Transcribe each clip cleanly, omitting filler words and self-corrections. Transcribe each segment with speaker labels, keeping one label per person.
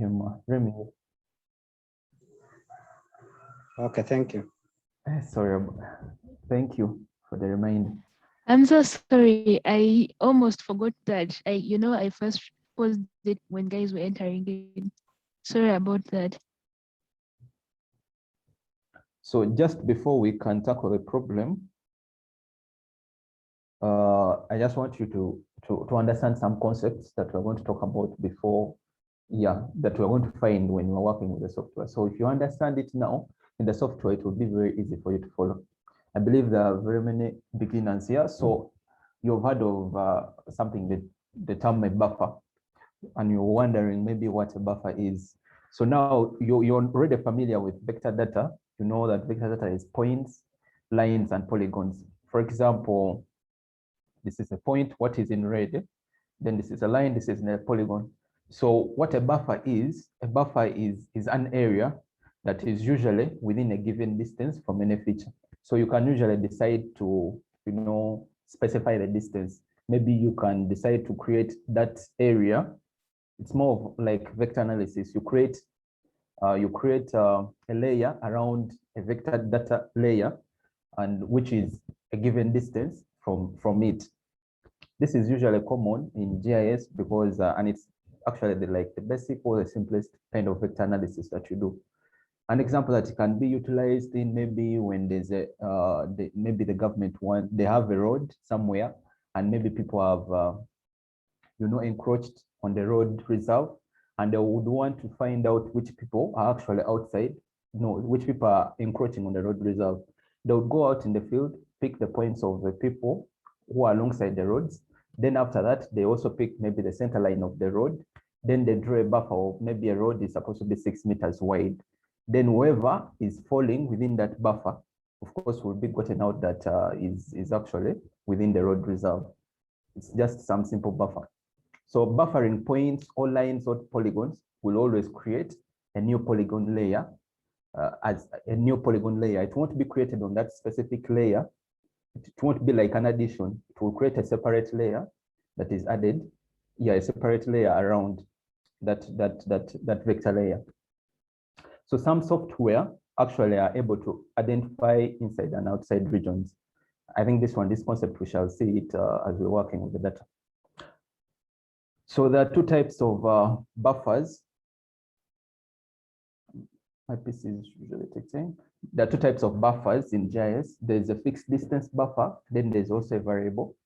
Speaker 1: him. Remy.
Speaker 2: Okay, thank you.
Speaker 1: Sorry, thank you for the reminder.
Speaker 3: I'm so sorry. I almost forgot that I first paused it when guys were entering in. Sorry about that.
Speaker 1: So just before we can tackle the problem, I just want you to understand some concepts that we're going to talk about before, that we're going to find when you're working with the software. So if you understand it now in the software, it will be very easy for you to follow. I believe there are very many beginners here. So you've heard of something that the term a buffer, and you're wondering maybe what a buffer is. So now you're already familiar with vector data. You know that vector data is points, lines, and polygons. For example, this is a point, what is in red, then this is a line, this is a polygon. So what a buffer is an area that is usually within a given distance from any feature. So you can usually decide to, specify the distance. Maybe you can decide to create that area. It's more of like vector analysis. You create a layer around a vector data layer, and which is a given distance from it. This is usually common in GIS because, and it's actually the basic or the simplest kind of vector analysis that you do. An example that can be utilized in maybe when there's maybe the government they have a road somewhere, and maybe people have, encroached on the road reserve, and they would want to find out which people are actually outside, which people are encroaching on the road reserve. They would go out in the field, pick the points of the people who are alongside the roads. Then after that, they also pick maybe the center line of the road. Then they draw a buffer of maybe a road is supposed to be 6 meters wide. Then whoever is falling within that buffer, of course, will be gotten out that is actually within the road reserve. It's just some simple buffer. So buffering points or lines or polygons will always create a new polygon layer. As a new polygon layer, it won't be created on that specific layer. It won't be like an addition. It will create a separate layer that is added. A separate layer around that vector layer. So some software actually are able to identify inside and outside regions. I think this concept, we shall see it as we're working with the data. So there are two types of buffers. My PC is usually taking. There are two types of buffers in GIS. There's a fixed distance buffer, then there's also a variable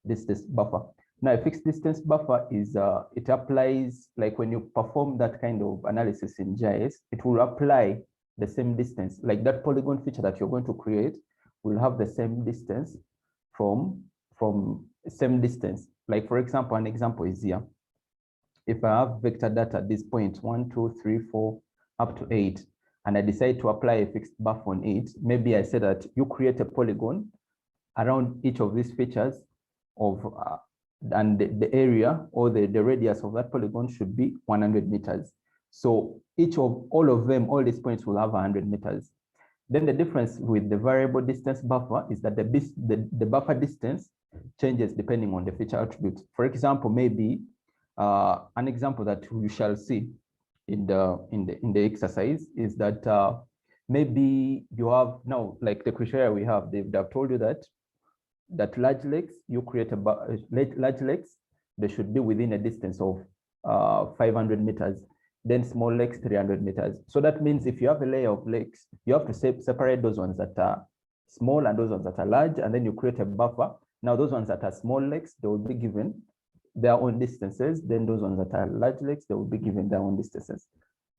Speaker 1: distance buffer. Now, a fixed distance buffer is, it applies, like when you perform that kind of analysis in GIS, it will apply the same distance, like that polygon feature that you're going to create will have the same distance from same distance. Like, for example, an example is here. If I have vector data at this point, 1, 2, 3, 4, up to 8, and I decide to apply a fixed buffer on it, maybe I say that you create a polygon around each of these features of, and the area or the radius of that polygon should be 100 meters. So all of them, all these points will have 100 meters. Then the difference with the variable distance buffer is that the buffer distance changes depending on the feature attribute. For example, maybe an example that you shall see in the exercise is that maybe you have now, like the criteria we have, they've told you that large lakes, you create large lakes, they should be within a distance of 500 meters. Then small lakes, 300 meters. So that means if you have a layer of lakes, you have to separate those ones that are small and those ones that are large, and then you create a buffer. Now those ones that are small lakes, they will be given their own distances. Then those ones that are large lakes, they will be given their own distances.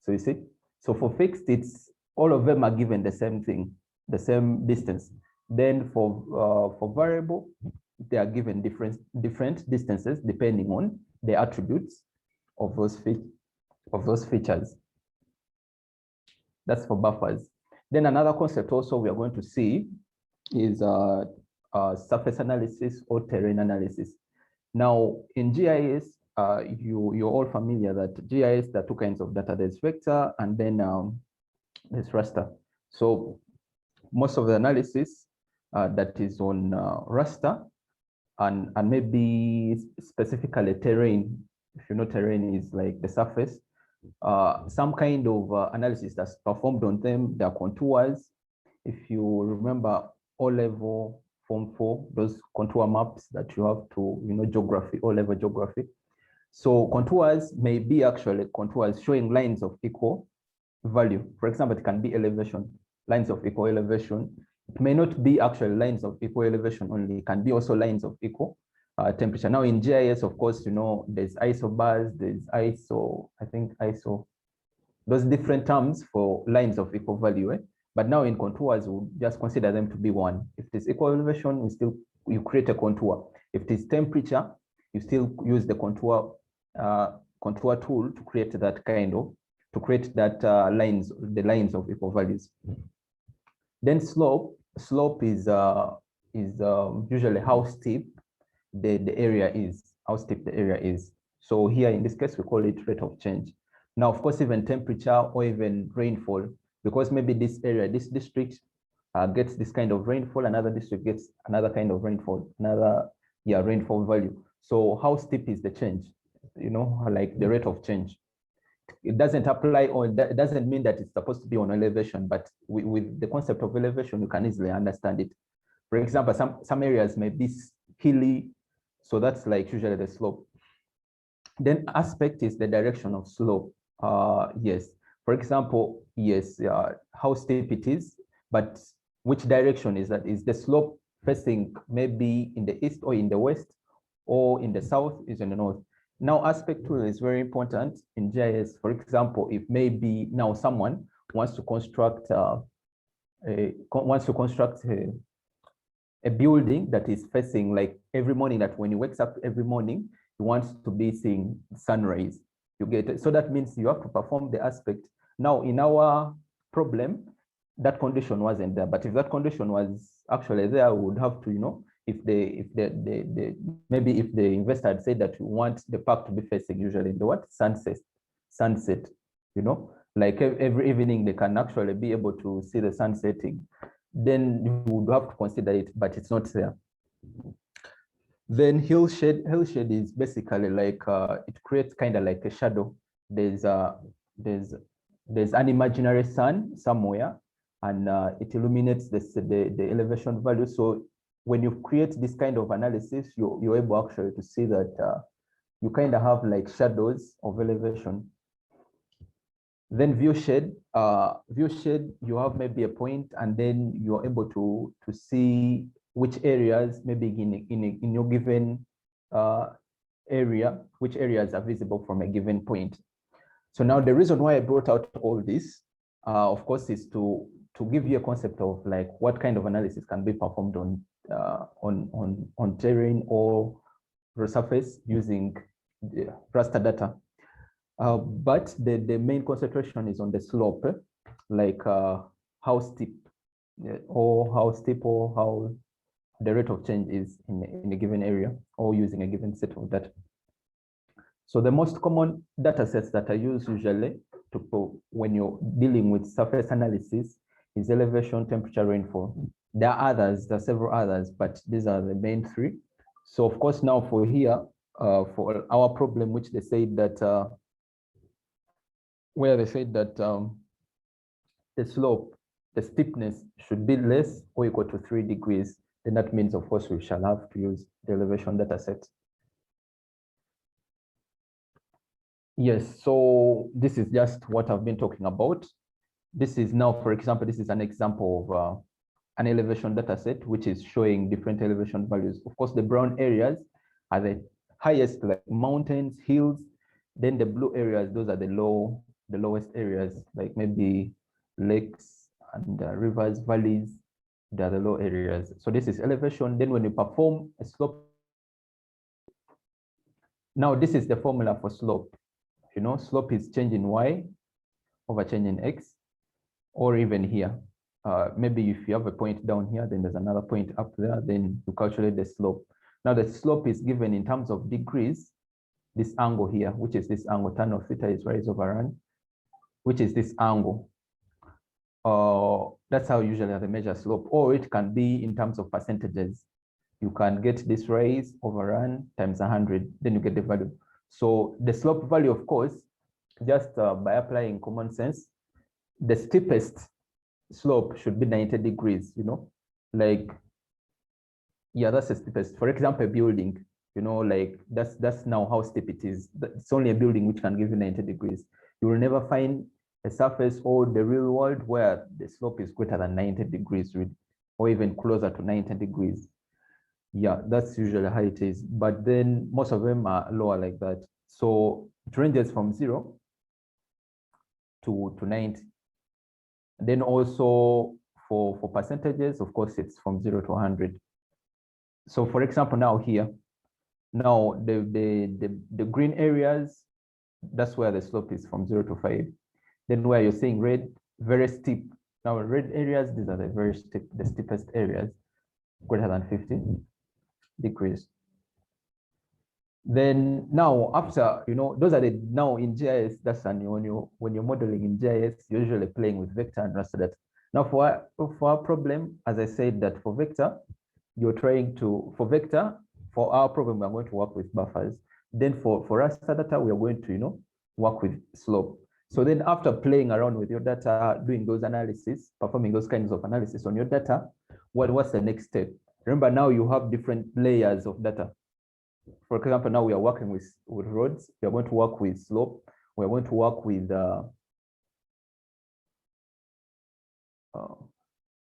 Speaker 1: So you see, so for fixed, it's all of them are given the same thing, the same distance. Then for variable, they are given different distances depending on the attributes of those features. That's for buffers. Then another concept also we are going to see is surface analysis or terrain analysis. Now in GIS, you're all familiar that GIS, there are two kinds of data. There's vector and then there's raster. So most of the analysis that is on raster and maybe specifically terrain. If you know, terrain is like the surface. some kind of analysis that's performed on them. Their contours. If you remember O-level Form 4, those contour maps that you have to, geography, O-level geography. So contours may be actually contours showing lines of equal value. For example, it can be elevation, lines of equal elevation. It may not be actually lines of equal elevation only. It can be also lines of equal temperature. Now in GIS, of course, there's ISO bars, there's ISO, I think ISO, those different terms for lines of equal value. But now in contours, we'll just consider them to be one. If it's equal elevation, you create a contour. If it is temperature, you still use the contour tool to create that the lines of equal values. Then slope is usually how steep the area is, So here in this case, we call it rate of change. Now, of course, even temperature or even rainfall, because maybe this area, this district gets this kind of rainfall, another district gets another kind of rainfall, rainfall value. So how steep is the change? Like the rate of change. It doesn't apply on that. It doesn't mean that it's supposed to be on elevation, but with the concept of elevation, you can easily understand it. For example, some areas may be hilly, so that's like usually the slope. Then aspect is the direction of slope. Yes, for example, yes, how steep it is, but which direction is that? Is the slope facing maybe in the east or in the west, or in the south, is in the north? Now, aspect tool is very important in GIS. For example, if maybe now someone wants to construct a building that is facing, like every morning, that when he wakes up every morning, he wants to be seeing sunrise. You get it? So that means you have to perform the aspect. Now, in our problem, that condition wasn't there. But if that condition was actually there, we would have to, maybe if the investor had said that you want the park to be facing usually in the what? Sunset, like every evening they can actually be able to see the sun setting, then you would have to consider it, but it's not there. Then hill shade is basically like it creates kind of like a shadow. There's an imaginary sun somewhere, and it illuminates the elevation value. So when you create this kind of analysis, you're able actually to see that you kind of have like shadows of elevation. Then view shade, you have maybe a point, and then you're able to see which areas, maybe in your given area, which areas are visible from a given point. So now the reason why I brought out all this, of course, is to give you a concept of like what kind of analysis can be performed on terrain or the surface using the raster data. But the main concentration is on the slope, like how steep or how the rate of change is in a given area or using a given set of data. So the most common data sets that I use usually when you're dealing with surface analysis is elevation, temperature, rainfall. There are several others, but these are the main three. So of course, now for here, for our problem, which they said that, the slope, the steepness should be less or equal to 3 degrees, then that means, of course, we shall have to use the elevation data set. Yes, so this is just what I've been talking about. This is now, for example, this is an example of an elevation data set, which is showing different elevation values. Of course, the brown areas are the highest, like mountains, hills. Then the blue areas, those are the lowest areas, like maybe lakes and rivers, valleys. They are the low areas. So this is elevation. Then when you perform a slope, now this is the formula for slope. Slope is change in y over change in x, or even here. Maybe if you have a point down here, then there's another point up there, then you calculate the slope. Now the slope is given in terms of degrees. This angle here, which is this angle, tan of theta is rise over run, which is this angle. That's how usually they measure slope, or it can be in terms of percentages. You can get this rise over run times 100, then you get the value. So the slope value, of course, just by applying common sense, the steepest slope should be 90 degrees, like, yeah, that's the steepest. For example, a building, like that's now how steep it is. It's only a building which can give you 90 degrees. You will never find a surface or the real world where the slope is greater than 90 degrees, or even closer to 90 degrees. Yeah, that's usually how it is. But then most of them are lower like that. So it ranges from 0 to 90. And then also for percentages, of course, it's from 0 to 100. So for example, now here, now the green areas, that's where the slope is from 0 to 5. Then where you're seeing red, very steep. Now red areas, these are the very steep, the steepest areas, greater than 50 degrees. Then now after, those are the, now in GIS, that's when you're modeling in GIS, you're usually playing with vector and raster data. Now for our problem, as I said, that for vector, you're trying to, for vector, for our problem, we're going to work with buffers. Then for raster data, we are going to, work with slope. So then after playing around with your data, doing those analysis, performing those kinds of analysis on your data, what's the next step? Remember, now you have different layers of data. For example, now we are working with roads. We are going to work with slope. We are going to work with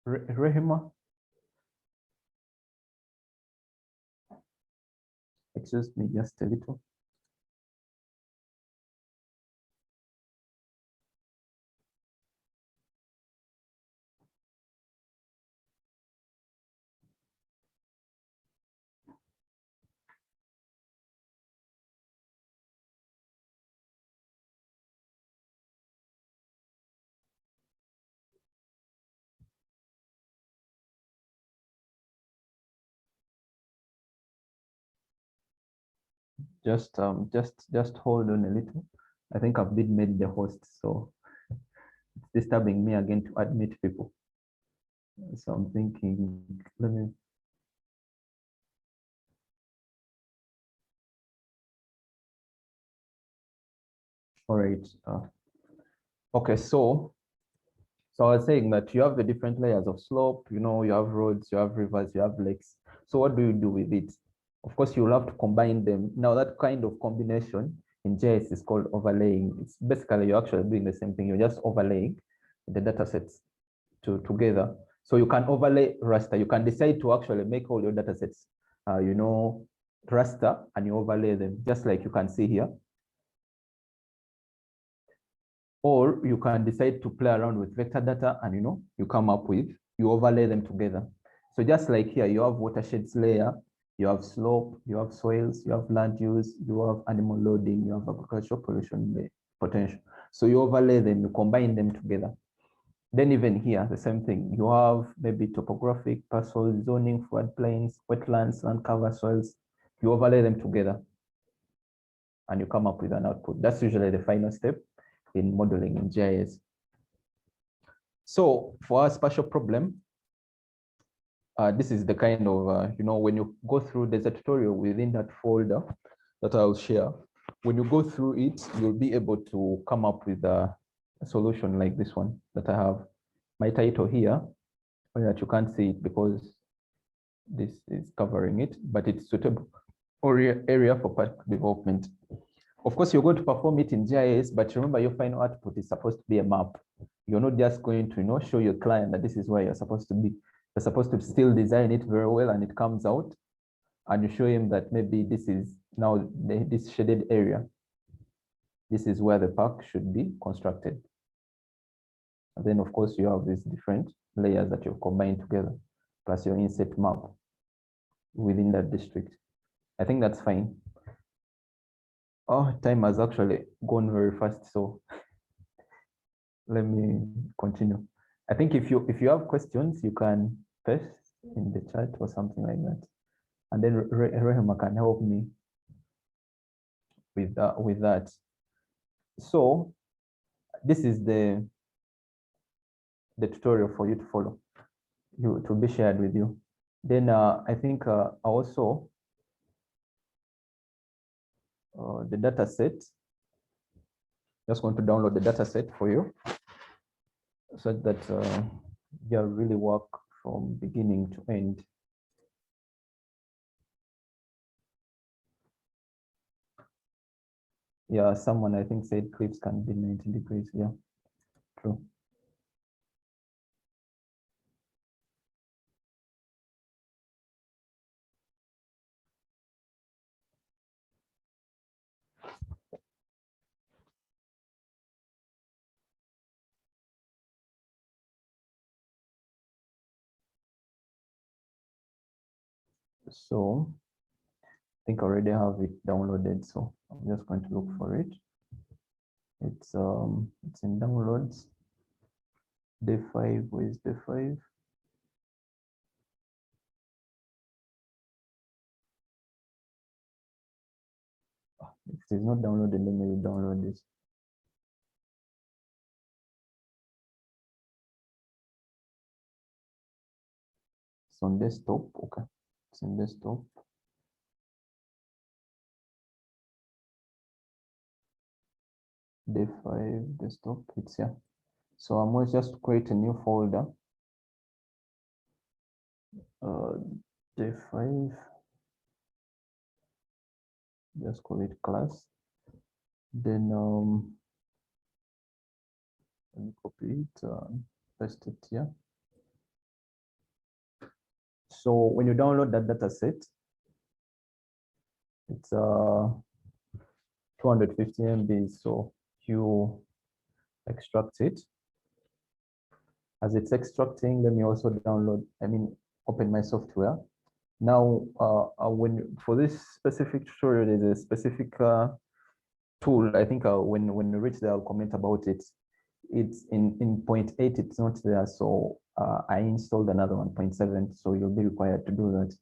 Speaker 1: Rehema. Excuse me, just a little. Just hold on a little. I think I've been made the host, so it's disturbing me again to admit people. So I'm thinking, let me. All right. Okay, so I was saying that you have the different layers of slope, you have roads, you have rivers, you have lakes. So what do you do with it? Of course, you'll have to combine them. Now, that kind of combination in GIS is called overlaying. It's basically you're actually doing the same thing. You're just overlaying the data sets together. So you can overlay raster. You can decide to actually make all your data sets, raster, and you overlay them, just like you can see here. Or you can decide to play around with vector data and you come up with, you overlay them together. So just like here, you have watersheds layer, you have slope, you have soils, you have land use, you have animal loading, you have agricultural pollution potential. So you overlay them, you combine them together. Then even here, the same thing. You have maybe topographic, parcel, zoning, floodplains, wetlands, land cover, soils. You overlay them together and you come up with an output. That's usually the final step in modeling in GIS. So for our spatial problem, this is the kind of, when you go through, there's a tutorial within that folder that I'll share. When you go through it, you'll be able to come up with a solution like this one that I have. My title here, that you can't see it because this is covering it, but it's suitable area for park development. Of course, you're going to perform it in GIS, but remember your final output is supposed to be a map. You're not just going to show your client that this is where you're supposed to be. You're supposed to still design it very well and it comes out. And you show him that maybe this is now this shaded area. This is where the park should be constructed. And then of course you have these different layers that you've combined together, plus your inset map within that district. I think that's fine. Oh, time has actually gone very fast, so let me continue. I think if you have questions, you can paste in the chat or something like that, and then Rehema can help me with that. So this is the tutorial for you to follow. It will be shared with you. Then I think also the data set. Just going to download the data set for you so that you really work from beginning to end. Yeah, someone I think said clips can be 90 degrees. Yeah, true. So I think I already have it downloaded, so I'm just going to look for it. It's in downloads. Day 5, where is day 5? If it is not downloaded, let me download this. It's on desktop. Okay, it's in desktop. Day 5 desktop, it's here. So I'm going to just create a new folder. Day 5. Just call it class. Then let me copy it, paste it here. So when you download that data set, it's 250 MB. So you extract it. As it's extracting, let me also download, open my software. Now, for this specific tutorial, there's a specific tool. I think when we reach there, I'll comment about it. It's in 0.8, it's not there. So I installed another 1.7. So you'll be required to do that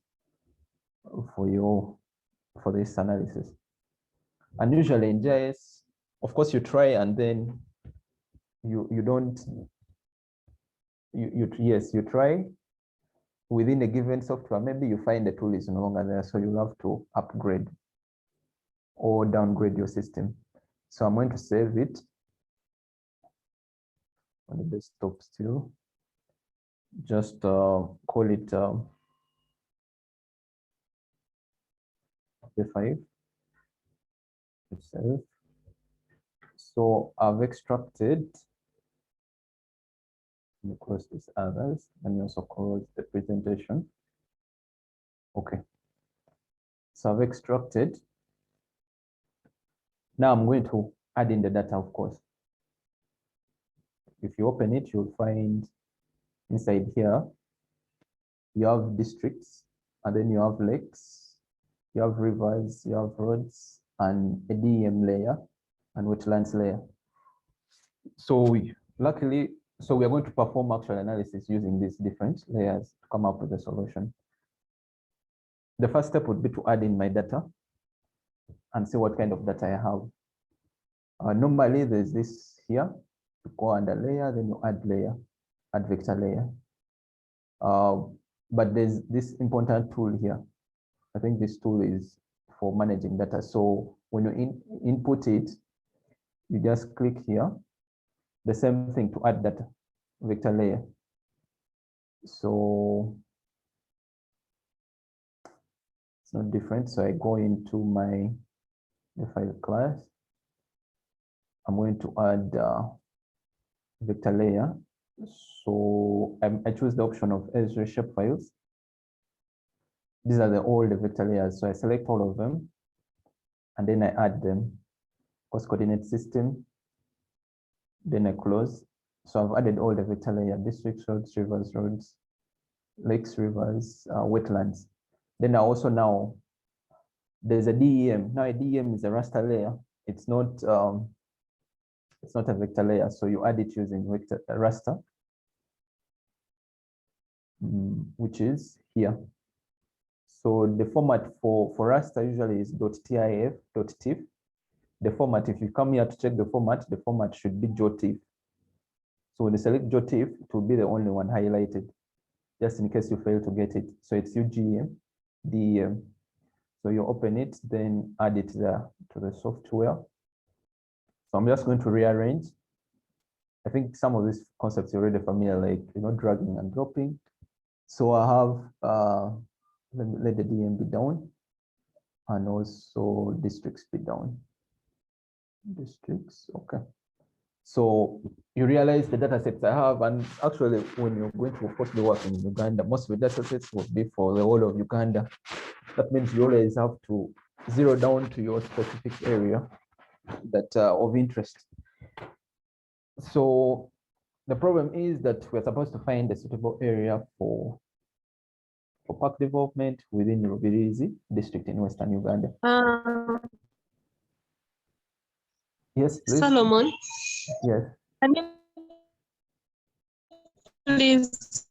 Speaker 1: for this analysis. And usually in GIS, of course, you try and then you don't, yes, you try within a given software. Maybe you find the tool is no longer there, so you'll have to upgrade or downgrade your system. So I'm going to save it on the desktop still. Just call it F5 itself. So I've extracted. Let me close these others. Let me also close the presentation. Okay. So I've extracted. Now I'm going to add in the data, of course. If you open it, you'll find inside here, you have districts, and then you have lakes, you have rivers, you have roads, and a DEM layer and wetlands layer. So luckily, we are going to perform actual analysis using these different layers to come up with a solution. The first step would be to add in my data and see what kind of data I have. Normally, there's this here. You go under layer, then you add layer, add vector layer. But there's this important tool here. I think this tool is for managing data. So when you input it, you just click here. The same thing to add data, vector layer. So it's not different. So I go into my file class. I'm going to add vector layer. So I choose the option of Esri shapefiles. These are all the vector layers. So I select all of them and then I add them. Course coordinate system. Then I close. So I've added all the vector layer, districts, roads, rivers, roads, lakes, rivers, wetlands. Then I also now, there's a DEM. Now a DEM is a raster layer. It's not a vector layer. So you add it using vector raster, which is here. So the format for raster usually is .tif. The format, if you come here to check the format should be .tif. So when you select .tif, it will be the only one highlighted, just in case you fail to get it. So it's UGM, DEM. So you open it, then add it there to the software. So I'm just going to rearrange. I think some of these concepts you're already familiar, like, dragging and dropping. So I have, let the DM be down, and also districts be down. Districts, okay. So you realize the data sets I have, and actually when you're going to, of course, be working in Uganda, most of the data sets will be for the whole of Uganda. That means you always have to zero down to your specific area that of interest. So the problem is that we're supposed to find a suitable area for park development within Rubirizi district in Western Uganda. Yes, please.
Speaker 4: Solomon,
Speaker 1: Yes.
Speaker 4: can you please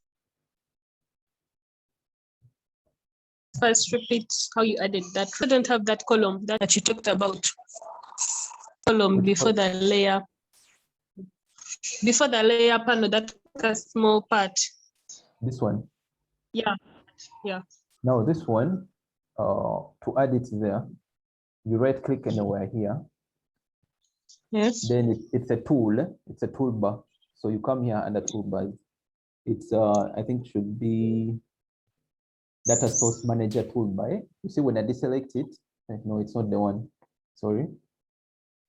Speaker 4: first repeat how you added that? I don't have that column that you talked about. Column
Speaker 1: Which
Speaker 4: before the layer. Before the layer panel, that small part.
Speaker 1: This one.
Speaker 4: Yeah, yeah.
Speaker 1: Now this one, to add it there, you right click anywhere here.
Speaker 4: Yes.
Speaker 1: Then it's a tool, it's a toolbar. So you come here under toolbars. It's I think should be data source manager toolbar. You see when I deselect it, no, it's not the one. Sorry.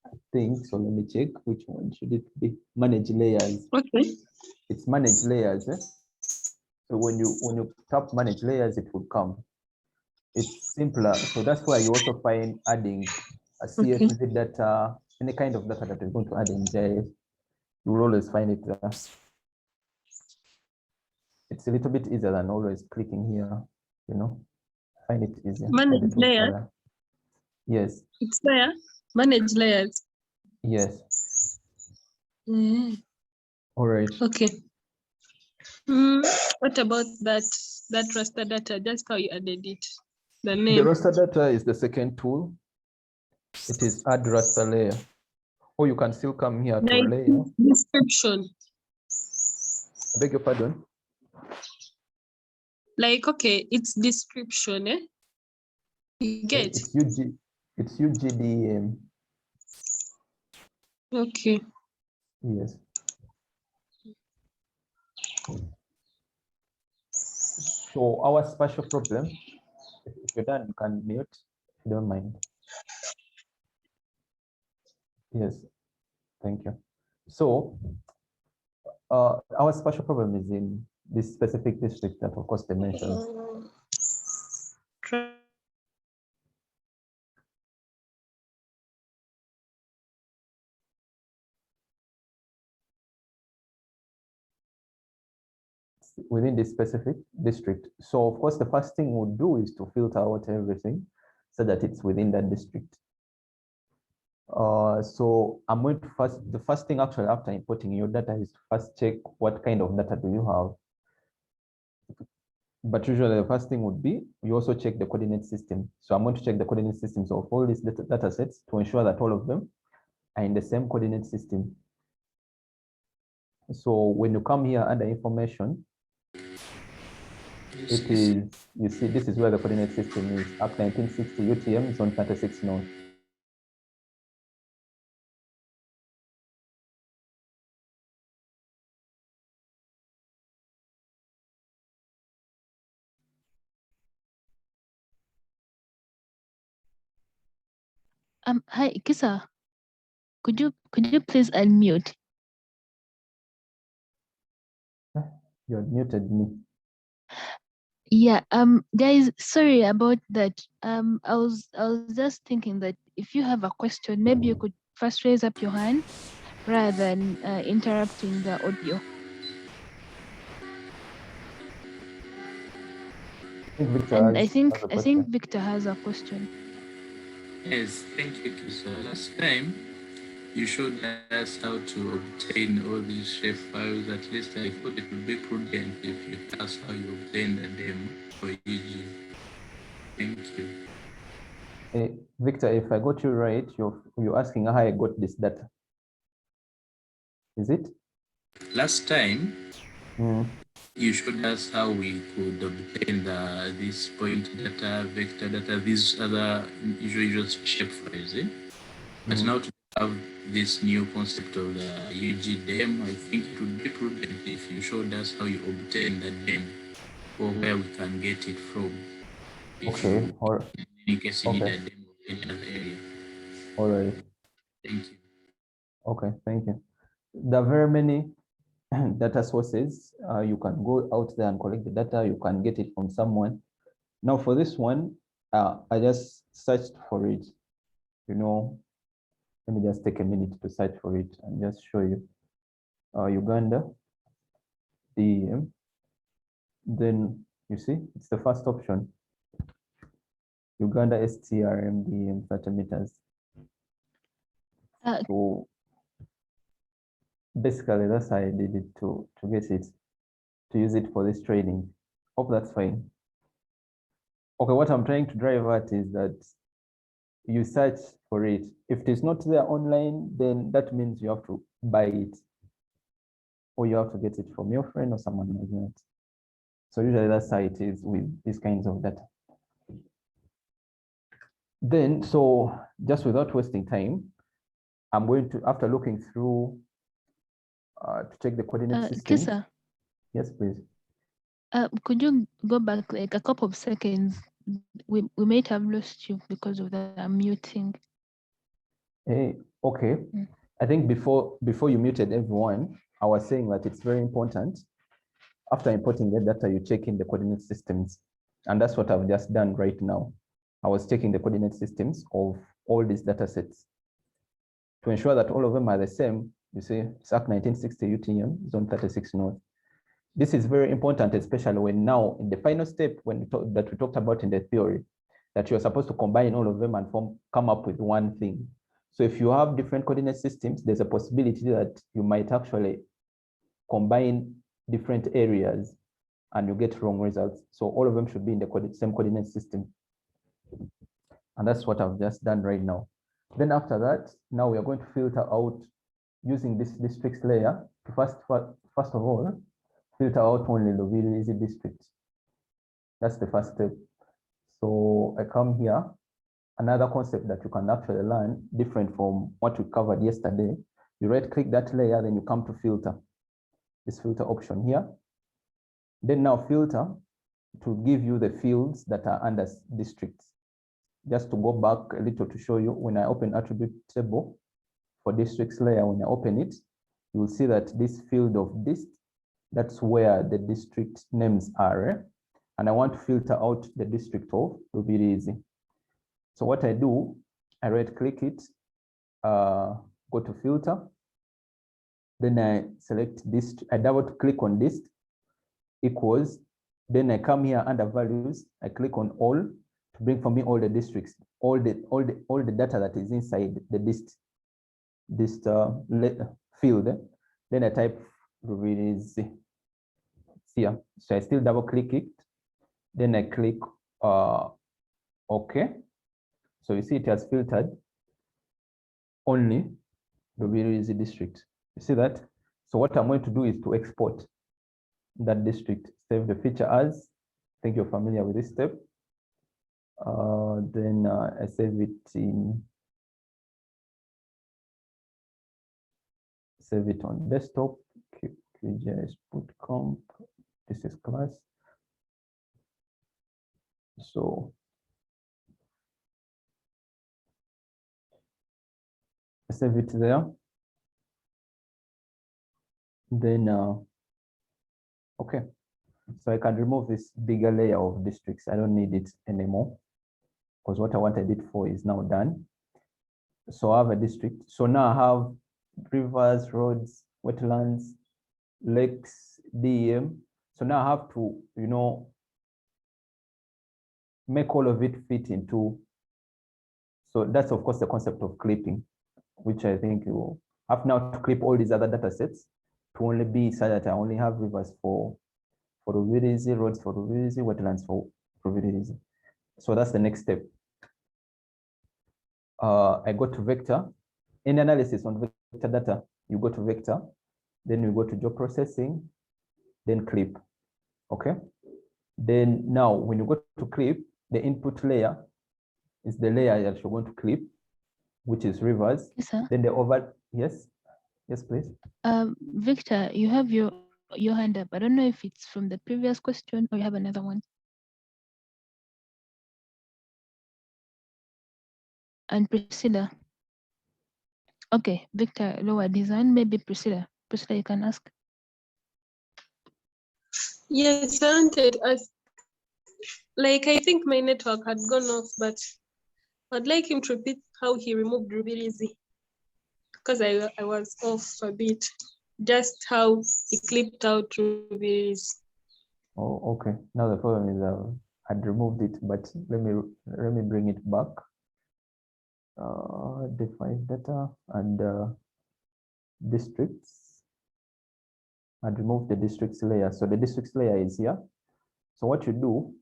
Speaker 1: I think so. Let me check which one should it be. Manage layers.
Speaker 4: Okay.
Speaker 1: It's manage layers. So when you tap manage layers, it will come. It's simpler. So that's why you also find adding a CSV data, any kind of data that is going to add in GIS. You will always find it there. It's a little bit easier than always clicking here, find it easier.
Speaker 4: Manage layers.
Speaker 1: Yes.
Speaker 4: It's there. Manage layers.
Speaker 1: Yes.
Speaker 4: Mm.
Speaker 1: All right.
Speaker 4: Okay. What about that raster data? Just how you added it. The name.
Speaker 1: The raster data is the second tool. It is add raster layer. Or you can still come here to layer.
Speaker 4: Description.
Speaker 1: I beg your pardon.
Speaker 4: Like, okay, it's description, eh? You get?
Speaker 1: It's UGDM.
Speaker 4: Okay.
Speaker 1: Yes. So our spatial problem, if you're done, you can mute, if you don't mind. Yes, thank you. So our spatial problem is in this specific district that of course they mentioned. Within this specific district. So of course, the first thing we'll do is to filter out everything so that it's within that district. So I'm going to the first thing actually after importing your data is to first check what kind of data do you have. But usually the first thing would be, you also check the coordinate system. So I'm going to check the coordinate systems of all these data sets to ensure that all of them are in the same coordinate system. So when you come here under information, it is, you see, this is where the coordinate system is. Up 1960 UTM zone 36 north.
Speaker 3: Hi, Kisa. Could you please unmute?
Speaker 1: You muted me.
Speaker 3: Yeah, guys, sorry about that. I was just thinking that if you have a question, maybe you could first raise up your hand rather than interrupting the audio. I think Victor has a question.
Speaker 5: Yes, thank you, Kisa. Last time you showed us how to obtain all these shape files. At least I thought it would be prudent if you tell us how you obtained the demo for UG. Thank you.
Speaker 1: Victor, if I got you right, you're asking how I got this data. Is it?
Speaker 5: Last time, you showed us how we could obtain this point data, vector data, these other usual shape files. But now to have this new concept of the UGDM, I think it would be prudent if you showed us how you obtain the DEM or where we can get it from. If
Speaker 1: Okay,
Speaker 5: you,
Speaker 1: or
Speaker 5: in any case, you need
Speaker 1: okay,
Speaker 5: a DEM of any other area.
Speaker 1: all right.
Speaker 5: Thank you.
Speaker 1: Okay, thank you. There are very many data sources. You can go out there and collect the data. You can get it from someone. Now for this one, I just searched for it. You know, let me just take a minute to search for it and just show you. Uganda, DEM. Then you see, it's the first option. Uganda STRM DEM 30 meters. So basically that's how I did it to get it, to use it for this training. Hope that's fine. Okay, what I'm trying to drive at is that you search for it. If it is not there online, then that means you have to buy it, or you have to get it from your friend or someone like that. So usually that's how it is with these kinds of data. Then, so just without wasting time, I'm going to, after looking through to check the coordinate system.
Speaker 3: Kisa,
Speaker 1: Yes, please.
Speaker 3: could you go back like a couple of seconds? We might have lost you because of the muting.
Speaker 1: Hey, okay. I think before you muted everyone, I was saying that it's very important. After importing the data, you check in the coordinate systems. And that's what I've just done right now. I was checking the coordinate systems of all these data sets to ensure that all of them are the same. You see, SAC 1960 UTM, zone 36 north. This is very important, especially when now in the final step, when we talked about in the theory, that you're supposed to combine all of them and come up with one thing. So if you have different coordinate systems, there's a possibility that you might actually combine different areas and you get wrong results. So all of them should be in the same coordinate system. And that's what I've just done right now. Then after that, now we are going to filter out using this districts layer. First of all, filter out only Lubirizi district. That's the first step. So I come here. Another concept that you can actually learn, different from what we covered yesterday, you right click that layer, then you come to filter, this filter option here. Then now filter to give you the fields that are under districts. Just to go back a little to show you, when I open attribute table for districts layer, when I open it, you will see that this field of dist, that's where the district names are. And I want to filter out the district of Lubirizi. So what I do, I right click it, go to filter, then I select this, I double click on this equals, then I come here under values, I click on all to bring for me all the districts, all the data that is inside the dist field. Then I type Lubirizi here. So I still double click it, then I click OK. So you see it has filtered only Lubirizi district. You see that? So what I'm going to do is to export that district, save the feature as, I think you're familiar with this step. Then I save it on desktop, QGIS BootCamp, this is class. So I save it there. Then, okay. So I can remove this bigger layer of districts. I don't need it anymore because what I wanted it for is now done. So I have a district. So now I have rivers, roads, wetlands, lakes, DEM. So now I have to, you know, make all of it fit into. So that's of course the concept of clipping, which I think you have now to clip all these other data sets to only be so that I only have rivers for Lubirizi, roads for Lubirizi, wetlands for Lubirizi. So that's the next step. I go to vector. In analysis on vector data, you go to vector, then you go to job processing, then clip. Okay. Then now when you go to clip, the input layer is the layer that you're going to clip. which is rivers.
Speaker 3: Yes, sir.
Speaker 1: Then the over, yes, yes, please.
Speaker 3: Victor, you have your hand up. I don't know if it's from the previous question or you have another one. And Priscilla. Okay, Victor lowered his hand. Maybe Priscilla. Priscilla, you can ask.
Speaker 4: Yes, I wanted I think my network had gone off, but I'd like him to repeat how he removed Rubirizi, because I was off a bit. Just how he clipped out Rubirizi.
Speaker 1: Oh, okay. Now the problem is I'd removed it, but let me bring it back. Define data and districts. I'd remove the districts layer. So the districts layer is here. So what you do,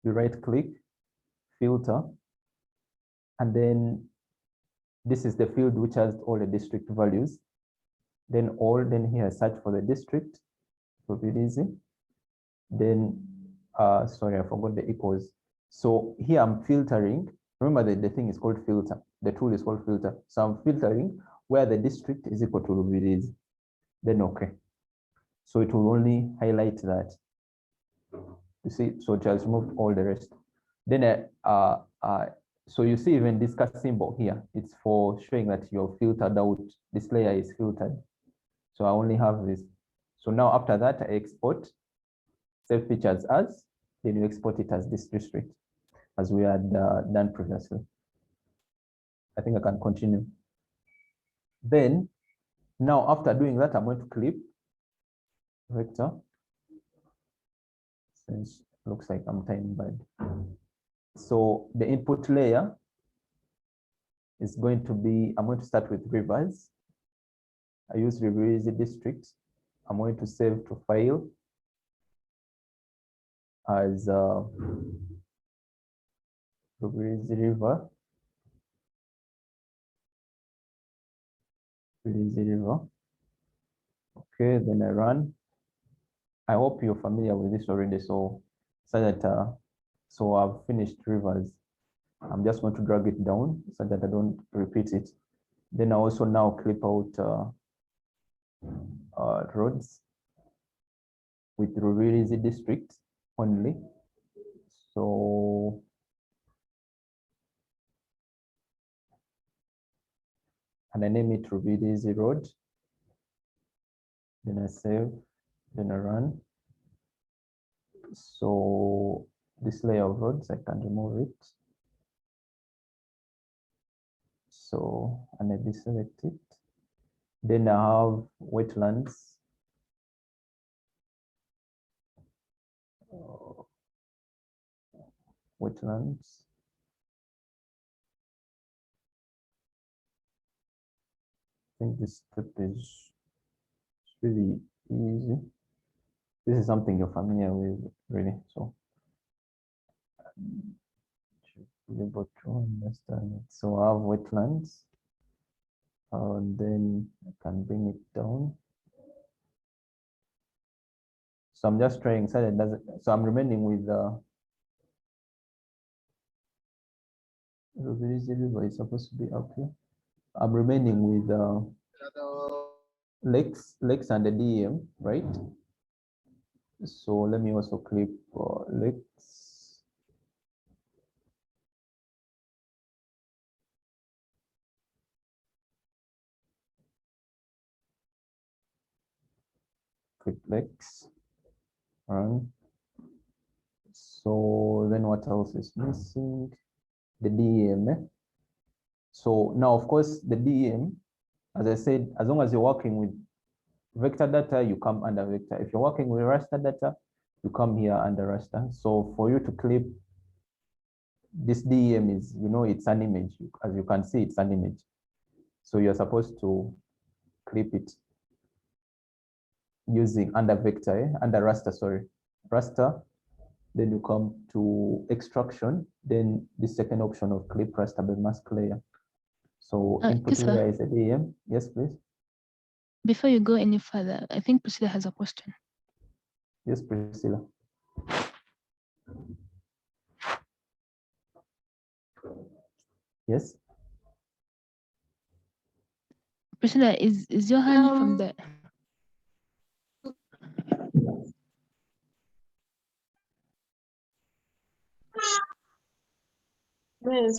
Speaker 1: you right click, filter, and then this is the field which has all the district values. Then then here search for the district. It will be easy. Then sorry, I forgot the equals. So here I'm filtering. Remember that the thing is called filter. The tool is called filter. So I'm filtering where the district is equal to Rubirizi. Then okay. So it will only highlight that. You see, so it has removed all the rest. Then so you see even this cut symbol here, it's for showing that you're filtered out. This layer is filtered. So I only have this. So now after that, I export, save features as, then you export it as this district, as we had done previously. I think I can continue. Then, now after doing that, I'm going to clip vector, since it looks like I'm typing bad. So the input layer is going to be, I'm going to start with rivers. I use Riverizi district. I'm going to save to file as Riverizi river. Riverizi river. Okay, then I run. I hope you're familiar with this already. So that so I've finished rivers. I'm just going to drag it down so that I don't repeat it. Then I also now clip out roads with Rubirizi district only. So and I name it Rubirizi road. Then I save, then I run. So this layer of roads, I can remove it. So, and I deselect it. Then I have wetlands. Wetlands. I think this step is really easy. This is something you're familiar with, really. So should be able to understand it. So I have wetlands. And then I can bring it down. So I'm just trying so that doesn't, so I'm remaining with the Rubirizi river is supposed to be up here. I'm remaining with lakes and the DEM, right? So let me also click lakes. Click lakes, run. So then what else is missing? The DEM. So now, of course, the DEM, as I said, as long as you're working with vector data, you come under vector. If you're working with raster data, you come here under raster. So for you to clip this DEM is, it's an image. As you can see, it's an image. So you're supposed to clip it using under vector, under raster, sorry. Raster, then you come to extraction, then the second option of clip raster by mask layer. So input layer is a DEM. Yes, please.
Speaker 3: Before you go any further, I think Priscilla has a question.
Speaker 1: Yes, Priscilla. Yes.
Speaker 3: Priscilla, is your hand from
Speaker 4: Um,
Speaker 3: the?
Speaker 4: Yes,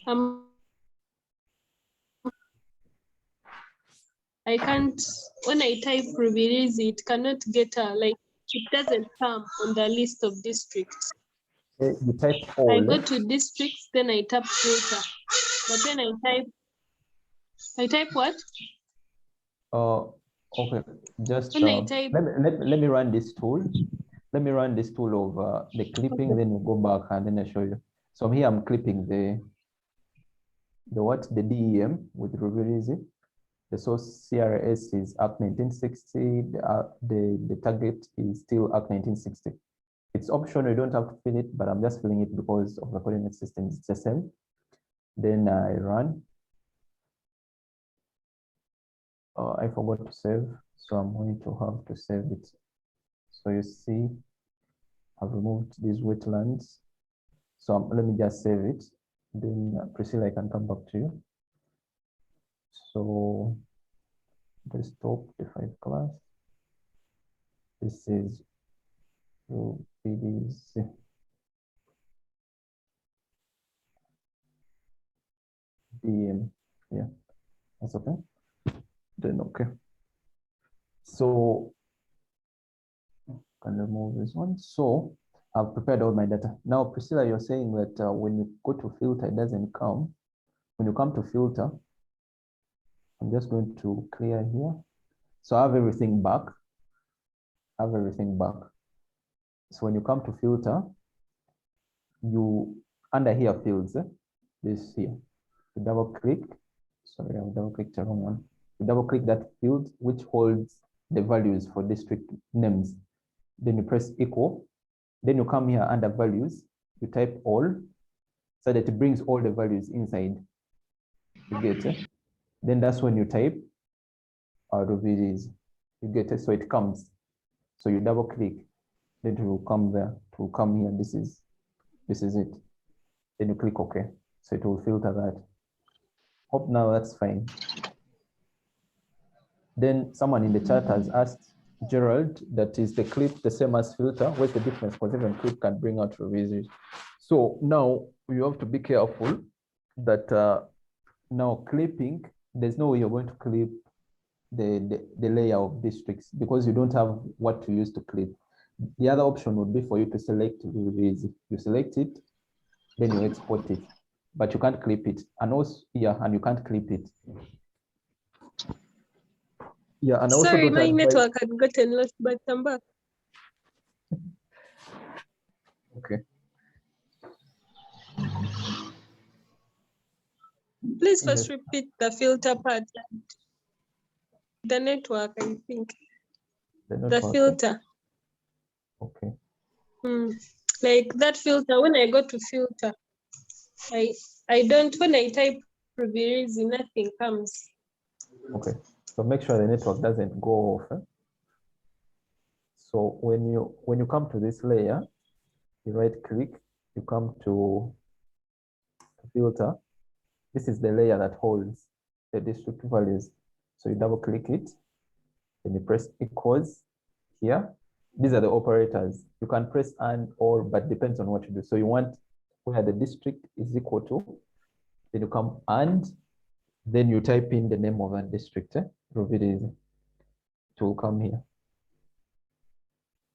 Speaker 4: I can't, when I type Rubirizi, it cannot get like, it doesn't come on the list of districts.
Speaker 1: You type
Speaker 4: I
Speaker 1: all.
Speaker 4: go to districts, then I tap filter. But when I type what?
Speaker 1: Okay, just
Speaker 4: When I type,
Speaker 1: let me run this tool. Let me run this tool of the clipping, then we'll go back and then I show you. So here I'm clipping the DEM with Rubirizi. The source CRS is Act 1960. The target is still Act 1960. It's optional, you don't have to fill it, but I'm just filling it because of the coordinate system. It's the same. Then I run. I forgot to save, so I'm going to have to save it. So you see, I've removed these wetlands. So let me just save it. Then Priscilla, I can come back to you. So desktop, the 5 class. This is PDC. DM. Yeah, that's okay. Then okay. So can remove this one. So I've prepared all my data. Now, Priscilla, you're saying that when you go to filter, it doesn't come. When you come to filter, I'm just going to clear here. So I have everything back. I have everything back. So when you come to filter, you under here fields, this here, you double click. Sorry, I double clicked the wrong one. You double click that field which holds the values for district names. Then you press equal. Then you come here under values, you type all, so that it brings all the values inside. You get it? Then that's when you type out of it is. You get it? So it comes. So you double click, then it will come there, it will come here. This is it. Then you click OK. So it will filter that. Hope now that's fine. Then someone in the chat has asked Gerald, that is the clip the same as filter? What's the difference? Because even clip can bring out revisit. So now you have to be careful that now clipping, there's no way you're going to clip the layer of districts because you don't have what to use to clip. The other option would be for you to select revisit. You select it, then you export it, but you can't clip it. And also, yeah, and you can't clip it. Yeah, and I also
Speaker 4: sorry,
Speaker 1: don't
Speaker 4: my
Speaker 1: advise.
Speaker 4: network had gotten lost, but I'm back.
Speaker 1: Okay.
Speaker 4: Please first
Speaker 1: Yes.
Speaker 4: repeat the filter part. The network, I think. The filter.
Speaker 1: Okay.
Speaker 4: Like that filter, when I go to filter, I don't, when I type Rubirizi, nothing comes.
Speaker 1: Okay. So make sure the network doesn't go off. So when you come to this layer, you right click, you come to filter. This is the layer that holds the district values. So you double click it, then you press equals here. These are the operators. You can press and or, but depends on what you do. So you want where the district is equal to, then you come and, then you type in the name of that district. It will come here.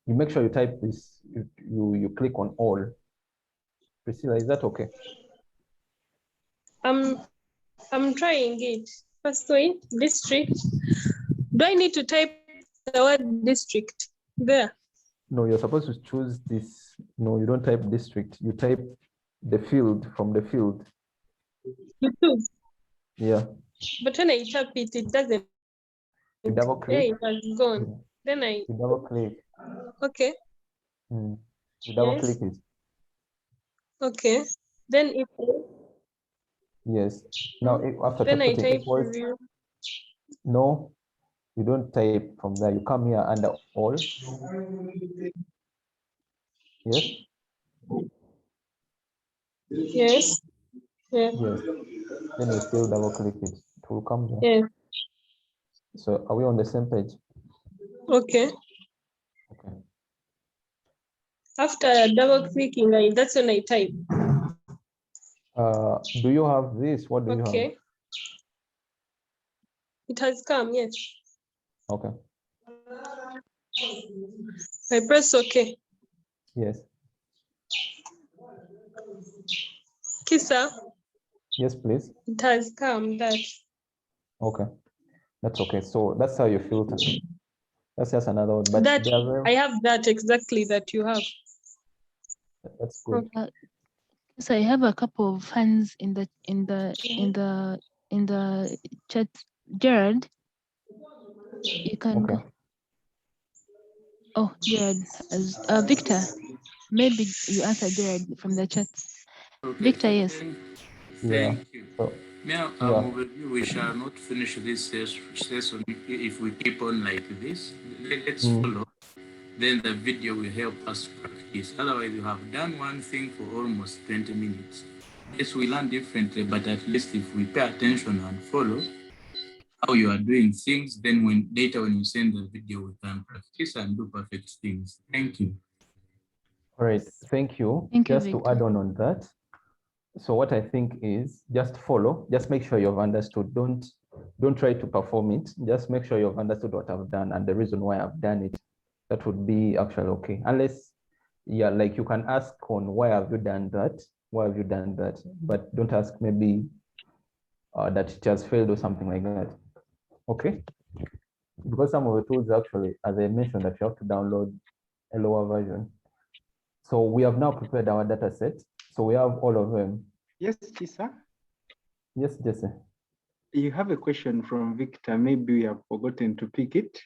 Speaker 1: You make sure you type this, you click on all. Priscilla, is that okay?
Speaker 4: I'm trying it. First way, district. Do I need to type the word district there?
Speaker 1: No, you're supposed to choose this. No, you don't type district. You type the field from the field.
Speaker 4: You choose.
Speaker 1: Yeah.
Speaker 4: But when I tap it, it doesn't.
Speaker 1: You double click.
Speaker 4: Yeah, it has gone.
Speaker 1: Mm.
Speaker 4: Then I.
Speaker 1: You double click.
Speaker 4: Okay.
Speaker 1: You double click it.
Speaker 4: Okay. Then if.
Speaker 1: Yes. Now, after
Speaker 4: Then I
Speaker 1: putting
Speaker 4: type
Speaker 1: equals,
Speaker 4: review.
Speaker 1: no, you don't type from there. You come here under all. Yes.
Speaker 4: Yes. Yeah.
Speaker 1: Yes. Then you still double click it. It will come there.
Speaker 4: Yeah.
Speaker 1: So are we on the same page?
Speaker 4: Okay.
Speaker 1: Okay.
Speaker 4: After double clicking, that's when I type.
Speaker 1: Do you have this? What do you have?
Speaker 4: Okay. It has come, yes.
Speaker 1: Okay.
Speaker 4: I press OK.
Speaker 1: Yes.
Speaker 4: Kisa,
Speaker 1: Yes, please.
Speaker 4: it has come, that.
Speaker 1: Okay. That's okay. So that's how you filter. That's just another one, but
Speaker 4: That
Speaker 1: they are very,
Speaker 4: I have that exactly that you have.
Speaker 1: that's good.
Speaker 3: So I have a couple of hands in the chat. Gerard, you can
Speaker 1: Okay.
Speaker 3: go. Oh, Gerard has Victor. Maybe you answer Gerard from the chat.
Speaker 5: Okay,
Speaker 3: Victor, yes.
Speaker 1: Yeah.
Speaker 5: Thank you.
Speaker 1: So
Speaker 5: Now,
Speaker 1: yeah.
Speaker 5: overview, we shall not finish this session if we keep on like this. Let's follow. Then the video will help us practice. Otherwise, you have done one thing for almost 20 minutes. Yes, we learn differently, but at least if we pay attention and follow how you are doing things, then when later when you send the video, we can practice and do perfect things. Thank you.
Speaker 1: All right. Thank you.
Speaker 3: Thank you,
Speaker 1: Just to
Speaker 3: Victor.
Speaker 1: add on that. So what I think is just follow, just make sure you've understood. Don't try to perform it. Just make sure you've understood what I've done and the reason why I've done it. That would be actually okay. Unless, yeah, like you can ask on why have you done that? Why have you done that? But don't ask maybe that it has failed or something like that. Okay. Because some of the tools actually, as I mentioned, that you have to download a lower version. So we have now prepared our data set. So we have all of them.
Speaker 2: Yes, Chisa,
Speaker 1: Yes, Jesse.
Speaker 2: you have a question from Victor. Maybe we have forgotten to pick it.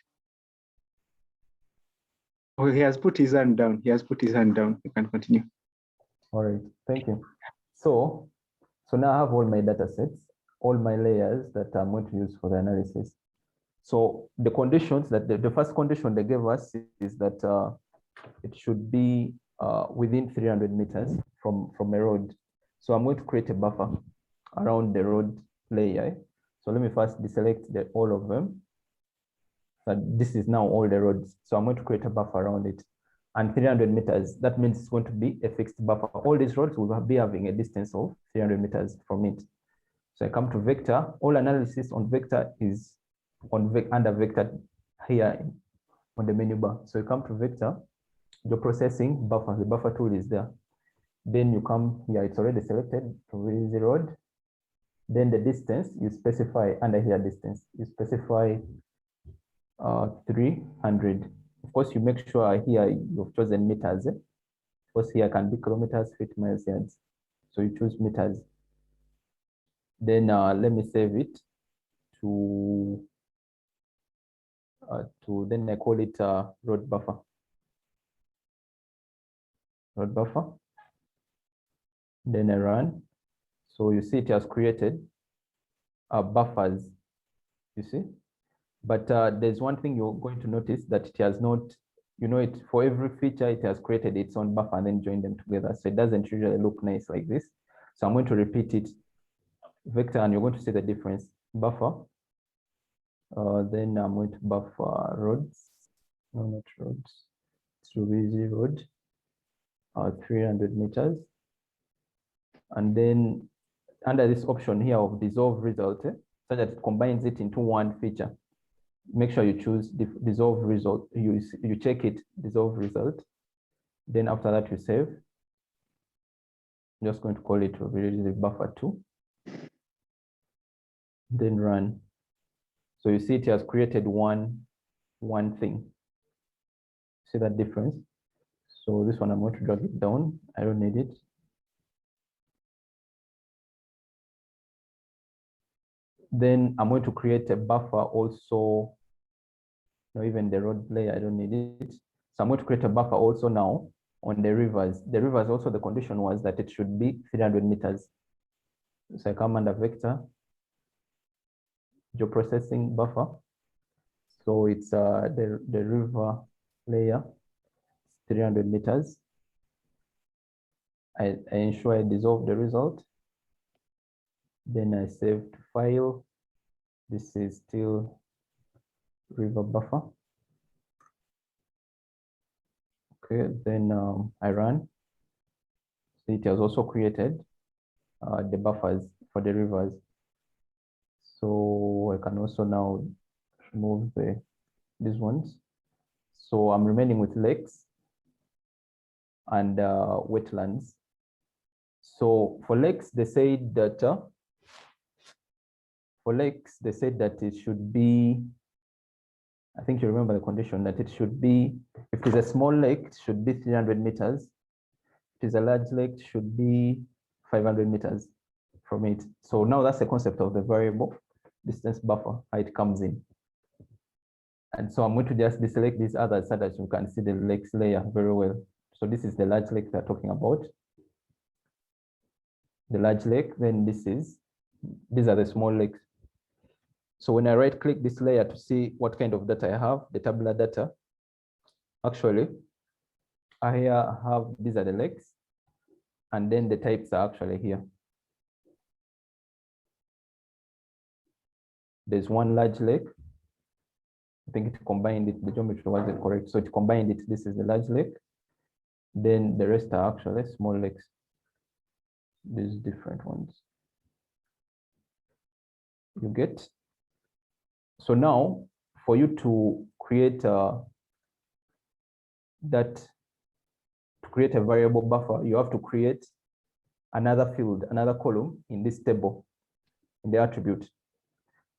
Speaker 2: Oh, he has put his hand down. He has put his hand down. You can continue.
Speaker 1: All right, thank you. So now I have all my data sets, all my layers that I'm going to use for the analysis. So the conditions that the first condition they gave us is that it should be within 300 meters from a road. So I'm going to create a buffer around the road layer. So let me first deselect all of them. So this is now all the roads. So I'm going to create a buffer around it. And 300 meters, that means it's going to be a fixed buffer. All these roads will be having a distance of 300 meters from it. So I come to vector. All analysis on vector is under vector here on the menu bar. So you come to vector, your processing buffer, the buffer tool is there. Then you come here, it's already selected to the road. Then the distance, you specify under here distance, you specify 300. Of course, you make sure here you've chosen meters. Of course, here can be kilometers, feet, miles, yards. So you choose meters. Then let me save it to then I call it road buffer. Road buffer. Then I run. So you see it has created buffers. You see, but there's one thing you're going to notice that it has not. You know, it for every feature it has created its own buffer and then joined them together. So it doesn't usually look nice like this. So I'm going to repeat it, vector, and you're going to see the difference. Buffer. Then I'm going to buffer roads. No, not roads. It's road. 300 meters. And then under this option here of dissolve result, so that it combines it into one feature. Make sure you choose dissolve result. You check it, dissolve result. Then after that, you save. I'm just going to call it buffer 2. Then run. So you see it has created one thing. See that difference? So this one, I'm going to drag it down. I don't need it. Then I'm going to create a buffer also. No, even the road layer, I don't need it. So I'm going to create a buffer also now on the rivers. The rivers also, the condition was that it should be 300 meters. So I come under vector, geoprocessing buffer. So it's the river layer, 300 meters. I ensure I dissolve the result. Then I save to file. This is still river buffer. Okay, then I run. So it has also created the buffers for the rivers. So I can also now remove these ones. So I'm remaining with lakes and wetlands. So for lakes, they say that it should be, I think you remember the condition, that it should be, if it's a small lake, it should be 300 meters. If it's a large lake, it should be 500 meters from it. So now that's the concept of the variable distance buffer, how it comes in. And so I'm going to just deselect these others so that you can see the lakes layer very well. So this is the large lake they're talking about. The large lake, then these are the small lakes. So when I right click this layer to see what kind of data I have, the tabular data, actually, I have, these are the lakes, and then the types are actually here. There's one large lake. I think it combined it, the geometry wasn't correct. So it combined it, this is the large lake. Then the rest are actually small lakes. These different ones. You get? So now, for you to create a variable buffer, you have to create another field, another column in this table, in the attribute.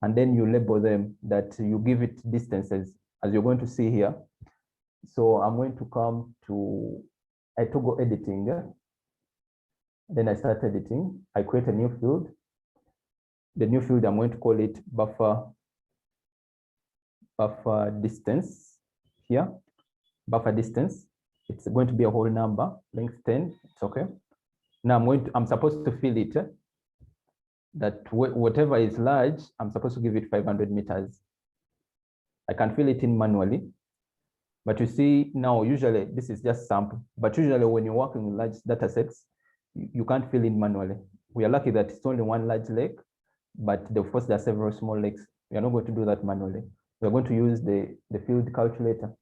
Speaker 1: And then you label them, that you give it distances, as you're going to see here. So I'm going to come to, I toggle editing. Then I start editing. I create a new field. The new field, I'm going to call it buffer distance here. Buffer distance. It's going to be a whole number, length 10. It's okay. Now I'm supposed to fill it. That whatever is large, I'm supposed to give it 500 meters. I can fill it in manually. But you see now, usually this is just sample. But usually when you're working with large data sets, you can't fill in manually. We are lucky that it's only one large lake, but of course there are several small lakes. We are not going to do that manually. We're going to use the field calculator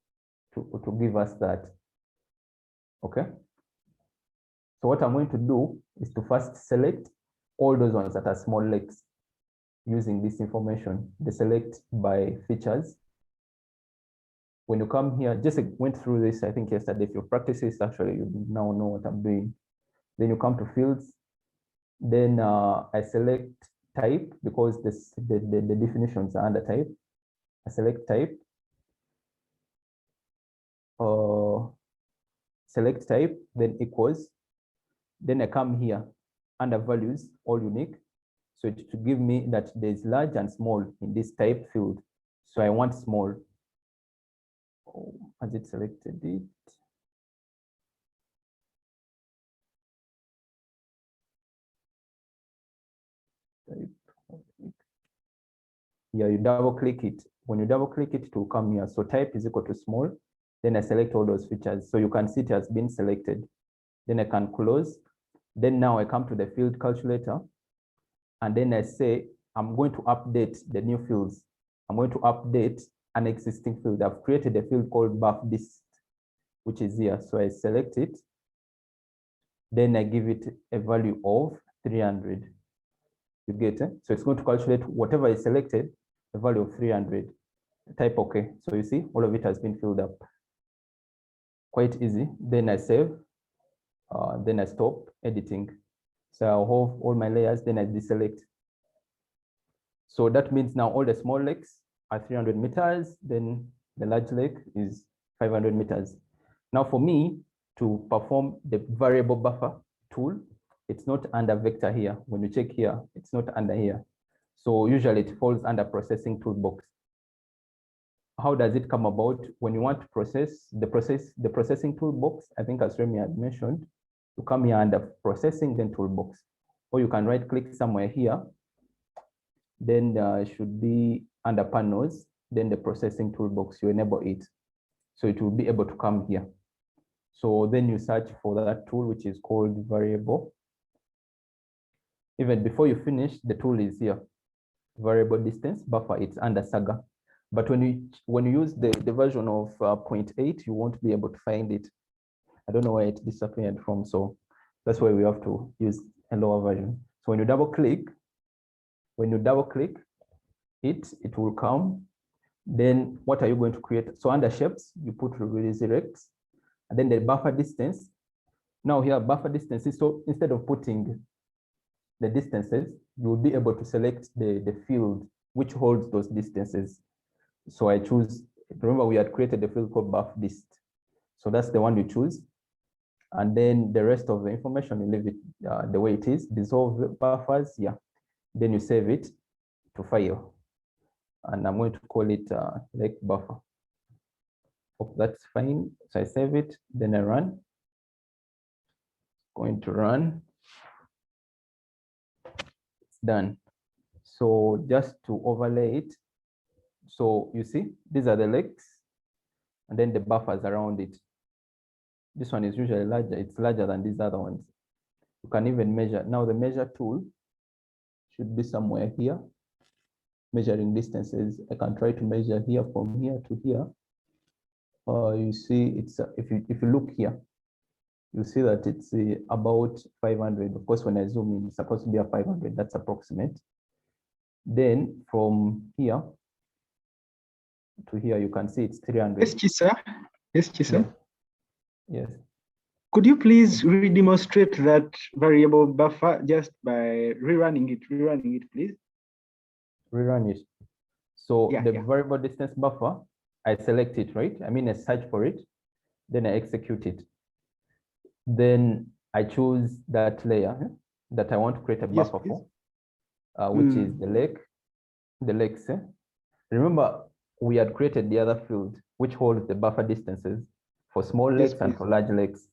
Speaker 1: to give us that. Okay. So what I'm going to do is to first select all those ones that are small lakes using this information. They select by features. When you come here, just went through this, I think yesterday. If you practice this, actually, you now know what I'm doing. Then you come to fields. Then I select type, because the definitions are under type. I select type. Select type, then equals. Then I come here under values, all unique. So to give me that there's large and small in this type field. So I want small. Oh, has it selected it? Yeah, you double click it. When you double click it, it will come here. So type is equal to small. Then I select all those features. So you can see it has been selected. Then I can close. Then now I come to the field calculator. And then I say, I'm going to update the new fields. I'm going to update an existing field. I've created a field called buff dist, which is here. So I select it. Then I give it a value of 300. You get it? So it's going to calculate whatever is selected, the value of 300. Type OK. So you see, all of it has been filled up. Quite easy. Then I save. Then I stop editing. So I'll have all my layers, then I deselect. So that means now all the small lakes are 300 meters, then the large lake is 500 meters. Now for me to perform the variable buffer tool, it's not under vector here. When you check here, it's not under here. So usually it falls under processing toolbox. How does it come about? When you want to process the processing toolbox, I think as Remy had mentioned, you come here under processing, then toolbox. Or you can right click somewhere here. Then it should be under panels, then the processing toolbox, you enable it. So it will be able to come here. So then you search for that tool, which is called variable. Even before you finish, the tool is here. Variable distance buffer, it's under Saga. But when you use the version of 0.8, you won't be able to find it. I don't know where it disappeared from, so that's why we have to use a lower version. So when you double click it will come. Then what are you going to create? So under shapes, you put resurrect, and then the buffer distance. Now here buffer distances. So instead of putting the distances, you will be able to select the field which holds those distances. So I choose, remember we had created a field called buff dist. So that's the one you choose. And then the rest of the information, you leave it the way it is, dissolve buffers, yeah. Then you save it to file. And I'm going to call it lake buffer. Hope that's fine. So I save it, then I run. Going to run. It's done. So just to overlay it, so you see, these are the lakes, and then the buffers around it. This one is usually larger. It's larger than these other ones. You can even measure. Now the measure tool should be somewhere here. Measuring distances. I can try to measure here from here to here. You see, it's if you look here, you see that it's about 500. Of course, when I zoom in, it's supposed to be a 500. That's approximate. Then from here to here, you can see it's 300.
Speaker 2: Yes, Chisa. Yes, Chisa.
Speaker 1: Yes.
Speaker 2: Could you please redemonstrate that variable buffer just by rerunning it, please?
Speaker 1: Rerun it. So
Speaker 2: Yeah,
Speaker 1: the
Speaker 2: yeah.
Speaker 1: variable distance buffer, I select it, right? I mean, I search for it, then I execute it. Then I choose that layer that I want to create a
Speaker 2: Yes,
Speaker 1: buffer
Speaker 2: please.
Speaker 1: for, which is the lake, the lakes. Remember, we had created the other field, which holds the buffer distances for small
Speaker 2: Yes,
Speaker 1: lakes and
Speaker 2: please.
Speaker 1: for large lakes.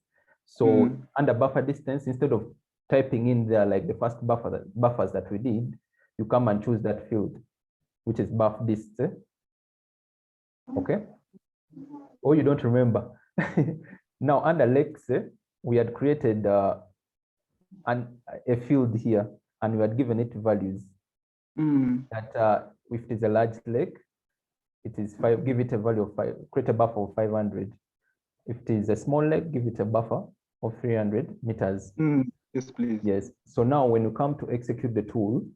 Speaker 1: So under buffer distance, instead of typing in there like the first buffers that we did, you come and choose that field, which is buff dist. Okay. Oh, you don't remember. Now under lakes, we had created a field here, and we had given it values that if it is a large lake, it is 5, give it a value of 5, create a buffer of 500. If it is a small lake, give it a buffer of 300 meters.
Speaker 2: Yes, please.
Speaker 1: Yes. So now when you come to execute the tool,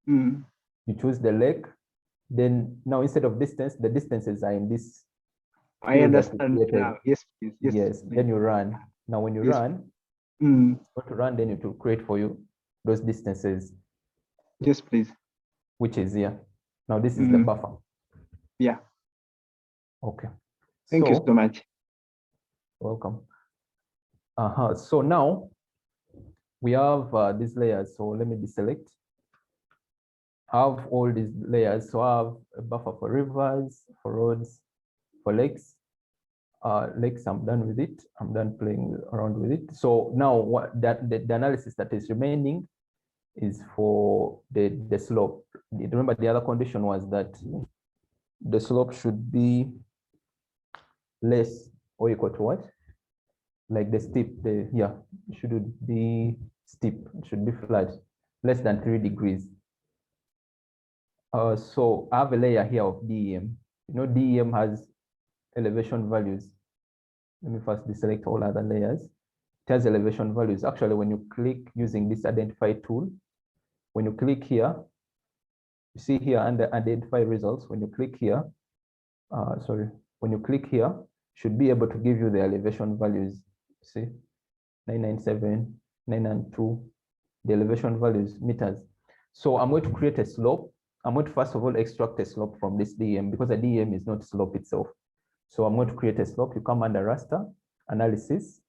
Speaker 1: you choose the lake. Then now instead of distance, the distances are in this.
Speaker 2: I understand now. Yes, please. Yes.
Speaker 1: Yes.
Speaker 2: Please.
Speaker 1: Then you run. Now when you run, go to run, then it will create for you those distances.
Speaker 2: Yes, please.
Speaker 1: Which is here. Now this is the buffer.
Speaker 2: Yeah.
Speaker 1: Okay.
Speaker 2: Thank you so much.
Speaker 1: Welcome. So now we have these layers. So let me deselect. I have all these layers. So I have a buffer for rivers, for roads, for lakes. Lakes, I'm done with it. I'm done playing around with it. So now what the analysis that is remaining is for the slope. Remember, the other condition was that the slope should be less or equal to what? Like the steep, it should be steep, it should be flat, less than 3 degrees. So I have a layer here of DEM. You know, DEM has elevation values. Let me first deselect all other layers. It has elevation values. Actually, when you click using this identify tool, when you click here, you see here under identify results, when you click here, when you click here, should be able to give you the elevation values. See, 997, 992, the elevation values, meters. So I'm going to create a slope. I'm going to first of all extract a slope from this DEM because a DEM is not slope itself. So I'm going to create a slope. You come under raster, analysis.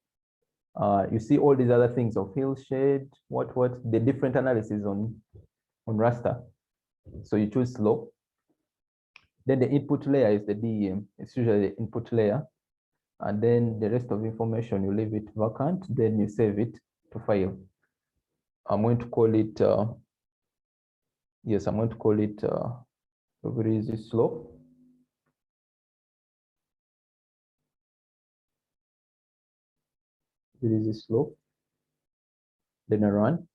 Speaker 1: You see all these other things of hill shade, the different analysis on raster. So you choose slope. Then the input layer is the DEM. It's usually the input layer. And then the rest of information, you leave it vacant, then you save it to file. I'm going to call it, yes, I'm going to call it very easy slope. Very easy slope. Then I run.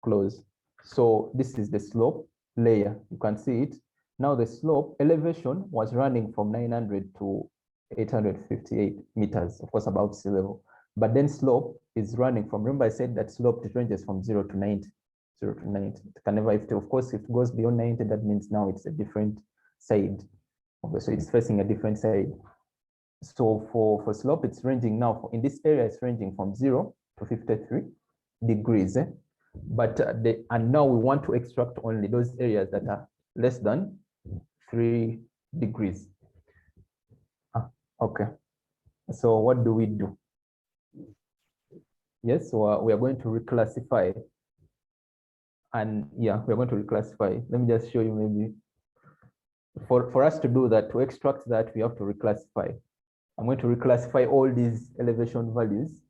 Speaker 1: Close. So this is the slope. layer. You can see it. Now the slope elevation was running from 900 to 858 meters, of course, above sea level. But then slope is running from, remember I said that slope ranges from 0 to 90. 0 to 90. It can never, of course, if it goes beyond 90, that means now it's a different side. Okay, so it's facing a different side. So for slope, it's ranging now, in this area, it's ranging from 0 to 53 degrees. But and now we want to extract only those areas that are less than 3 degrees. Okay, so what do we do? Yes, so we are going to reclassify. And yeah, we're going to reclassify. Let me just show you maybe. For us to do that, to extract that, we have to reclassify. I'm going to reclassify all these elevation values.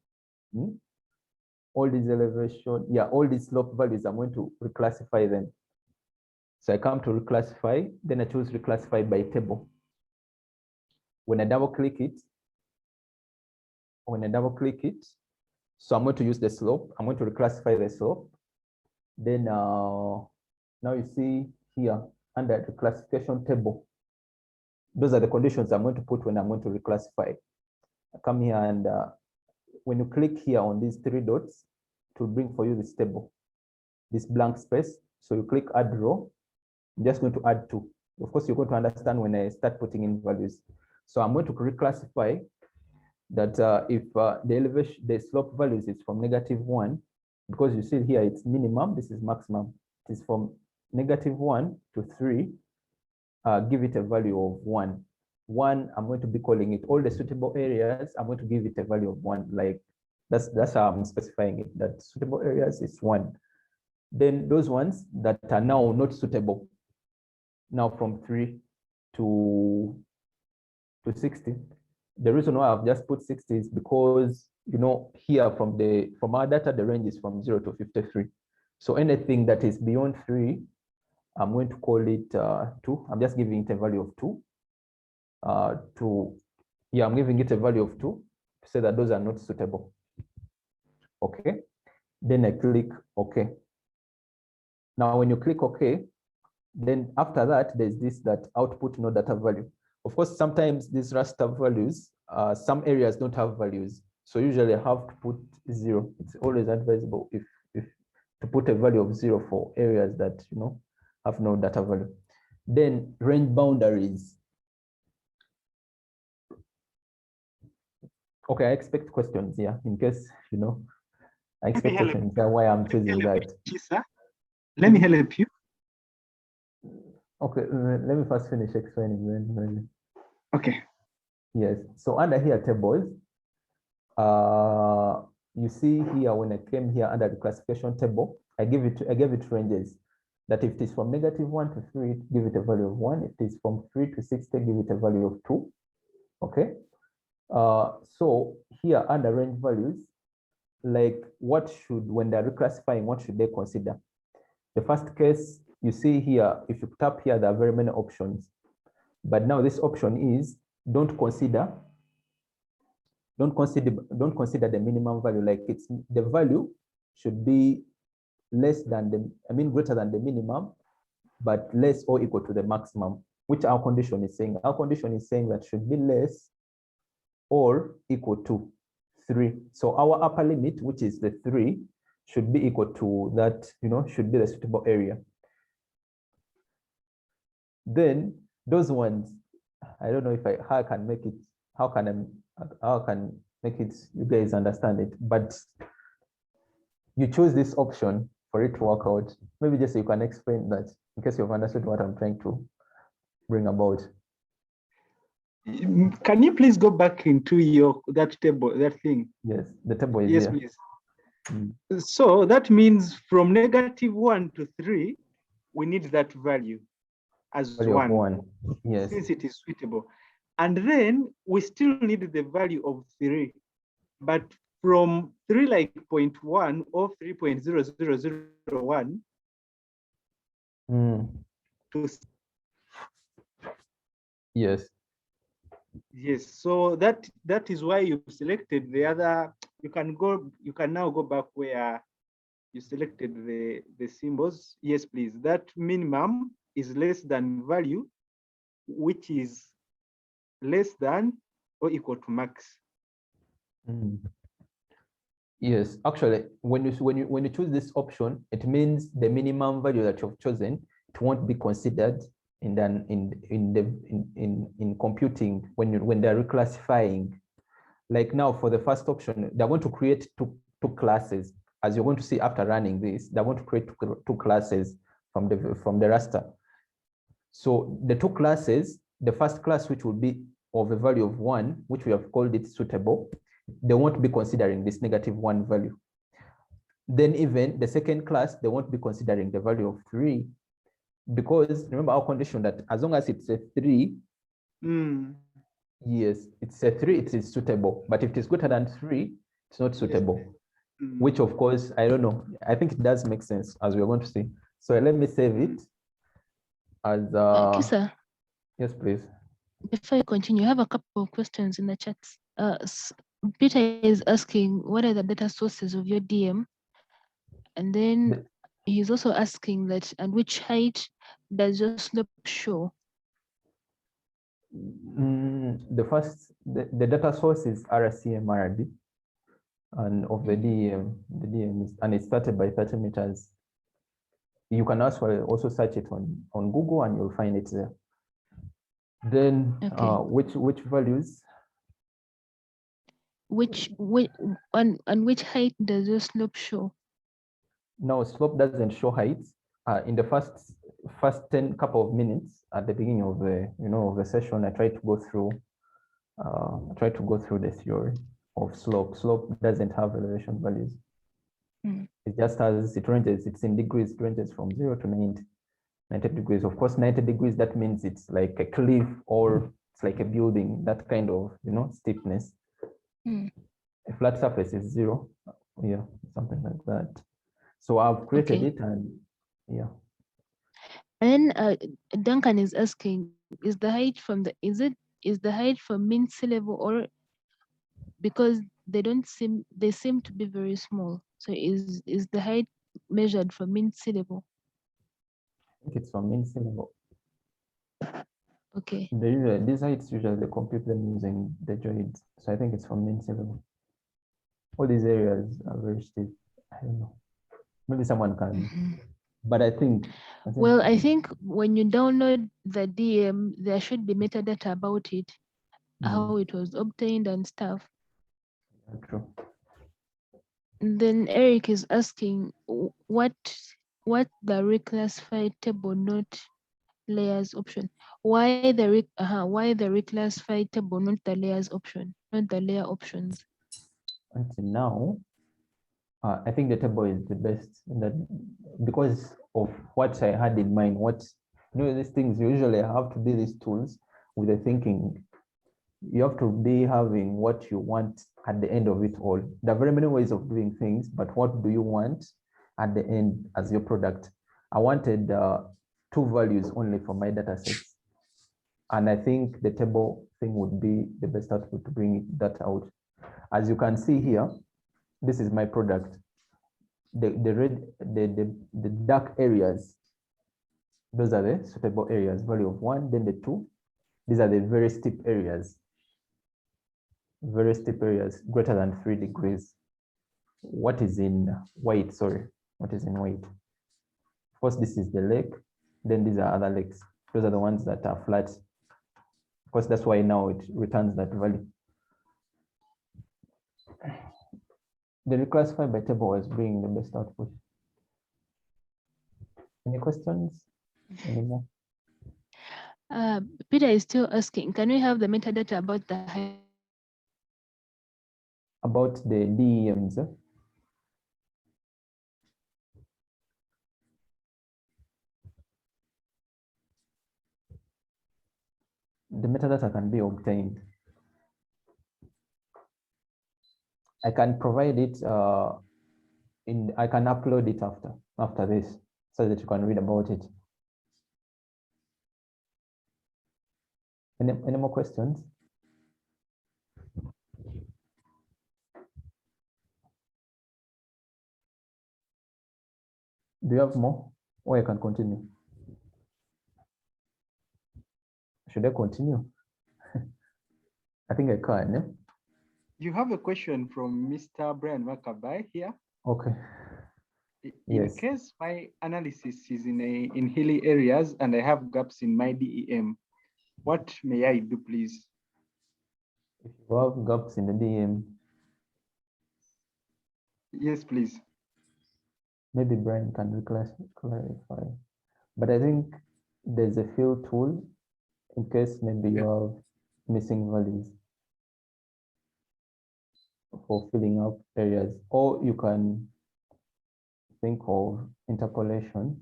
Speaker 1: All these elevation, yeah, all these slope values, I'm going to reclassify them. So I come to reclassify, then I choose reclassify by table. When I double click it, so I'm going to use the slope. I'm going to reclassify the slope. Then now you see here under the classification table, those are the conditions I'm going to put when I'm going to reclassify. I come here and when you click here on these 3 dots, it will bring for you this table, this blank space. So you click add row. I'm just going to add 2. Of course, you're going to understand when I start putting in values. So I'm going to reclassify that if the slope values is from -1, because you see here it's minimum, this is maximum. It is from -1 to 3. Give it a value of 1. 1, I'm going to be calling it all the suitable areas. I'm going to give it a value of 1. Like that's how I'm specifying it. That suitable areas is 1. Then those ones that are now not suitable, now from 3 to 60. The reason why I've just put 60 is because, you know, here from our data, the range is from 0 to 53. So anything that is beyond 3, I'm going to call it 2. I'm just giving it a value of 2. I'm giving it a value of 2 to say that those are not suitable. Okay. Then I click OK. Now, when you click OK, then after that, there's this that output no data value. Of course, sometimes these raster values, some areas don't have values. So usually I have to put 0. It's always advisable if to put a value of 0 for areas that, you know, have no data value. Then range boundaries. Okay, I expect questions here in case, you know, I expect questions here why I'm choosing that.
Speaker 2: Let me help you.
Speaker 1: Okay, let me first finish explaining then.
Speaker 2: Okay.
Speaker 1: Yes, so under here tables, you see here when I came here under the classification table, I gave it ranges. That if it is from -1 to 3, give it a value of 1. If it is from 3 to 60, give it a value of 2. Okay. So here under range values, like when they're reclassifying, what should they consider? The first case you see here, if you tap here, there are very many options. But now this option is don't consider the minimum value. Like it's the value should be less than greater than the minimum, but less or equal to the maximum, which our condition is saying. Our condition is saying that should be less or equal to 3. So our upper limit, which is the 3, should be equal to that, you know, should be the suitable area. Then those ones, I don't know how I can make it, how can make it, you guys understand it, but you choose this option for it to work out. Maybe just so you can explain that in case you've understood what I'm trying to bring about.
Speaker 2: Can you please go back into that table, that thing?
Speaker 1: Yes, the table is
Speaker 2: yes,
Speaker 1: here.
Speaker 2: Please. So that means from -1 to 3, we need that value as
Speaker 1: value
Speaker 2: 1.
Speaker 1: Yes.
Speaker 2: Since it is suitable. And then we still need the value of 3. But from 3 like 0.1 or 3.0001 to
Speaker 1: yes.
Speaker 2: Yes, so that is why you've selected the other. You can now go back where you selected the symbols. Yes, please. That minimum is less than value, which is less than or equal to max.
Speaker 1: Mm. Yes, actually, when you choose this option, it means the minimum value that you've chosen, it won't be considered in computing when they're reclassifying. Like now for the first option, they're going to create two classes. As you're going to see after running this, they're going to create two classes from the raster. So the two classes, the first class, which will be of a value of 1, which we have called it suitable, they won't be considering this -1 value. Then even the second class, they won't be considering the value of 3, because remember our condition that as long as it's a 3, yes, it's a 3, it is suitable. But if it is greater than 3, it's not suitable. Which of course, I don't know. I think it does make sense as we're going to see. So let me save it as
Speaker 3: Kisa,
Speaker 1: yes, please.
Speaker 3: before you continue, I have a couple of questions in the chat. Peter is asking, what are the data sources of your DM? And then he's also asking that, and which height does your slope show?
Speaker 1: The data source is RCMRD, and of the DM is, and it started by 30 meters. You can also search it on Google and you'll find it there. Then which values?
Speaker 3: And which height does your slope show?
Speaker 1: No, slope doesn't show heights. In the first 10 couple of minutes at the beginning of the session, I tried to go through the theory of slope. Slope doesn't have elevation values. It just has, it ranges, it's in degrees, it ranges from 0 to 90 degrees. Of course, 90 degrees, that means it's like a cliff or it's like a building, that kind of, steepness. A flat surface is 0. Yeah, something like that. So I've created it, and yeah.
Speaker 3: And then Duncan is asking, is the height from mean sea level, or because they seem to be very small? So is the height measured from mean sea level?
Speaker 1: I think it's from mean sea level.
Speaker 3: Okay.
Speaker 1: These heights usually they compute them using the geoids. So I think it's from mean sea level. All these areas are very steep. I don't know. Maybe someone can. But I think
Speaker 3: well, I think when you download the DM, there should be metadata about it, how it was obtained and stuff.
Speaker 1: True.
Speaker 3: And then Eric is asking what the reclassified table not layers option. Why the reclassified table not the layers option, not the layer options?
Speaker 1: Until now, I think the table is the best in that, because of what I had in mind. These things usually have to be these tools with the thinking. You have to be having what you want at the end of it all. There are very many ways of doing things, but what do you want at the end as your product? I wanted 2 values only for my data sets. And I think the table thing would be the best output to bring that out. As you can see here, this is my product. The dark areas, those are the suitable areas, value of 1, then the 2. These are the very steep areas greater than 3 degrees. What is in white? Sorry, what is in white? Of course, this is the lake. Then these are other lakes. Those are the ones that are flat. Of course, that's why now it returns that value. The reclassify by table was bringing the best output. Any questions anymore?
Speaker 3: Peter is still asking, can we have the metadata about the height?
Speaker 1: About the DEMs? The metadata can be obtained. I can provide it I can upload it after this so that you can read about it. Any more questions? Do you have more? Or I can continue? Should I continue? I think I can. Yeah?
Speaker 2: You have a question from Mr. Brian Makabai here.
Speaker 1: Okay.
Speaker 2: In
Speaker 1: Yes.
Speaker 2: case my analysis is in hilly areas and I have gaps in my DEM, what may I do, please?
Speaker 1: If you have gaps in the DM,
Speaker 2: Yes, please.
Speaker 1: maybe Brian can clarify. But I think there's a fill tool in case maybe you have missing values for filling up areas, or you can think of interpolation.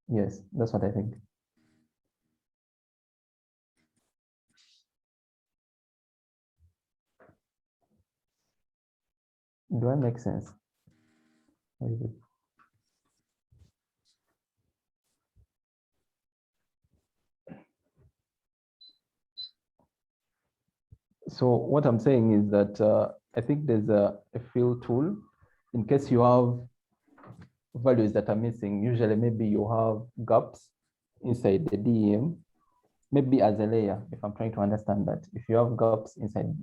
Speaker 1: Yes, that's what I think. Do I make sense? Or is it? So what I'm saying is that I think there's a fill tool in case you have values that are missing. Usually maybe you have gaps inside the DEM, maybe as a layer, if I'm trying to understand that. If you have gaps inside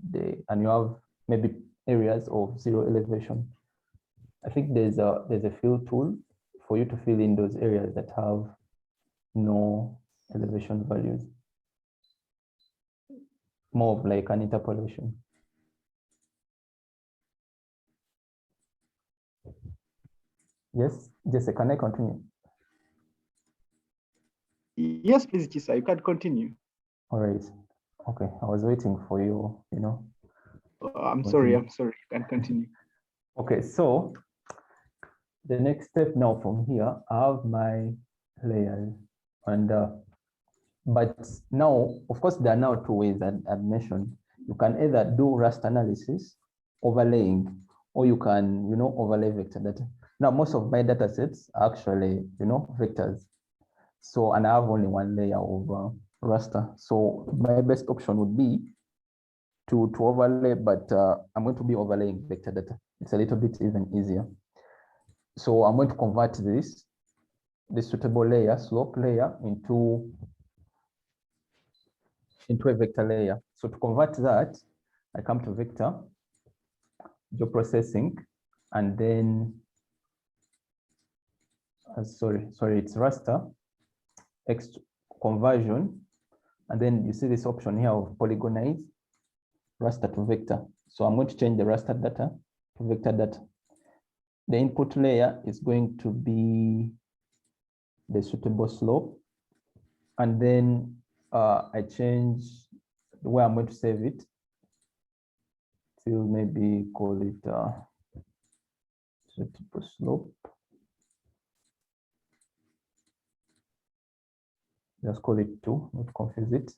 Speaker 1: and you have maybe areas of zero elevation, I think there's a fill tool for you to fill in those areas that have no elevation values. More of like an interpolation. Yes, Jesse, can I continue?
Speaker 2: Yes, please, Chisa, you can continue.
Speaker 1: All right. Okay, I was waiting for you,
Speaker 2: I'm sorry, you can continue.
Speaker 1: Okay, so the next step now from here, I have my layers, and but now, of course, there are now two ways that I've mentioned. You can either do raster analysis, overlaying, or you can, overlay vector data. Now, most of my data sets are actually, vectors. So, and I have only one layer of raster. So my best option would be to overlay, but I'm going to be overlaying vector data. It's a little bit even easier. So I'm going to convert this suitable layer, slope layer, into a vector layer. So to convert that, I come to vector, geoprocessing, and then, sorry, it's raster, X conversion, and then you see this option here of polygonize raster to vector. So I'm going to change the raster data to vector data. The input layer is going to be the suitable slope. And then I change the way I'm going to save it to maybe call it suitable slope. Just call it 2, not confuse it.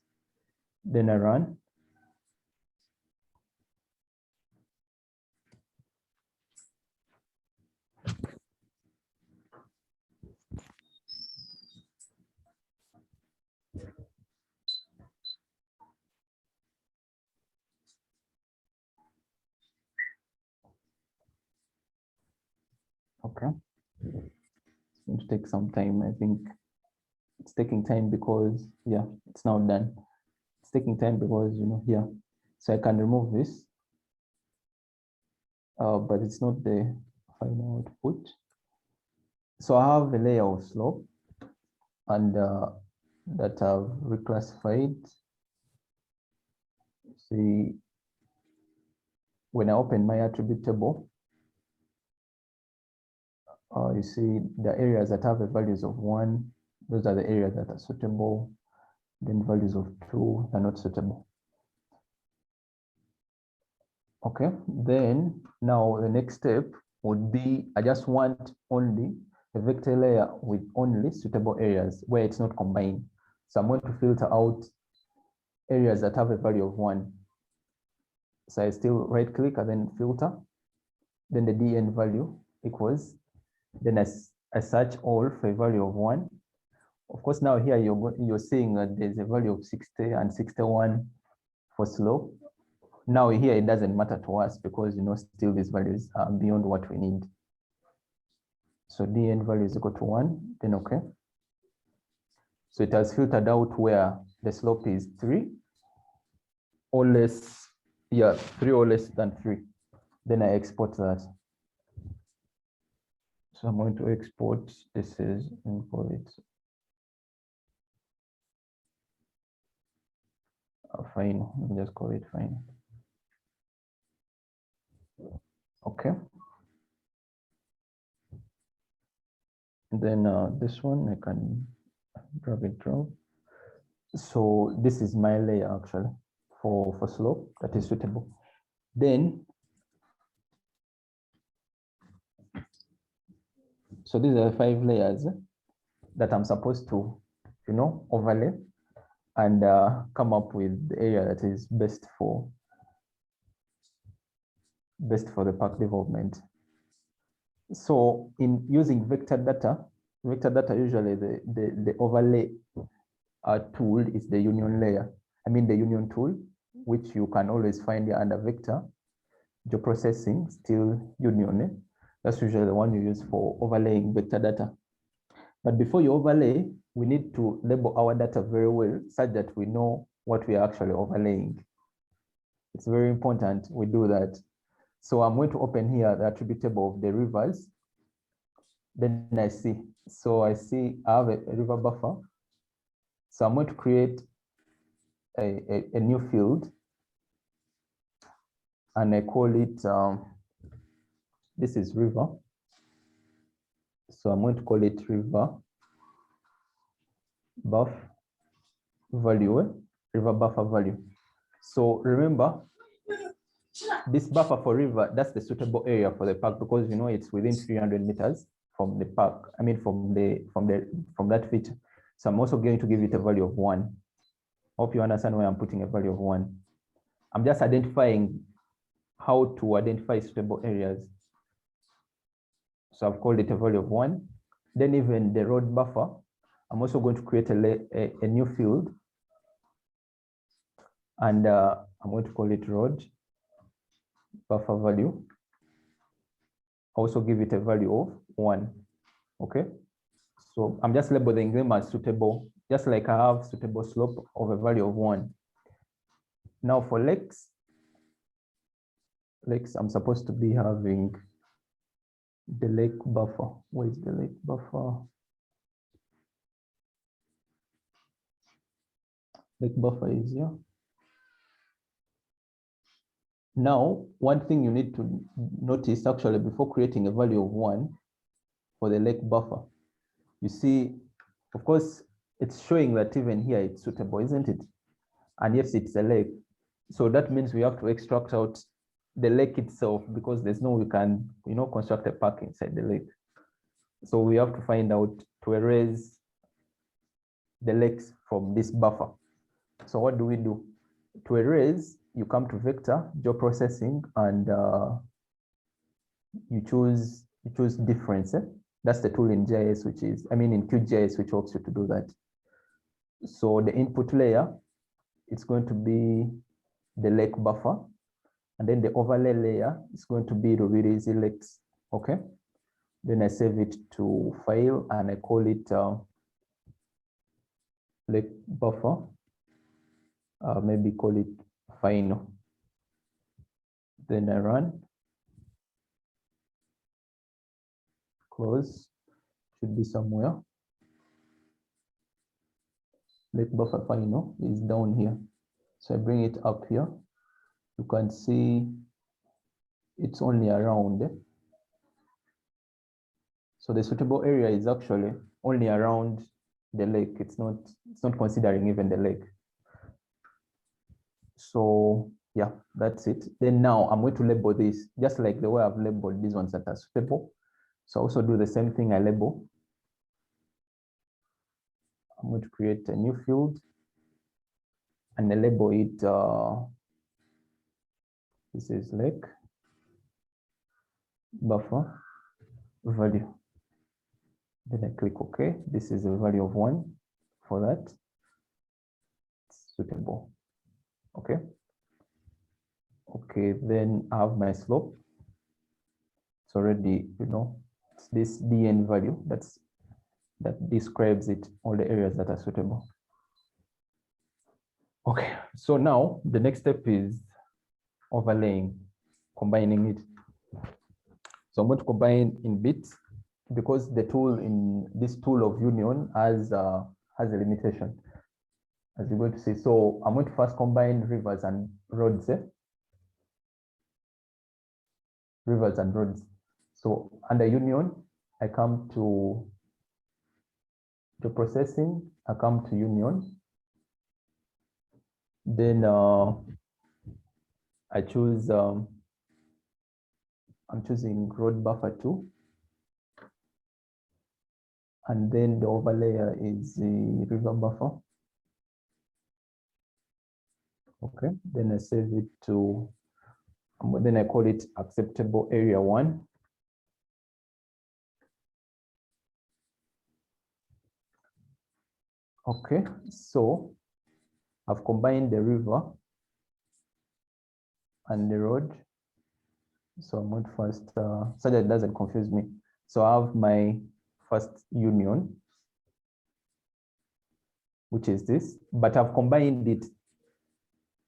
Speaker 1: Then I run. Okay. It's going to take some time. I think it's taking time because, yeah, it's now done. It's taking time because, here. So I can remove this, but it's not the final output. So I have a layer of slope and that I've reclassified. See, when I open my attribute table, you see the areas that have the values of 1, those are the areas that are suitable. Then values of 2 are not suitable. Okay, then now the next step would be, I just want only a vector layer with only suitable areas where it's not combined. So I'm going to filter out areas that have a value of 1. So I still right click and then filter, then the DN value equals, then I search all for a value of 1. Of course, now here you're seeing that there's a value of 60 and 61 for slope. Now here it doesn't matter to us because still these values are beyond what we need. So dn value is equal to 1, then okay. So it has filtered out where the slope is 3 or less, 3 or less than 3. Then I export that. So I'm going to export, this is, and call it fine, just call it fine. Okay. And then this one I can drag and drop. So this is my layer actually for slope that is suitable. Then, so these are 5 layers that I'm supposed to, overlay and come up with the area that is best for the park development. So in using vector data usually the overlay tool is the union layer. I mean the union tool, which you can always find here under vector, geoprocessing, still union. That's usually the one you use for overlaying vector data. But before you overlay, we need to label our data very well such that we know what we are actually overlaying. It's very important we do that. So I'm going to open here the attribute table of the rivers. Then I see I have a river buffer. So I'm going to create a new field and I call it, this is river. So I'm going to call it river buff value, river buffer value. So remember, this buffer for river, that's the suitable area for the park because it's within 300 meters from the park. I mean from that feature. So I'm also going to give it a value of 1. Hope you understand why I'm putting a value of 1. I'm just identifying how to identify suitable areas. So I've called it a value of 1. Then even the road buffer, I'm also going to create a new field. And I'm going to call it road buffer value. Also give it a value of 1. Okay. So I'm just labeling them as suitable, just like I have suitable slope of a value of 1. Now for lakes, I'm supposed to be having the lake buffer. Where is the lake buffer? Lake buffer is here. Now, one thing you need to notice actually before creating a value of 1 for the lake buffer, you see, of course, it's showing that even here it's suitable, isn't it? And yes, it's a lake. So that means we have to extract out the lake itself because there's no way we can, construct a park inside the lake. So we have to find out to erase the lakes from this buffer. So what do we do? To erase, you come to vector, geoprocessing, and you choose difference. That's the tool in GIS, in QGIS, which helps you to do that. So the input layer, it's going to be the lake buffer. And then the overlay layer is going to be the Rubirizi lakes. Okay. Then I save it to file and I call it lake buffer. Maybe call it final. Then I run. Close. Should be somewhere. Lake buffer final is down here. So I bring it up here. You can see it's only around. So the suitable area is actually only around the lake. It's not considering even the lake. So yeah, that's it. Then now I'm going to label this just like the way I've labeled these ones that are suitable. So also do the same thing. I label. I'm going to create a new field and I label it. This is lake buffer value. Then I click OK. This is a value of 1 for that. It's suitable. Okay. Okay, then I have my slope. It's already, it's this dn value that describes it, all the areas that are suitable. Okay, so now the next step is overlaying, combining it. So I'm going to combine in bits because the tool in this tool of union has a limitation, as you're going to see. So I'm going to first combine rivers and roads. Rivers and roads. So under union, I come to processing, I come to union. Then I choose, I'm choosing road buffer 2. And then the overlay is the river buffer. Okay, then I save it to, then I call it acceptable area 1. Okay, so I've combined the river and the road. So I'm going to first, so that it doesn't confuse me. So I have my first union, which is this, but I've combined it.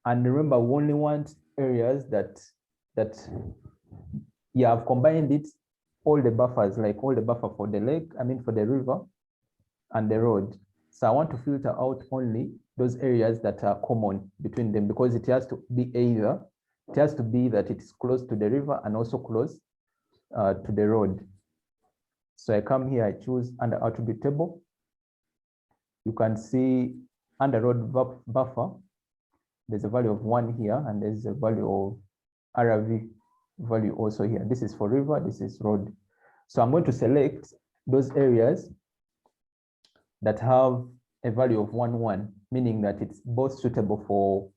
Speaker 1: And remember, we only want areas that yeah, I've combined it, all the buffers, like all the buffer for the lake, I mean for the river and the road. So I want to filter out only those areas that are common between them, because it has to be either, it has to be that it's close to the river and also close to the road. So I come here, I choose under attribute table. You can see under road buffer, there's a value of 1 here, and there's a value of RV value also here. This is for river, this is road. So I'm going to select those areas that have a value of 1, 1, meaning that it's both suitable for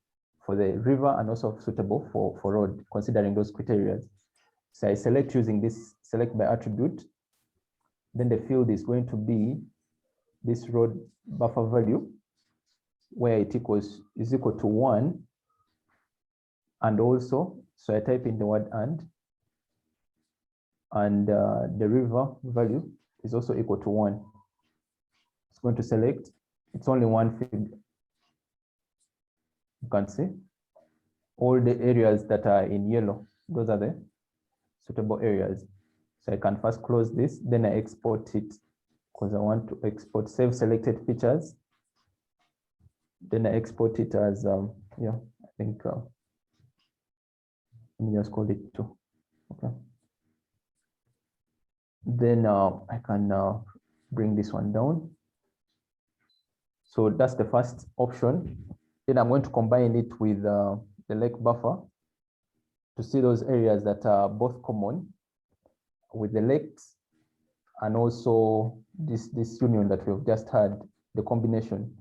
Speaker 1: the river and also suitable for road, considering those criteria. So I select using this select by attribute. Then the field is going to be this road buffer value, where it is equal to 1. And also, so I type in the word and the river value is also equal to 1. It's going to select, it's only one field. You can see all the areas that are in yellow, those are the suitable areas. So I can first close this, then I export it, because I want to export save selected features. Then I export it as, yeah, I think, let me just call it 2, okay. Then I can bring this one down. So that's the first option. Then I'm going to combine it with the lake buffer to see those areas that are both common with the lakes and also this union that we've just had, the combination.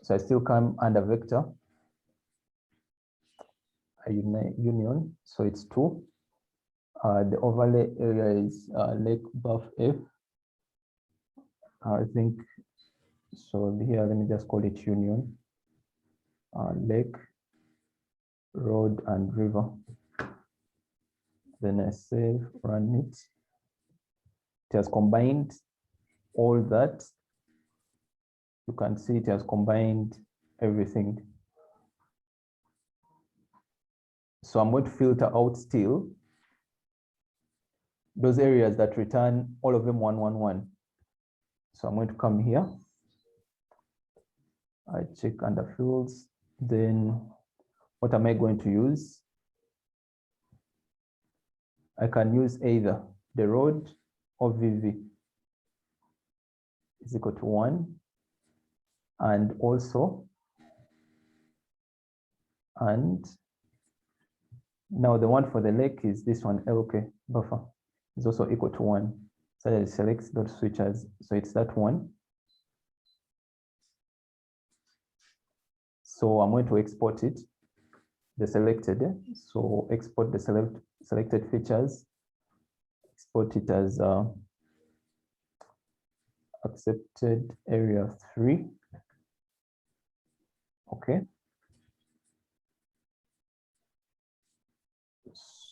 Speaker 1: So I still come under vector, a union, so it's 2. The overlay area is lake buff F. I think, so here, let me just call it union, lake, road, and river. Then I save, run it. It has combined all that. You can see it has combined everything. So I'm going to filter out still those areas that return all of them 1, 1, 1. So I'm going to come here. I check under fields. Then what am I going to use? I can use either the road or VV is equal to 1. And also, and now the one for the lake is this one, LK buffer is also equal to 1. So it selects those switches. So it's that one. So I'm going to export it, the selected. So export the selected features, export it as accepted area 3. Okay.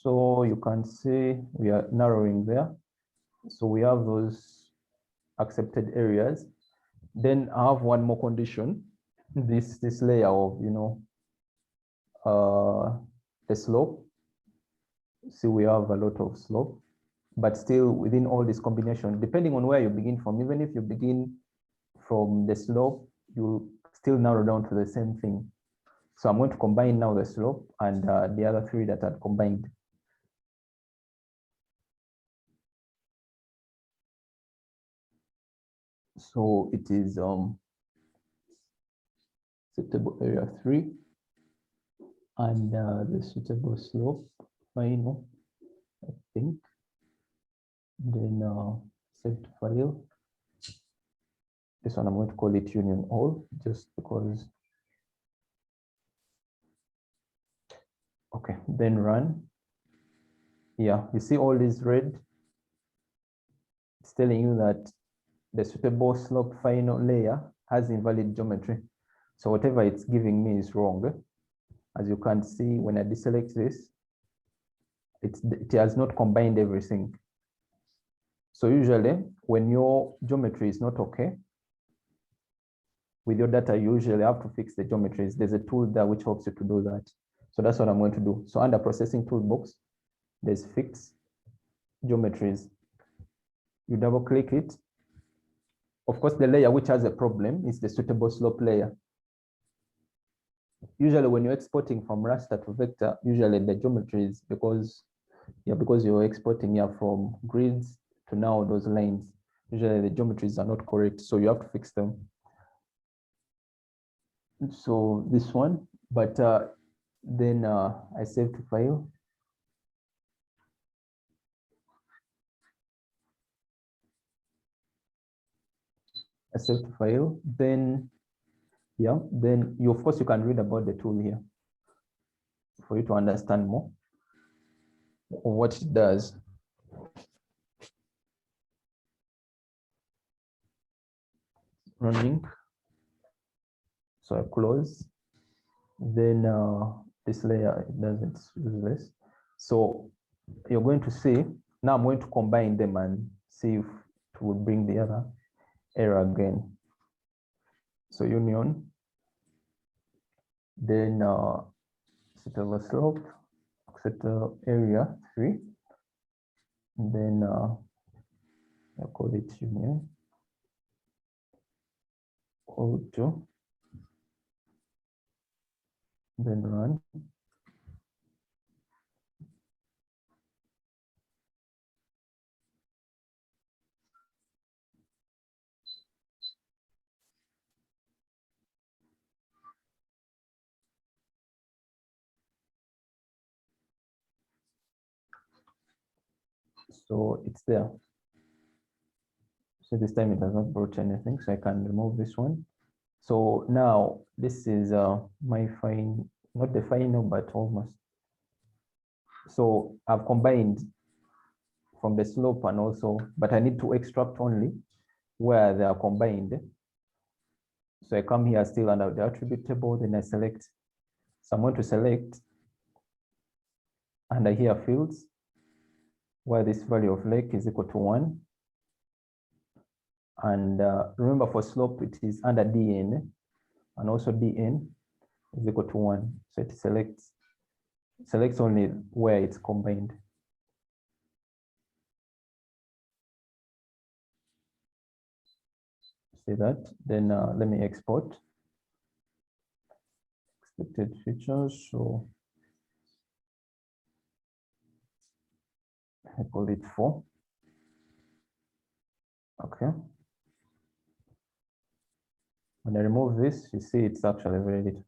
Speaker 1: So you can see we are narrowing there. So we have those accepted areas. Then I have one more condition. This layer of, the slope. See, we have a lot of slope, but still within all this combination, depending on where you begin from, even if you begin from the slope, you still narrow down to the same thing. So I'm going to combine now the slope and the other three that are combined. So it is suitable area 3 and the suitable slope final, I think. Then save to file. This one I'm going to call it union all, just because. Okay, then run. Yeah, you see all this red. It's telling you that the suitable slope final layer has invalid geometry. So whatever it's giving me is wrong. As you can see, when I deselect this, it has not combined everything. So usually when your geometry is not okay with your data, you usually have to fix the geometries. There's a tool there which helps you to do that. So that's what I'm going to do. So under processing toolbox, there's fix geometries. You double click it. Of course, the layer which has a problem is the suitable slope layer. Usually when you're exporting from raster to vector, usually the geometries, because you're exporting here from grids to now those lines, usually the geometries are not correct, so you have to fix them. So this one, but then I save to file. I save to file, then then you, of course, you can read about the tool here for you to understand more of what it does. Running. So I close. Then this layer, it doesn't use this. So you're going to see, now I'm going to combine them and see if it will bring the other error again. So union, then suitable slope, suitable area 3, then I call it union, all 2, then run. So it's there. So this time it has not brought anything, so I can remove this one. So now this is my fine, not the final, but almost. So I've combined from the slope and also, but I need to extract only where they are combined. So I come here still under the attribute table, then I select. So I'm going to select under here fields where this value of lake is equal to 1. And remember for slope, it is under dn, and also dn is equal to 1. So it selects only where it's combined. See that? Then let me export. Expected features. So I call it 4. Okay. When I remove this, you see it's actually very little.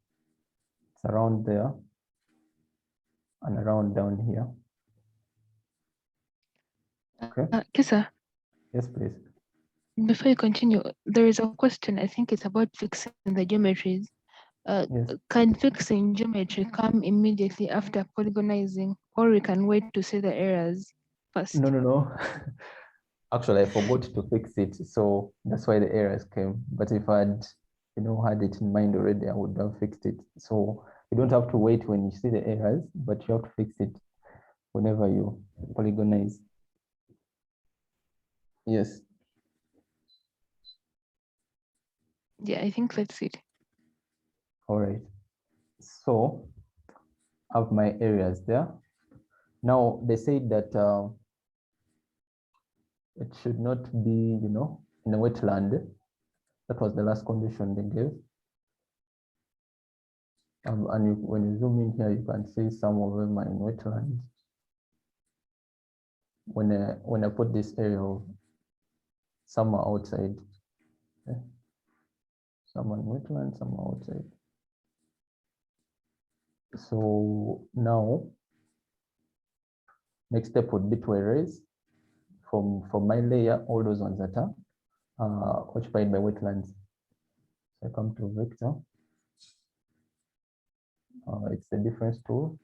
Speaker 1: It's around there and around down here. Okay.
Speaker 3: Kisa,
Speaker 1: Yes, please.
Speaker 3: before you continue, there is a question. I think it's about fixing the geometries.
Speaker 1: Yes.
Speaker 3: Can fixing geometry come immediately after polygonizing, or we can wait to see the errors first?
Speaker 1: No. Actually, I forgot to fix it, so that's why the errors came. But if I'd, had it in mind already, I would have fixed it. So you don't have to wait when you see the errors, but you have to fix it whenever you polygonize. Yes.
Speaker 3: Yeah, I think that's it.
Speaker 1: All right. So I have my areas there. Now they say that it should not be, in a wetland. That was the last condition they gave. And when you zoom in here, you can see some of them are in wetlands. When I put this area, some are outside. Okay. Some are in wetlands, some are outside. So now, next step would be to erase from my layer all those ones that are occupied by wetlands. So I come to vector. It's the difference tool.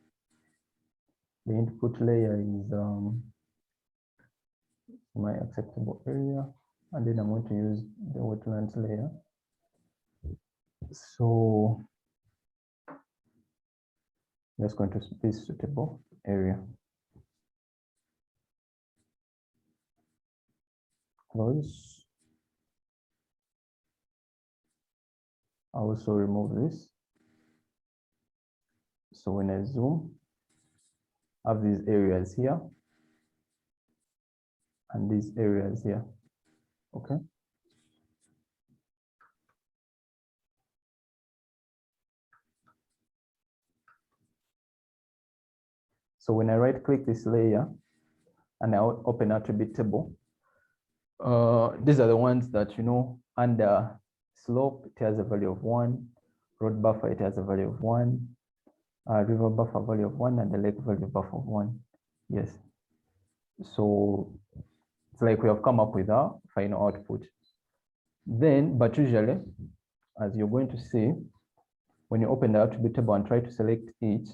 Speaker 1: The input layer is my acceptable area, and then I'm going to use the wetlands layer. So that's going to be suitable area. Close. I'll also remove this. So when I zoom, I have these areas here and these areas here. Okay. So when I right click this layer and I open attribute table, these are the ones that, under slope, it has a value of 1, road buffer, it has a value of 1, river buffer value of 1, and the lake value buffer of 1. Yes. So it's like we have come up with our final output. Then, but usually, as you're going to see, when you open the attribute table and try to select each,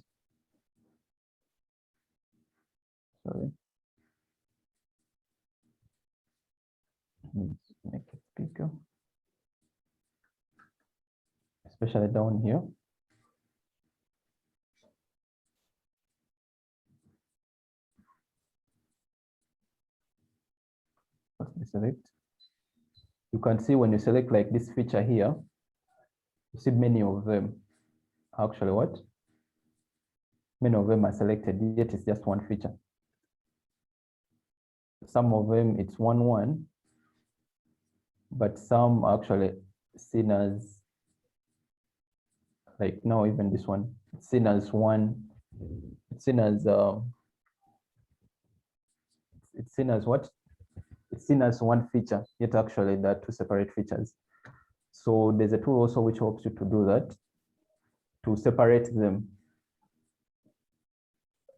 Speaker 1: sorry, let's make it bigger, especially down here. Select. You can see when you select like this feature here, you see many of them. Actually, what? Many of them are selected, yet it's just one feature. Some of them it's 1-1, but some are actually seen as, like now even this one, it's seen as one. It's seen as it's seen as what? It's seen as one feature, yet actually there are two separate features. So there's a tool also which helps you to do that, to separate them,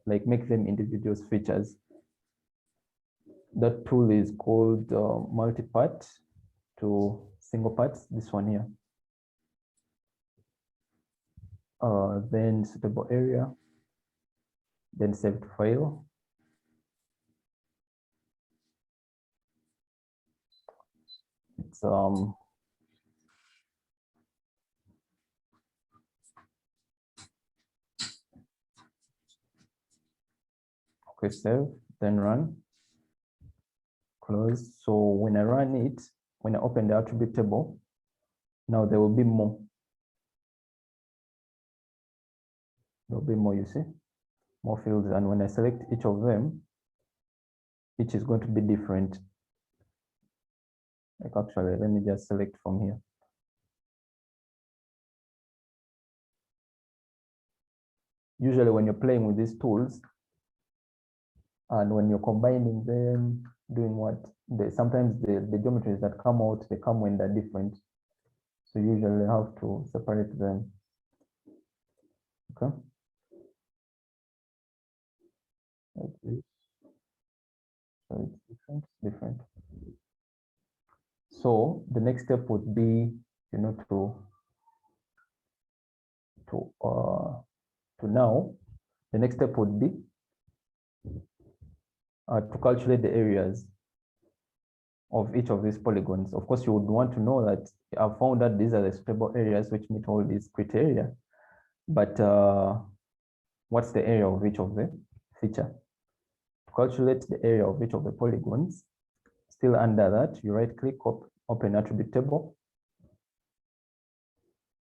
Speaker 1: like make them individual features. That tool is called multi-part to single parts, this one here. Then suitable area, then save to file. It's okay, save, then run, close. So when I run it, when I open the attribute table, now there will be more. There will be more, you see, more fields. And when I select each of them, each is going to be different. Like actually, let me just select from here. Usually when you're playing with these tools, and when you're combining them, doing what, sometimes the geometries that come out, they come when they're different. So you usually have to separate them. Okay. Like this. So it's different. So the next step would be, to now, the next step would be to calculate the areas of each of these polygons. Of course, you would want to know that I've found that these are the suitable areas which meet all these criteria. But what's the area of each of the feature? calculate the area of each of the polygons. Still under that, you right click, open attribute table.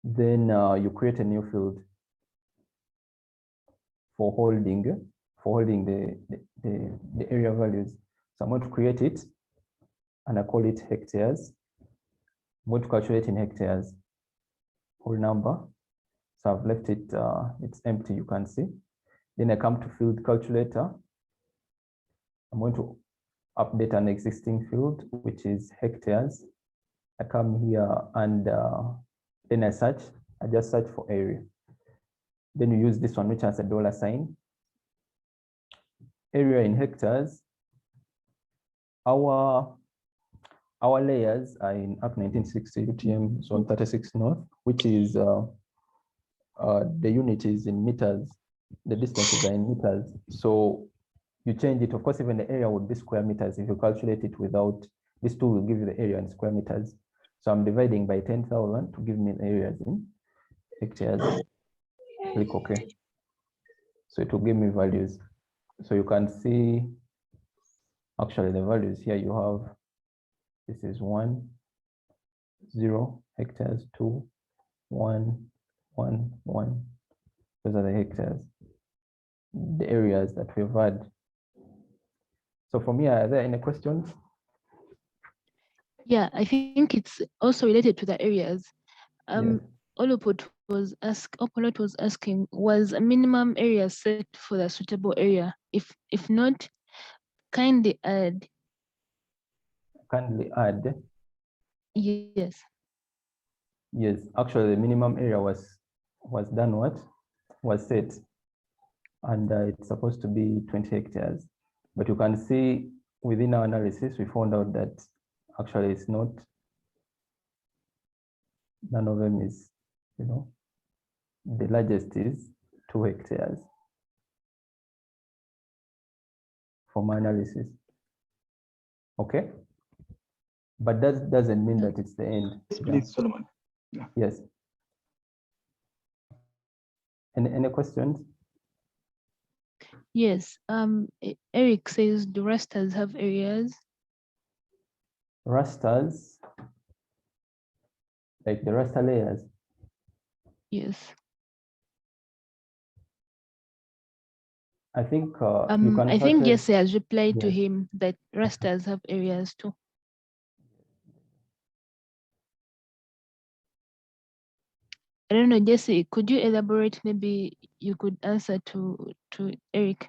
Speaker 1: Then you create a new field for holding the area values. So I'm going to create it and I call it hectares. I'm going to calculate in hectares, whole number. So I've left it, it's empty, you can see. Then I come to field calculator. I'm going to update an existing field, which is hectares. I come here and then I just search for area. Then you use this one, which has a $sign. Area in hectares. Our layers are in Act 1960 UTM zone 36 north, which is the unit is in meters. The distances are in meters. So you change it. Of course, even the area would be square meters if you calculate it without this tool will give you the area in square meters. So I'm dividing by 10,000 to give me the areas in hectares. Click OK. So it will give me values. So you can see actually the values here you have. This is 1, 0 hectares, 2, 1, 1, 1. Those are the hectares, the areas that we've had. So from here, are there any questions?
Speaker 3: Yeah, I think it's also related to the areas.
Speaker 1: Yes.
Speaker 3: Olopot was asking, was a minimum area set for the suitable area? If not, kindly add.
Speaker 1: Kindly add.
Speaker 3: Yes.
Speaker 1: Yes, actually the minimum area was done what? Was set. And it's supposed to be 20 hectares. But you can see within our analysis, we found out that actually it's not, none of them is, the largest is 2 hectares for my analysis. Okay. But that doesn't mean that it's the end.
Speaker 2: Yes, please, Solomon.
Speaker 1: Yeah. Yes. Any questions?
Speaker 3: Yes. Eric says, do rasters have areas?
Speaker 1: Rasters, like the raster layers.
Speaker 3: Yes.
Speaker 1: I think you can.
Speaker 3: I think Jesse has replied to
Speaker 1: yes.
Speaker 3: him that rasters have areas too. I don't know, Jesse, could you elaborate? Maybe you could answer to Eric.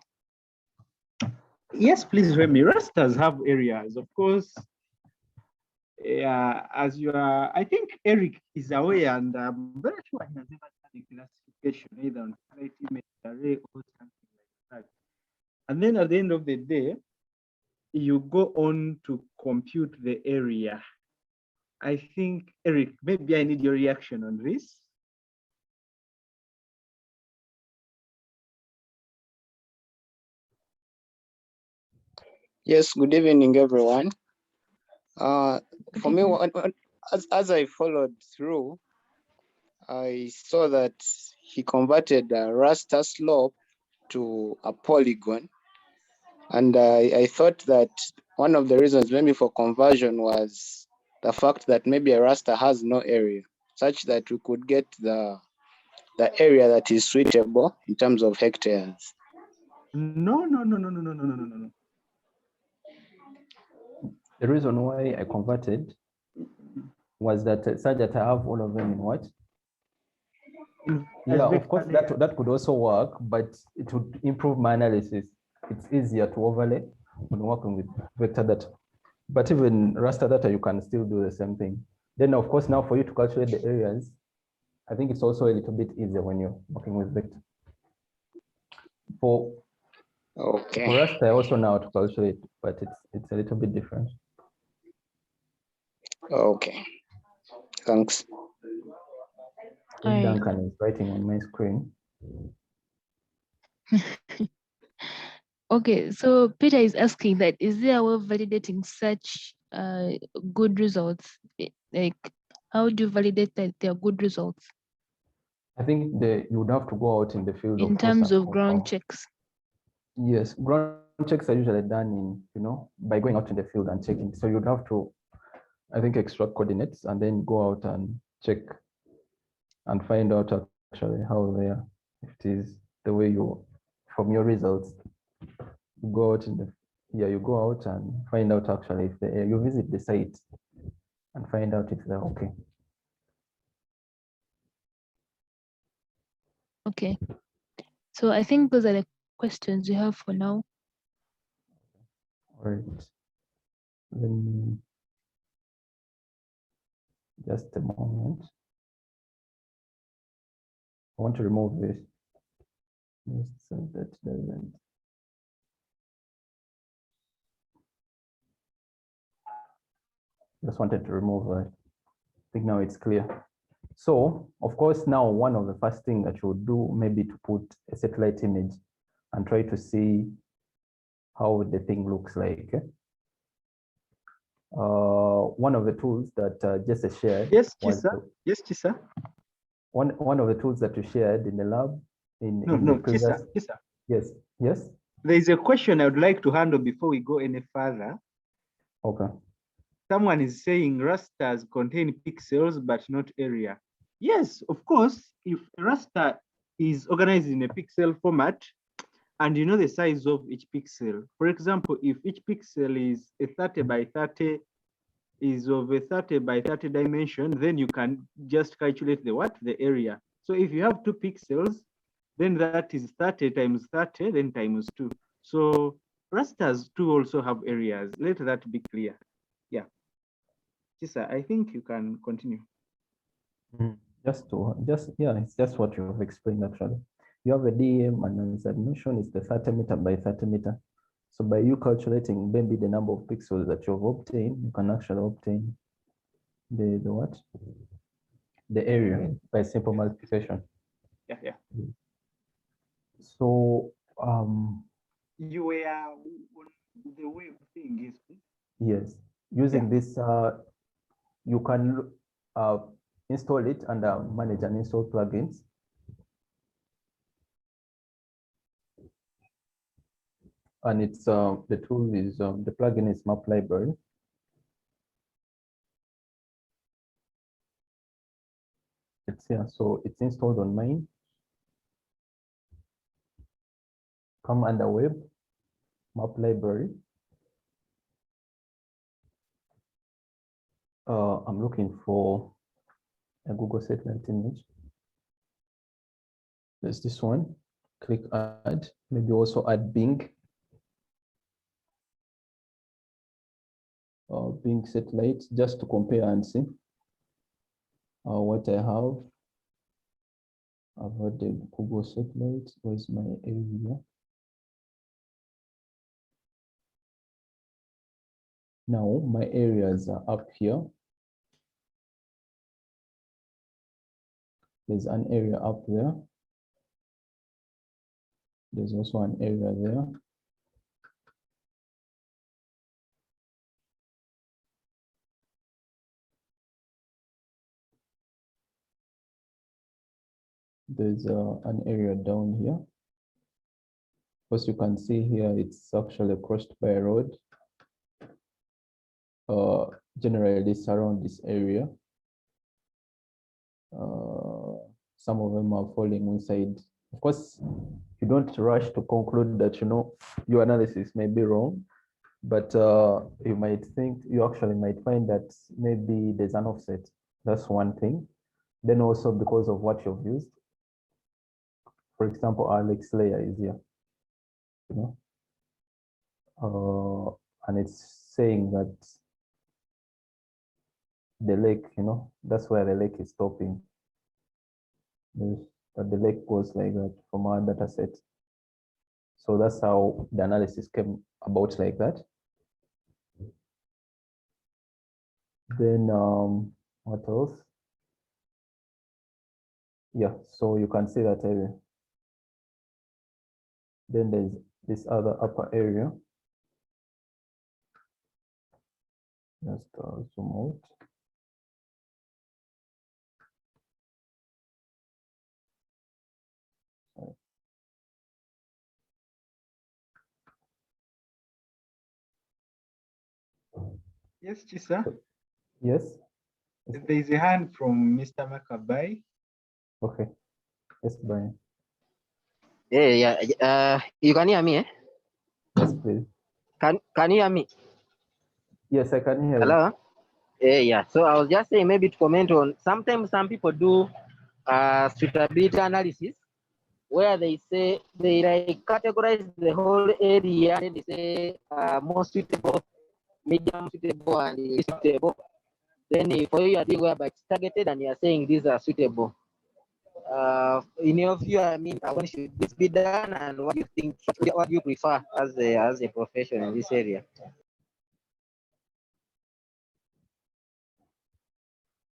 Speaker 2: Yes, please, Remy. Rasters have areas, of course. As you are, I think Eric is aware, and I'm very sure he has never done a classification either on flight image array or something like that. And then at the end of the day, you go on to compute the area. I think, Eric, maybe I need your reaction on this.
Speaker 6: Yes, good evening, everyone. For me, as I followed through, I saw that he converted a raster slope to a polygon. And I thought that one of the reasons maybe for conversion was the fact that maybe a raster has no area, such that we could get the area that is suitable in terms of hectares.
Speaker 2: No.
Speaker 1: The reason why I converted was that such that I have all of them in what? Yeah, of course that could also work, but it would improve my analysis. It's easier to overlay when working with vector data. But even raster data, you can still do the same thing. Then of course, now for you to calculate the areas, I think it's also a little bit easier when you're working with vector. For raster, I also know how to calculate, but it's a little bit different.
Speaker 6: Okay, thanks.
Speaker 1: Duncan is writing on my screen.
Speaker 3: Okay, so Peter is asking that, is there a way of validating such good results? Like, how do you validate that they are good results?
Speaker 1: I think you would have to go out in the field.
Speaker 3: In terms of ground checks.
Speaker 1: Yes, ground checks are usually done in, by going out in the field and checking. So you'd have to, I think, extract coordinates and then go out and check and find out actually how they are. If it is the way from your results, you go out you go out and find out actually if you visit the site and find out if they're okay.
Speaker 3: Okay. So I think those are the questions you have for now.
Speaker 1: All right. Then just a moment. I want to remove this. Just so that doesn't. Just wanted to remove that. I think now it's clear. So, of course, now one of the first things that you would do maybe to put a satellite image and try to see how the thing looks like. One of the tools that Jesse shared.
Speaker 2: Yes, Chisa. Yes, Chisa.
Speaker 1: One of the tools that you shared in the lab in
Speaker 2: No,
Speaker 1: the previous.
Speaker 2: Chisa.
Speaker 1: Yes.
Speaker 2: There is a question I would like to handle before we go any further.
Speaker 1: Okay.
Speaker 2: Someone is saying rasters contain pixels but not area. Yes, of course, if a raster is organized in a pixel format and you know the size of each pixel, for example, if each pixel is a 30 by 30 is of a 30 by 30 dimension, then you can just calculate the area. So if you have 2 pixels, then that is 30 times 30, then times 2. So rasters too also have areas. Let that be clear. Yeah. Chisa, I think you can continue.
Speaker 1: It's just what you've explained actually. You have a DEM and as dimension is the 30 meter by 30 meter. So by you calculating maybe the number of pixels that you've obtained, you can actually obtain the what? The area by simple multiplication.
Speaker 2: Yeah.
Speaker 1: So
Speaker 2: you were on the way of thing is.
Speaker 1: yes, using this you can install it and manage and install plugins. And it's the tool is the plugin is map library. It's here, so it's installed on mine. Come under web, map library. I'm looking for a Google satellite image. There's this one. Click add. Maybe also add Bing. Bing satellite, just to compare and see what I have. I've got the Google satellite. Where's my area? Now my areas are up here. There's an area up there. There's also an area there. There's an area down here. As you can see here, it's actually crossed by a road. Generally, it's around this area. Some of them are falling inside. Of course, you don't rush to conclude that your analysis may be wrong, but you actually might find that maybe there's an offset. That's one thing. Then also because of what you've used. For example, Alex layer is here. And it's saying that the lake, that's where the lake is stopping. But the lake goes like that from our data set. So that's how the analysis came about like that. Then what else? Yeah, so you can see that area. Then there's this other upper area. Just zoom out.
Speaker 2: Yes, Chisa.
Speaker 1: Yes.
Speaker 2: There is a hand from Mr. Makabai.
Speaker 1: Okay. Yes, Brian.
Speaker 7: Yeah. You can hear me, eh?
Speaker 1: Yes, please.
Speaker 7: Can you hear me?
Speaker 1: Yes, I can hear you.
Speaker 7: Hello? Yeah. So I was just saying maybe to comment on, sometimes some people do suitability analysis where they say they like categorize the whole area and they say more suitable, medium suitable, and least suitable. Then for you are doing whereby it's targeted and you are saying these are suitable. In your view, I mean, when should this be done, and what do you think? What do you prefer as a profession in this area?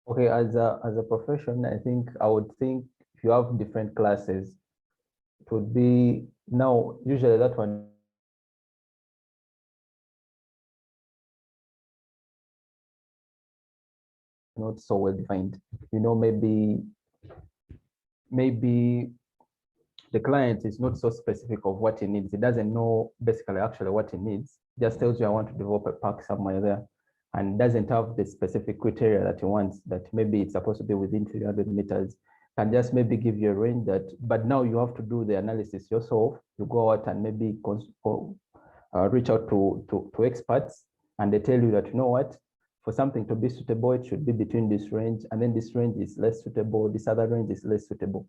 Speaker 1: Okay, as a profession, I think I would think if you have different classes, it would be now usually that one not so well defined. You know, maybe the client is not so specific of what he needs. He doesn't know basically actually what he needs. Just tells you I want to develop a park somewhere there, and doesn't have the specific criteria that he wants, that maybe it's supposed to be within 300 meters, and just maybe give you a range that, but now you have to do the analysis yourself. You go out and maybe reach out to experts, and they tell you that, you know what, for something to be suitable, it should be between this range, and then this range is less suitable, this other range is less suitable.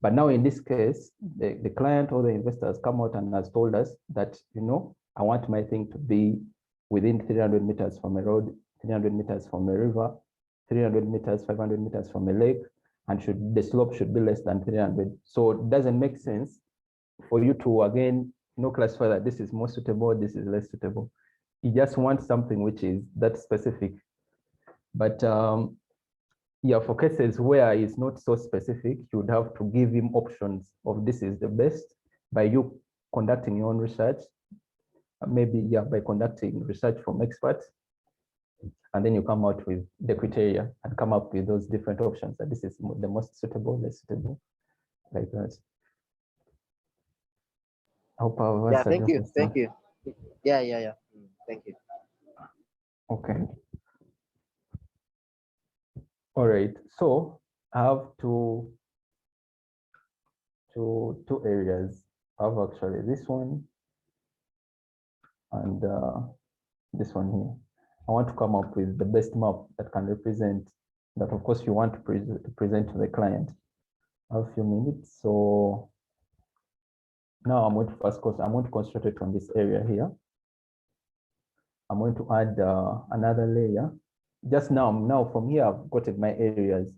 Speaker 1: But now in this case, the client or the investor has come out and has told us that, you know, I want my thing to be within 300 meters from a road, 300 meters from a river, 300 meters, 500 meters from a lake, and the slope should be less than 300. So it doesn't make sense for you to, again, classify that this is more suitable, this is less suitable. You just want something which is that specific. But yeah, for cases where it's not so specific, you would have to give him options of this is the best by you conducting your own research, maybe, yeah, by conducting research from experts, and then you come out with the criteria and come up with those different options that this is the most suitable, less suitable, like that. I hope I've answered
Speaker 7: Thank
Speaker 1: your
Speaker 7: you.
Speaker 1: question.
Speaker 7: Thank you. Yeah. Thank you.
Speaker 1: Okay. All right. So I have two areas. I have actually this one and this one here. I want to come up with the best map that can represent that. Of course, you want to present to the client. I have a few minutes. So now I'm going to concentrate on this area here. I'm going to add another layer. Just now from here, I've got my areas,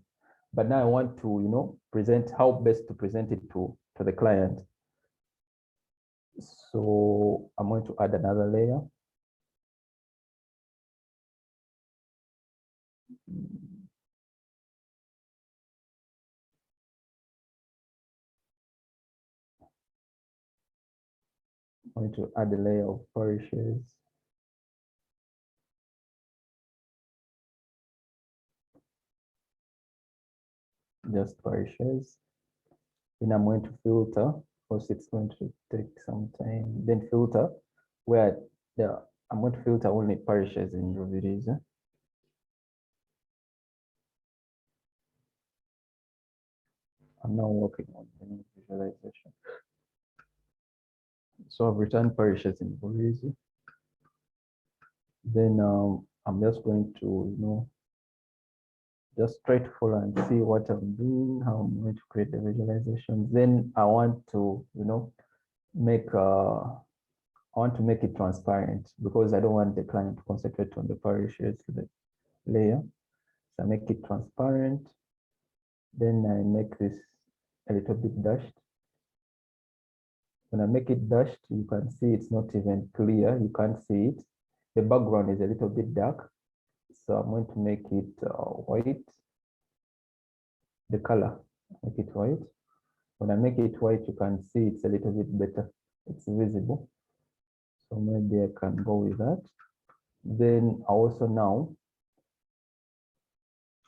Speaker 1: but now I want to, present how best to present it to the client. So I'm going to add another layer. I'm going to add a layer of parishes. Just parishes. Then I'm going to filter. Of course, it's going to take some time. Then filter where I'm going to filter only parishes in Ruvirizi. I'm now working on the visualization. So I've returned parishes in Ruvirizi. Then I'm just going to, just try to follow and see what I'm doing, how I'm going to create the visualization. Then I want to, I want to make it transparent because I don't want the client to concentrate on the parishes layer. So I make it transparent. Then I make this a little bit dashed. When I make it dashed, you can see it's not even clear. You can't see it. The background is a little bit dark. So I'm going to make it white. The color, make it white. When I make it white, you can see it's a little bit better. It's visible. So maybe I can go with that. Then also now,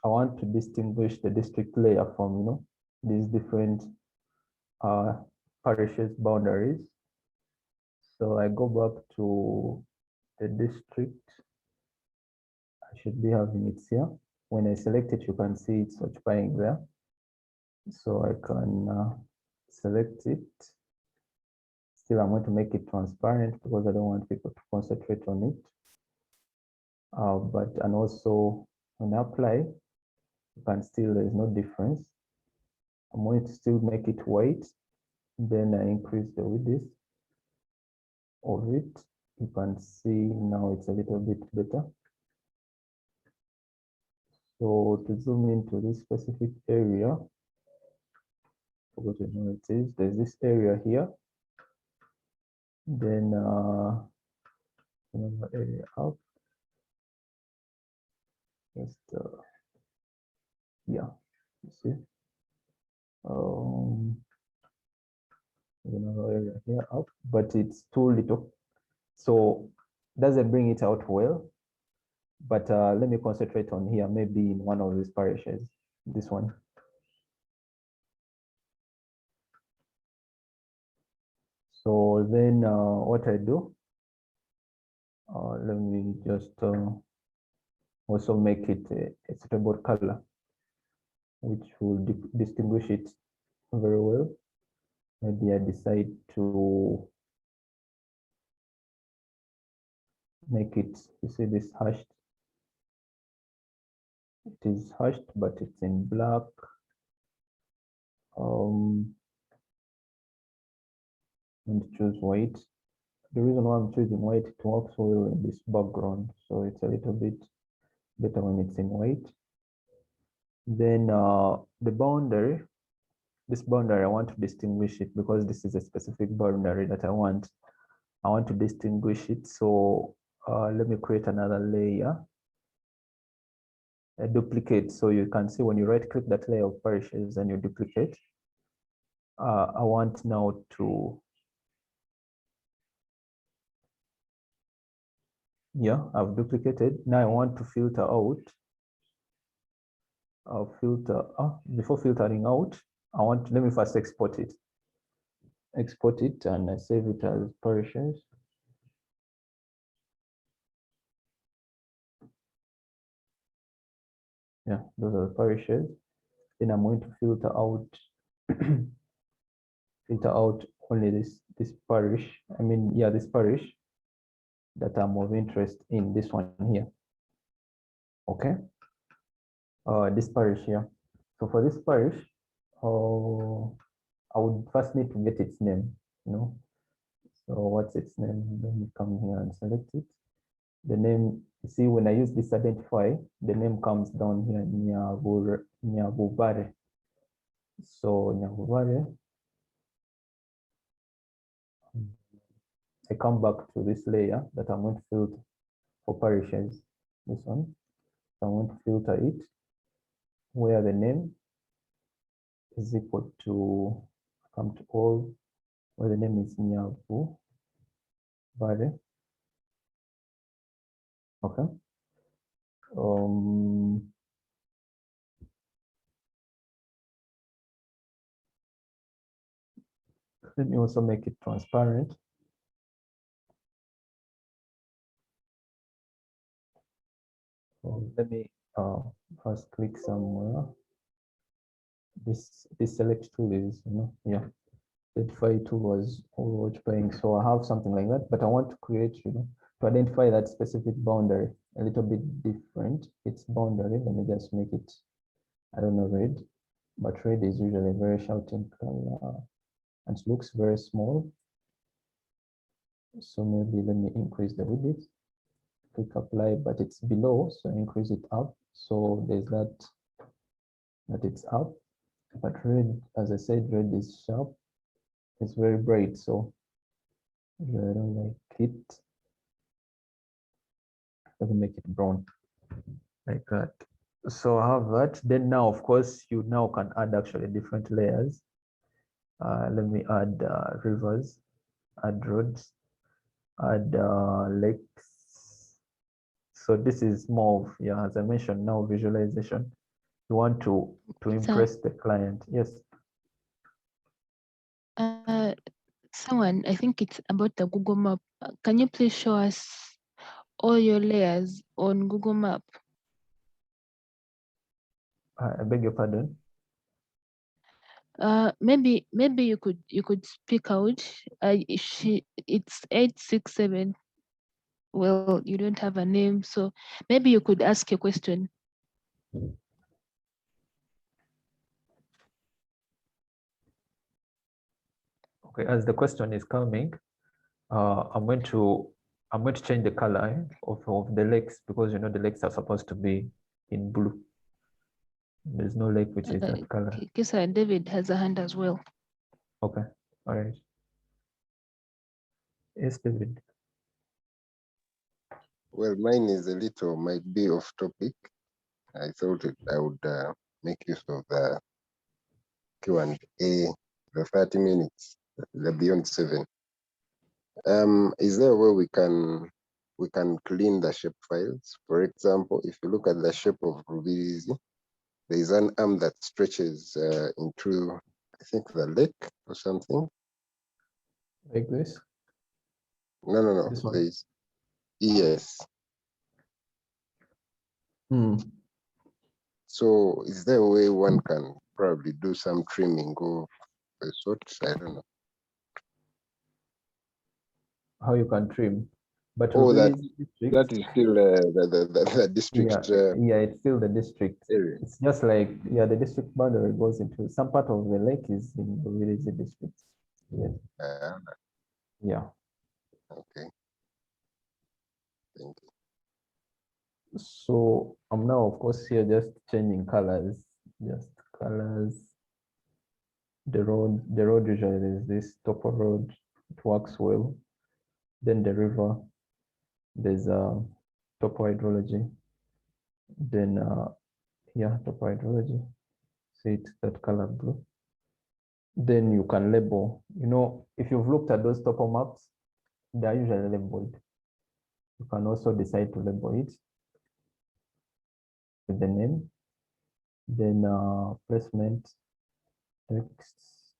Speaker 1: I want to distinguish the district layer from, these different parishes boundaries. So I go back to the district. should be having it here. When I select it, you can see it's occupying there. So I can select it. Still, I'm going to make it transparent because I don't want people to concentrate on it. And also when I apply, you can still, there's no difference. I'm going to still make it white. Then I increase the width of it. You can see now it's a little bit better. So to zoom into this specific area, forgot to know it is. There's this area here. Then another area up. Just yeah, you see. There's another area here up, but it's too little, so doesn't bring it out well. But let me concentrate on here, maybe in one of these parishes, this one. So then what I do, let me just also make it a suitable color, which will distinguish it very well. Maybe I decide to make it, you see this hashed. It is hashed, but it's in black. And choose white. The reason why I'm choosing white, it works well in this background, so it's a little bit better when it's in white. Then the boundary, this boundary, I want to distinguish it because this is a specific boundary that I want to distinguish it. So let me create another layer, a duplicate. So you can see when you right click that layer of parishes and you duplicate, I want now to, yeah, I've duplicated. Now I want to filter out. I'll filter, before filtering out, let me first export it. Export it and I save it as parishes. Yeah, those are the parishes. Then I'm going to filter out, filter out only this parish. I mean, yeah, this parish that I'm of interest in, this one here. Okay. This parish here. So for this parish, I would first need to get its name, you know. So what's its name? Let me come here and select it. The name, you see, when I use this identify, the name comes down here, Nyabubare. So Nyabubare, I come back to this layer that I'm going to filter for parishes, this one. So I'm going to filter it where the name is equal to, come to all, where the name is Nyabubare. Okay. Let me also make it transparent. So let me first click somewhere. This select tool is, you know, yeah, identify tool was occupying. So I have something like that, but I want to create, you know, to identify that specific boundary a little bit different. Its boundary, let me just make it, I don't know, red, but red is usually a very shouting color and it looks very small. So maybe let me increase the width, click apply, but it's below, so increase it up. So there's that it's up, but red, as I said, red is sharp. It's very bright, so I don't like it. Let me make it brown like that. So I have that. Then now, of course, you now can add actually different layers. Let me add rivers, add roads, add lakes. So this is more of, yeah, as I mentioned, now visualization. You want to impress the client. Yes.
Speaker 3: Someone, I think it's about the Google Map. Can you please show us all your layers on Google Map?
Speaker 1: I beg your pardon.
Speaker 3: Maybe you could speak out. It's 867. Well, you don't have a name, so maybe you could ask your question.
Speaker 1: Okay, as the question is coming, I'm going to change the color of the lakes, because you know the lakes are supposed to be in blue. There's no lake which is that color.
Speaker 3: Kisa and David has a hand as well.
Speaker 1: Okay, all right. Yes, David.
Speaker 8: Well, mine is a little, might be off topic. I thought I would make use of the Q&A, the 30 minutes, the beyond 7. Is there a way we can clean the shape files? For example, if you look at the shape of Rubirizi, there is an arm that stretches into, I think, the lake or something.
Speaker 1: Like this?
Speaker 8: No.
Speaker 1: This one?
Speaker 8: There is, yes. So is there a way one can probably do some trimming of the sorts? I don't know.
Speaker 1: How you can trim? But
Speaker 8: that
Speaker 1: district,
Speaker 8: is still the district.
Speaker 1: Yeah, it's still the district.
Speaker 8: Area.
Speaker 1: It's just like, yeah, the district boundary goes into some part of the lake is in the village district. Yeah. Yeah.
Speaker 8: Okay. Thank you.
Speaker 1: So I'm now, of course, here just changing colors, just colors. The road usually is this topo road. It works well. Then the river, there's topo hydrology. Then yeah, topo hydrology. See it, that color blue. Then you can label. You know, if you've looked at those topo maps, they are usually labeled. You can also decide to label it with the name. Then placement,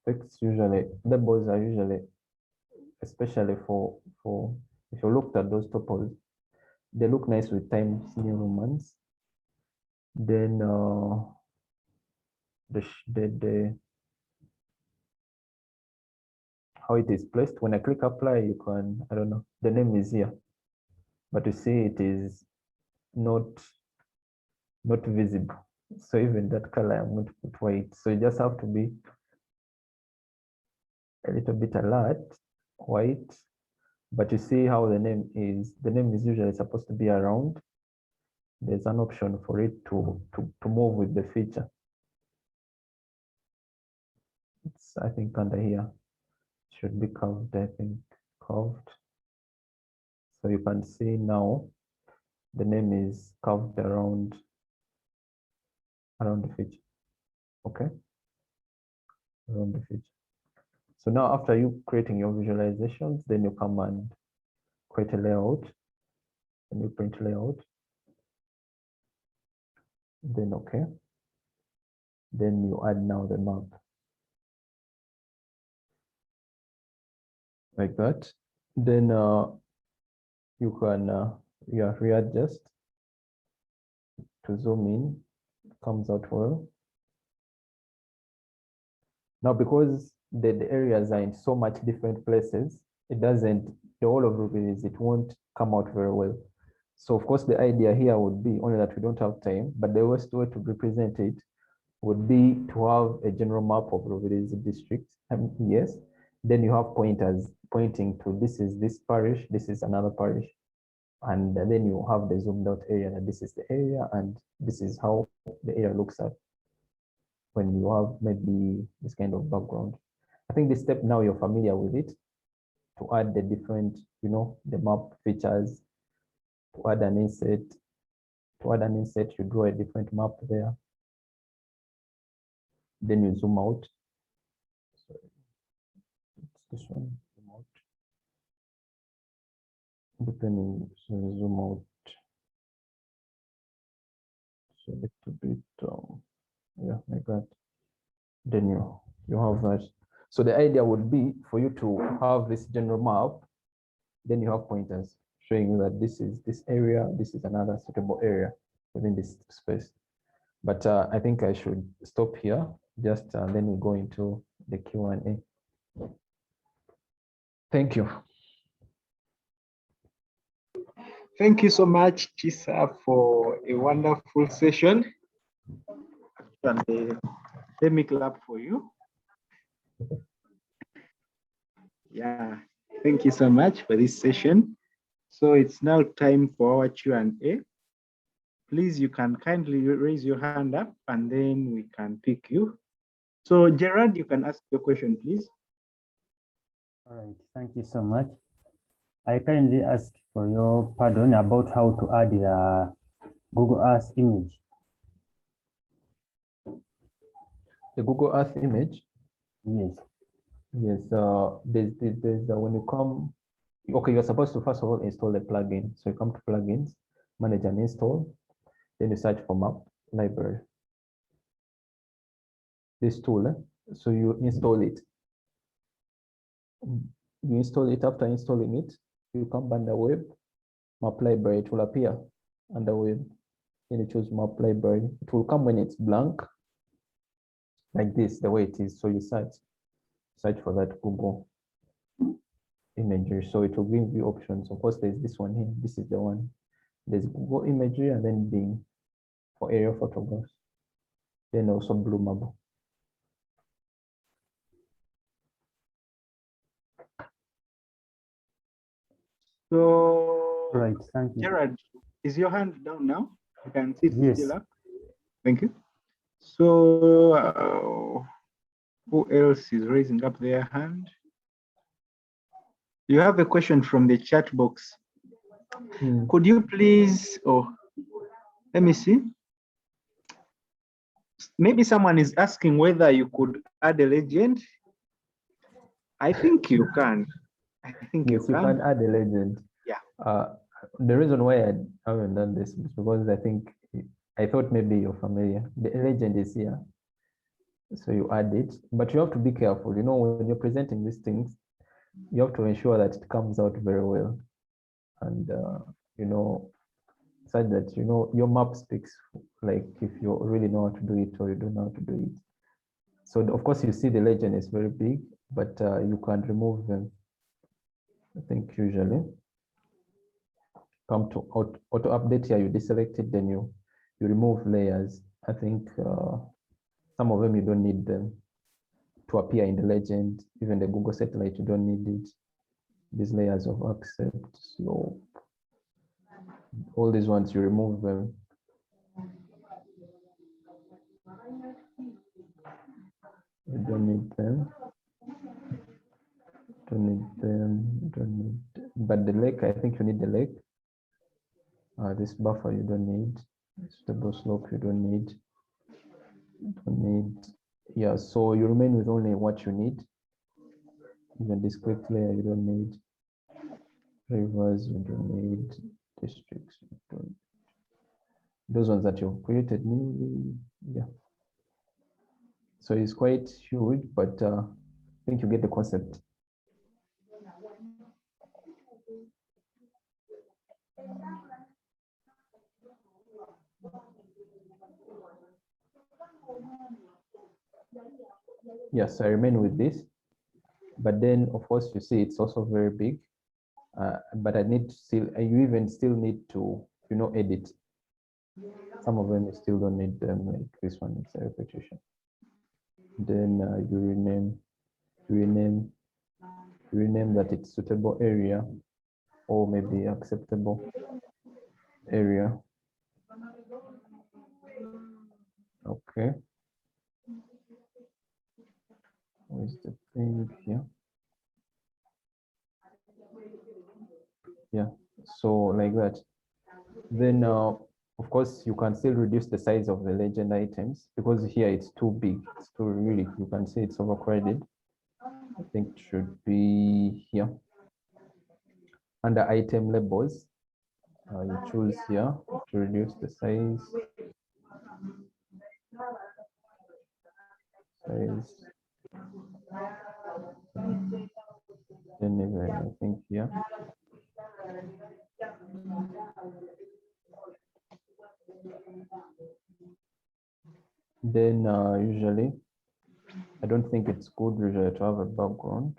Speaker 1: text usually, labels are usually, especially for if you looked at those topos, they look nice with Times New Romans. Then the how it is placed. When I click apply, you can, I don't know, the name is here, but you see it is not visible. So even that color, I'm going to put white. So you just have to be a little bit alert, white. But you see how the name is usually supposed to be around. There's an option for it to move with the feature. It's, I think, under here. It should be curved, I think, curved. So you can see now the name is curved around the feature. Okay, around the feature. So now after you creating your visualizations, then you come and create a layout, and you print layout. Then okay. Then you add now the map. Like that. Then you can readjust to zoom in. It comes out well. Now, because the areas are in so much different places, it doesn't, the whole of Rubirizi, it won't come out very well. So of course, the idea here would be, only that we don't have time, but the best way to represent it would be to have a general map of Rubirizi district. Yes, then you have pointers pointing to this is this parish, this is another parish. And then you have the zoomed out area, and this is the area, and this is how the area looks at when you have maybe this kind of background. I think this step now you're familiar with it, to add the different, you know, the map features, to add an inset. To add an inset, you draw a different map there. Then you zoom out. So it's this one, zoom out. Depending, so you zoom out. So a little bit, yeah, like that. Then you have that. So the idea would be for you to have this general map, then you have pointers showing you that this is this area, this is another suitable area within this space. But I think I should stop here. Just then we go into the Q&A. Thank you.
Speaker 2: Thank you so much, Chisa, for a wonderful session. And let me clap for you. Yeah, thank you so much for this session. So it's now time for our Q&A. Please, you can kindly raise your hand up and then we can pick you. So Gerard, you can ask your question, please.
Speaker 9: All right, thank you so much. I kindly ask for your pardon about how to add the Google Earth image.
Speaker 1: The Google Earth image?
Speaker 9: Yes.
Speaker 1: Yes, there's when you come, okay, you're supposed to first of all install the plugin. So you come to plugins, manage and install, then you search for map library. This tool, so you install it. You install it. After installing it, you come under web, map library, it will appear under web. Then you choose map library. It will come when it's blank, like this, the way it is. So you search for that Google imagery. So it will give you options. Of course, there's this one here. This is the one. There's Google imagery and then Bing for aerial photographs. Then also Blue Marble.
Speaker 2: So,
Speaker 9: Right, thank you.
Speaker 2: Gerard, is your hand down now? You can see it's
Speaker 9: Yes.
Speaker 2: still up. Thank you. So, who else is raising up their hand? You have a question from the chat box. Could you please, let me see. Maybe someone is asking whether you could add a legend. I think you can. I think
Speaker 1: Yes, you can add a legend.
Speaker 2: Yeah.
Speaker 1: The reason why I haven't done this is because I thought maybe you're familiar. The legend is here. So you add it, but you have to be careful. You know, when you're presenting these things, you have to ensure that it comes out very well. And, you know, such that, you know, your map speaks, like if you really know how to do it or you don't know how to do it. So of course you see the legend is very big, but you can remove them. I think usually come to auto update here, you deselect it, then you remove layers. I think some of them you don't need them to appear in the legend. Even the Google satellite, you don't need it. These layers of accept, slope, all these ones, you remove them. You don't need them. Don't need them. Don't need. But the lake, I think you need the lake. This buffer you don't need. Stable slope you don't need. Don't need. Yeah. So you remain with only what you need. Even this click layer you don't need. Rivers you don't need. Districts you don't. Those ones that you created newly. Yeah. So it's quite huge, but I think you get the concept. Yes, I remain with this, but then of course you see it's also very big. But I need to still, you even still need to, you know, edit. Some of them you still don't need them, like this one, it's a repetition. Then you rename that it's suitable area or maybe acceptable area. Okay. Where's the thing here? Yeah, so like that. Then of course you can still reduce the size of the legend items because here it's too big. It's too really, you can see it's overcrowded. I think it should be here. Under item labels, you choose here to reduce the size. Then even I think here. Then usually, I don't think it's good usually to have a background.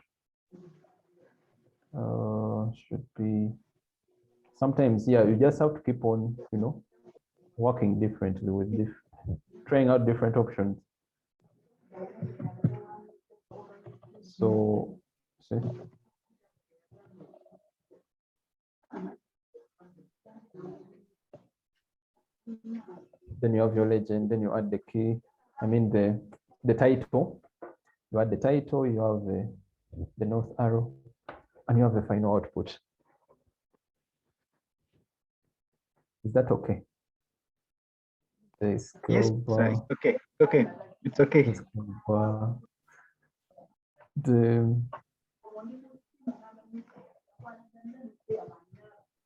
Speaker 1: Should be sometimes, yeah, you just have to keep on, working differently with trying out different options. So, see. Then you have your legend, then you add the key, I mean the title. You add the title, you have the north arrow, and you have the final output. Is that okay? The scale
Speaker 2: Yes,
Speaker 1: bar,
Speaker 2: sir. Okay. Okay. It's okay.
Speaker 1: the scale bar, the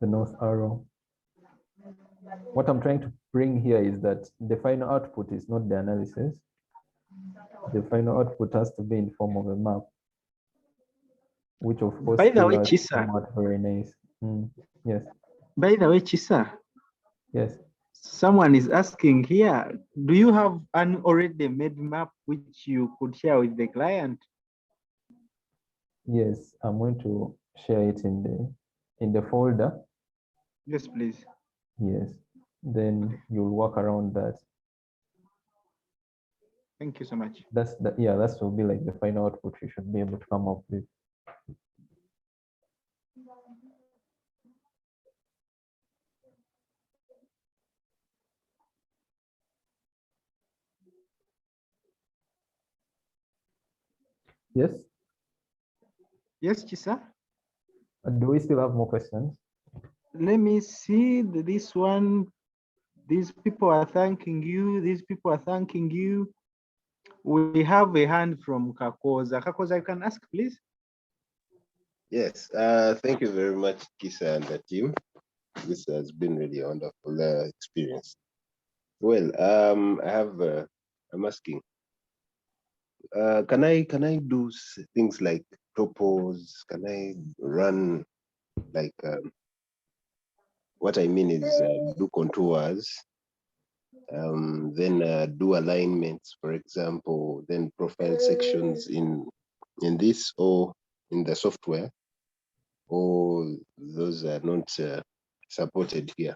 Speaker 1: north arrow. What I'm trying to bring here is that the final output is not the analysis. The final output has to be in form of a map, which of course
Speaker 2: By the way,
Speaker 1: still has to
Speaker 2: Chisa.
Speaker 1: come out very nice. Yes.
Speaker 2: By the way, Chisa.
Speaker 1: Yes.
Speaker 2: Someone is asking here, do you have an already made map which you could share with the client?
Speaker 1: Yes, I'm going to share it in the folder.
Speaker 2: Yes, please.
Speaker 1: Yes. Then you'll work around that.
Speaker 2: Thank you so much.
Speaker 1: That will be like the final output you should be able to come up with. Yes.
Speaker 2: Yes, Chisa.
Speaker 1: Do we still have more questions?
Speaker 2: Let me see this one. These people are thanking you. These people are thanking you. We have a hand from Kakoza. Kakoza, you can ask, please.
Speaker 8: Yes, thank you very much, Kisa and the team. This has been really a wonderful experience. Well, I'm asking, can I do things like topos? Can I run like, what I mean is do contours, then do alignments, for example, then profile sections in this or in the software, or those are not supported here?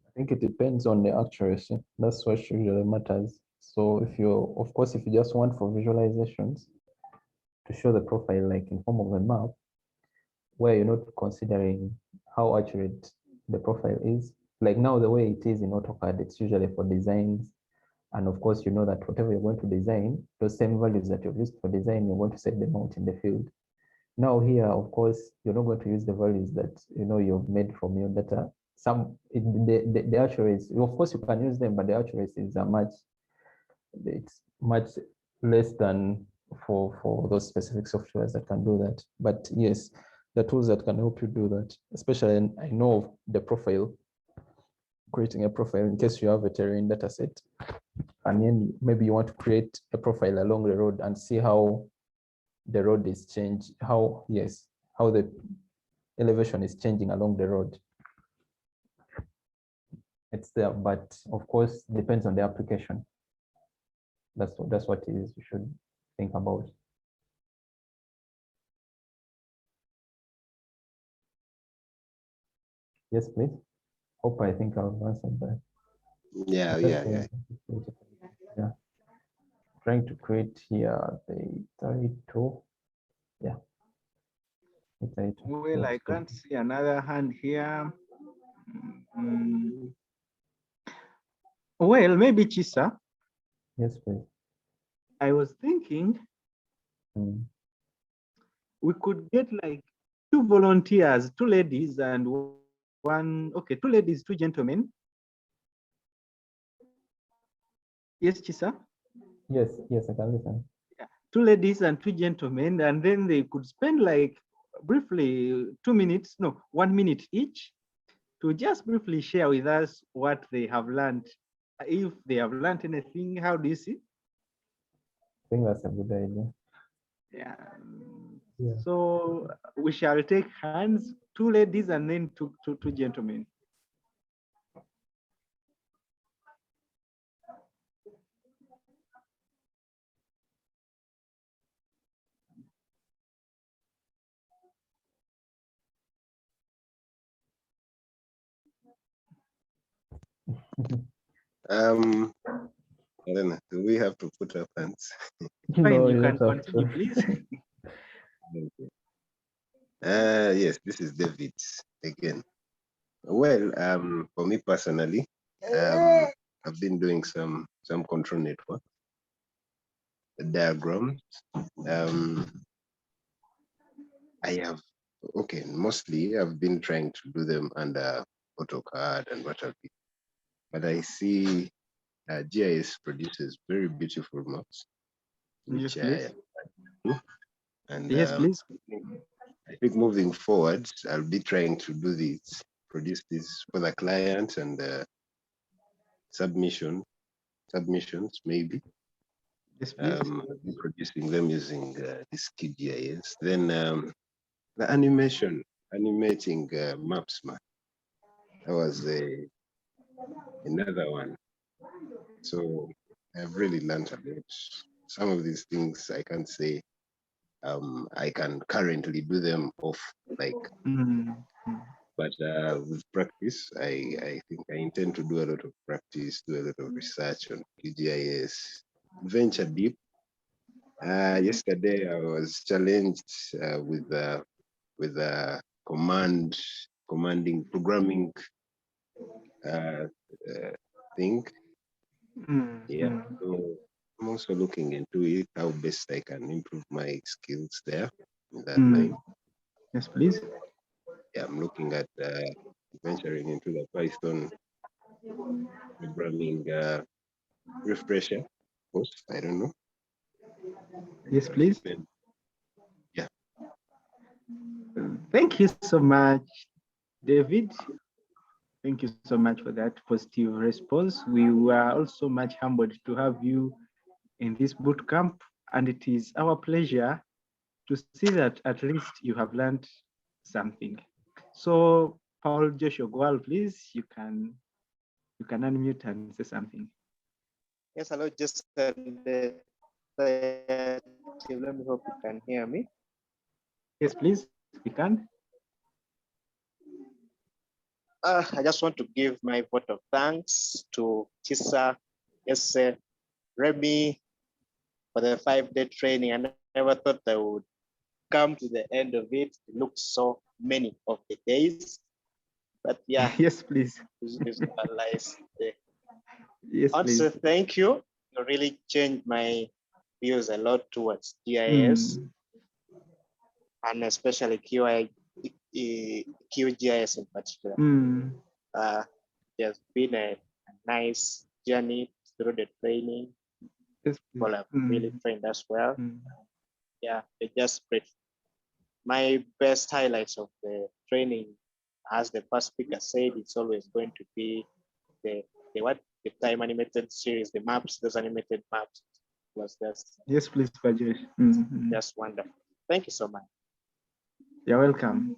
Speaker 1: I think it depends on the accuracy. That's what usually matters. So if you just want for visualizations to show the profile like in form of a map, where you're not considering how accurate the profile is. Like now, the way it is in AutoCAD, it's usually for designs. And of course, you know that whatever you're going to design, those same values that you've used for design, you're going to set them out in the field. Now here, of course, you're not going to use the values that you've made from your data. The accuracy, of course, you can use them, but the accuracies are it's much less than for those specific softwares that can do that. But yes, the tools that can help you do that, especially I know the profile, creating a profile in case you have a terrain data set, and then maybe you want to create a profile along the road and see how the road is changed, how the elevation is changing along the road. It's there, but of course, depends on the application. That's what it is you should think about. Yes, please. Hope I think I've answered that.
Speaker 8: Yeah.
Speaker 1: Yeah. Trying to create here the title. Yeah.
Speaker 2: Well, I can't see another hand here. Well, maybe Chisa.
Speaker 1: Yes, please.
Speaker 2: I was thinking we could get like 2 volunteers, 2 ladies and one, okay, 2 ladies, 2 gentlemen. Yes, Chisa?
Speaker 1: Yes, I can listen.
Speaker 2: Yeah. 2 ladies and 2 gentlemen, and then they could spend like briefly 2 minutes, no, 1 minute each, to just briefly share with us what they have learned. If they have learned anything, how do you see?
Speaker 1: I think that's a good idea.
Speaker 2: Yeah. So we shall take hands, 2 ladies and then two gentlemen.
Speaker 8: I don't know. Do we have to put up hands?
Speaker 2: Fine,
Speaker 1: No,
Speaker 2: you
Speaker 1: you
Speaker 2: can
Speaker 1: don't have
Speaker 2: continue,
Speaker 1: to.
Speaker 2: please.
Speaker 8: Okay. Yes, this is David again. Well, for me personally, I've been doing some control network diagrams. I have, okay, mostly I've been trying to do them under AutoCAD and what have you. But I see GIS produces very beautiful maps,
Speaker 2: Yes,
Speaker 8: which
Speaker 2: please.
Speaker 8: I do. And
Speaker 2: Yes, please.
Speaker 8: I think moving forward, I'll be trying to do this, produce this for the client and submissions maybe.
Speaker 2: Yes, please.
Speaker 8: I'll be producing them using this QGIS. Then the animating maps, man. That was another one. So I've really learned a lot. Some of these things I can't say I can currently do them off like,
Speaker 2: Mm.
Speaker 8: but with practice, I think I intend to do a lot of practice, do a lot of research on QGIS, venture deep. Yesterday I was challenged with programming thing. Yeah, so I'm also looking into it, how best I can improve my skills there in that line.
Speaker 2: Yes, please.
Speaker 8: Yeah, I'm looking at venturing into the Python programming refresher course. I don't know.
Speaker 2: Yes, please.
Speaker 8: Yeah.
Speaker 2: Thank you so much, David. Thank you so much for that positive response. We were also much humbled to have you in this boot camp, and it is our pleasure to see that at least you have learned something. So, Paul Joshua Gwal, please, you can unmute and say something.
Speaker 10: Yes, hello, just let me hope you can hear me.
Speaker 2: Yes, please, we can.
Speaker 10: I just want to give my vote of thanks to Chisa, Esse, Remy for the 5-day training. I never thought I would come to the end of it. It looks so many of the days, but yeah.
Speaker 2: Yes, please.
Speaker 10: Yes,
Speaker 2: please.
Speaker 10: Also, thank you. You really changed my views a lot towards GIS and especially QGIS in particular. There's been a nice journey through the training. People have really trained as well. Yeah, they just great. My best highlights of the training, as the first speaker said, it's always going to be the time animated series, the maps, those animated maps was just.
Speaker 2: Yes, please, Pajosh.
Speaker 10: Just wonderful. Thank you so much.
Speaker 2: You're welcome.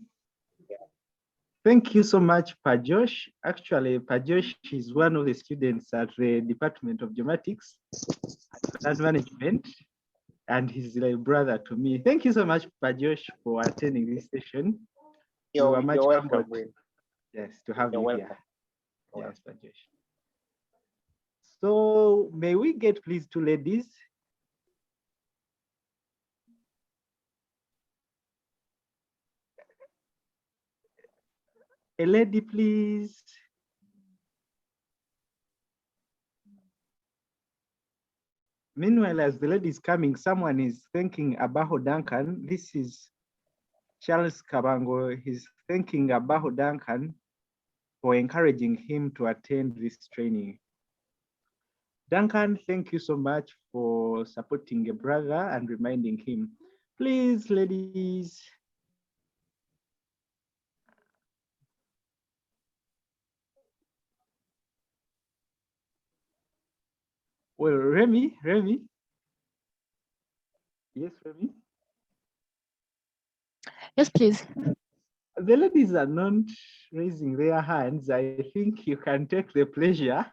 Speaker 2: Thank you so much, Pajosh. Actually, Pajosh is one of the students at the Department of Geomatics and Management, and he's like brother to me. Thank you so much, Pajosh, for attending this session.
Speaker 10: You're welcome.
Speaker 2: Yes, to have you
Speaker 10: welcome.
Speaker 2: here. Yes, Pajosh. So may we get please two ladies? A lady, please. Meanwhile, as the lady is coming, someone is thanking Abaho Duncan. This is Charles Kabango. He's thanking Abaho Duncan for encouraging him to attend this training. Duncan, thank you so much for supporting a brother and reminding him. Please, ladies. Well, Remy. Yes, Remy.
Speaker 3: Yes, please.
Speaker 2: The ladies are not raising their hands. I think you can take the pleasure.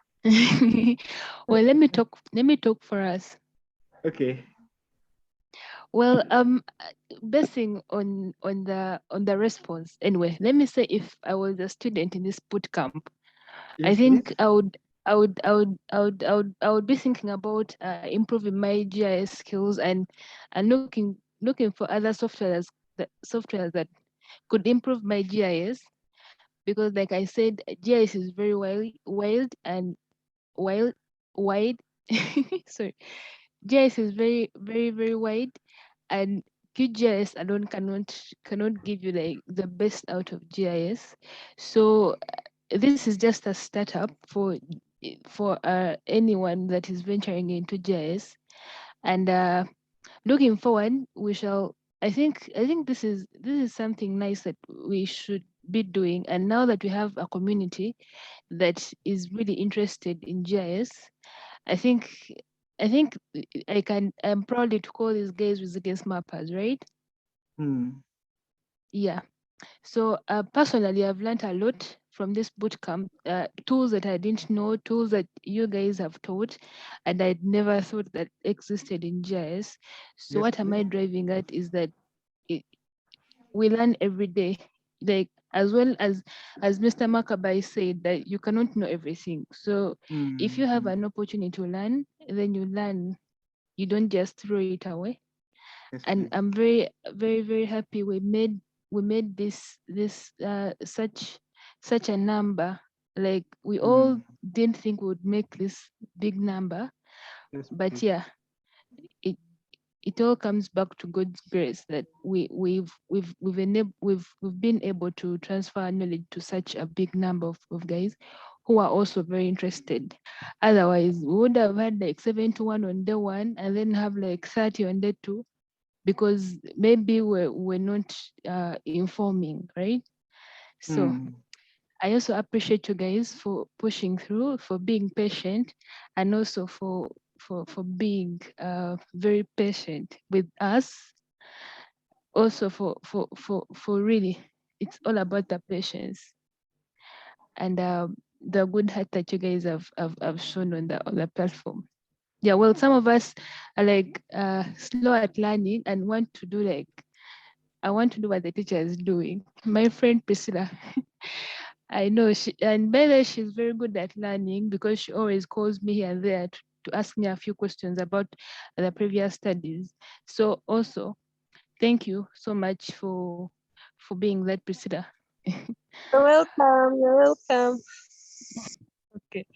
Speaker 3: Well, let me talk for us.
Speaker 2: Okay.
Speaker 3: Well, basing on the response. Anyway, let me say if I was a student in this boot camp,
Speaker 2: Yes,
Speaker 3: I think
Speaker 2: please.
Speaker 3: I would be thinking about improving my GIS skills and looking for other softwares that could improve my GIS, because like I said, GIS is very wild and wide. Sorry, GIS is very wide, and QGIS alone cannot give you like the best out of GIS. So this is just a startup for anyone that is venturing into GIS, and looking forward, we shall. I think this is something nice that we should be doing. And now that we have a community that is really interested in GIS, I think I'm proud to call these guys resilience mappers, right? Yeah. So personally, I've learned a lot from this bootcamp, tools that I didn't know, tools that you guys have taught, and I'd never thought that existed in GIS. So
Speaker 2: Yes,
Speaker 3: what am I
Speaker 2: please.
Speaker 3: driving at is that we learn every day, like as well as Mr. Makabai said, that you cannot know everything. So if you have an opportunity to learn, then you learn. You don't just throw it away.
Speaker 2: Yes,
Speaker 3: And
Speaker 2: please.
Speaker 3: I'm very happy we made this such a number. Like we all didn't think we would make this big number,
Speaker 2: Yes,
Speaker 3: but
Speaker 2: please.
Speaker 3: yeah, it all comes back to God's grace that we've been able to transfer knowledge to such a big number of guys who are also very interested. Otherwise, we would have had like 71 on day one and then have like 30 on day two, because maybe we're not informing, right? So I also appreciate you guys for pushing through, for being patient, and also for being very patient with us. Also for really, it's all about the patience and the good heart that you guys have shown on the platform. Yeah, well, some of us are like slow at learning and want to do like I want to do what the teacher is doing. My friend Priscilla, I know and by the way, she's very good at learning because she always calls me here and there to ask me a few questions about the previous studies. So also, thank you so much for being that, Priscilla.
Speaker 4: You're welcome. You're welcome.
Speaker 3: Okay,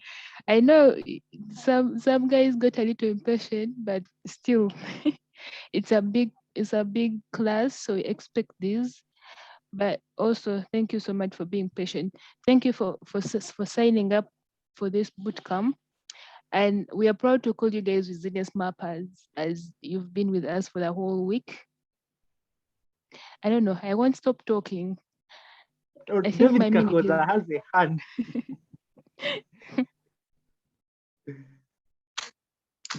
Speaker 3: I know some guys got a little impatient, but still, it's a big class, so we expect this. But also, thank you so much for being patient. Thank you for signing up for this bootcamp. And we are proud to call you guys resilience mappers, as you've been with us for the whole week. I don't know, I won't stop talking. I think
Speaker 2: David
Speaker 3: my minute
Speaker 2: Kakoza has a hand.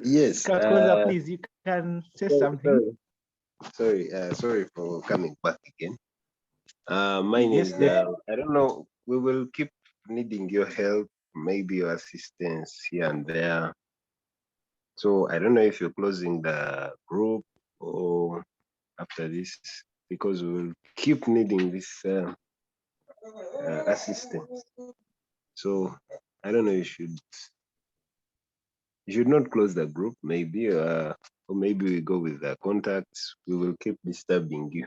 Speaker 8: Yes.
Speaker 2: Kakoza, please, you can say something.
Speaker 8: Sorry for coming back again. Mine
Speaker 2: Yes,
Speaker 8: is,
Speaker 2: David.
Speaker 8: I don't know, we will keep needing your help, maybe your assistance here and there. So I don't know if you're closing the group or after this, because we will keep needing this assistance. So I don't know, you should not close the group, maybe, or maybe we go with the contacts. We will keep disturbing you.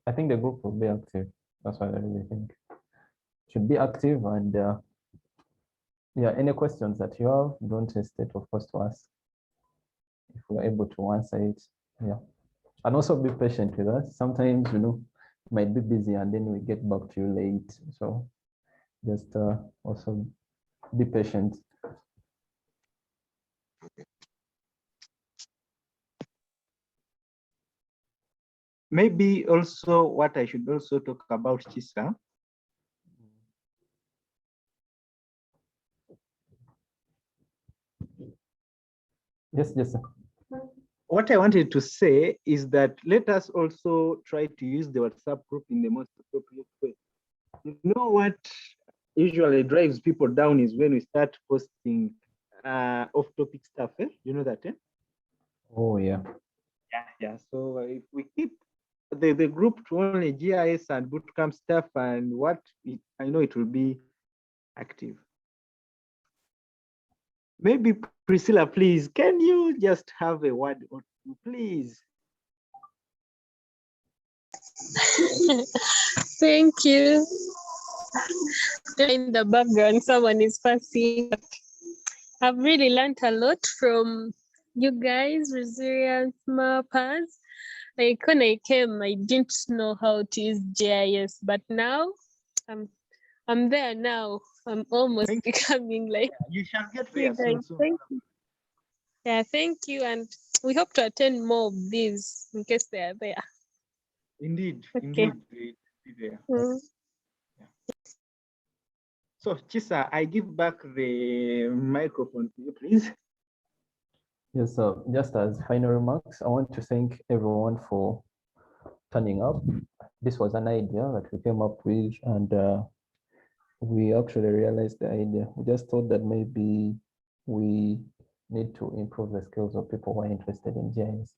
Speaker 1: I think the group will be active. That's what I really think. Should be active, and yeah, any questions that you have, don't hesitate, of course, to ask. If we're able to answer it, yeah. And also be patient with us. Sometimes, you might be busy and then we get back to you late. So just also be patient.
Speaker 2: Maybe also what I should also talk about, Chisa.
Speaker 1: Yes, sir.
Speaker 2: What I wanted to say is that let us also try to use the WhatsApp group in the most appropriate way. You know what usually drives people down is when we start posting off-topic stuff. You know that, eh?
Speaker 1: Oh, yeah.
Speaker 2: Yeah. So if we keep the group to only GIS and bootcamp stuff, and I know it will be active. Maybe Priscilla, please, can you just have a word or two, please?
Speaker 4: Thank you. In the background, someone is passing. I've really learned a lot from you guys, resilience mappers. Like when I came, I didn't know how to use GIS, but now I'm there now. I'm almost becoming like
Speaker 2: you shall get
Speaker 4: you
Speaker 2: there
Speaker 4: guys.
Speaker 2: soon.
Speaker 4: Thank you. Yeah, thank you. And we hope to attend more of these in case they are there.
Speaker 2: Indeed,
Speaker 4: Okay.
Speaker 2: indeed, they be there.
Speaker 4: Mm.
Speaker 2: Yeah. So Chisa, I give back the microphone to you, please.
Speaker 1: Yes, just as final remarks, I want to thank everyone for turning up. This was an idea that we came up with, and we actually realized the idea. We just thought that maybe we need to improve the skills of people who are interested in GIS.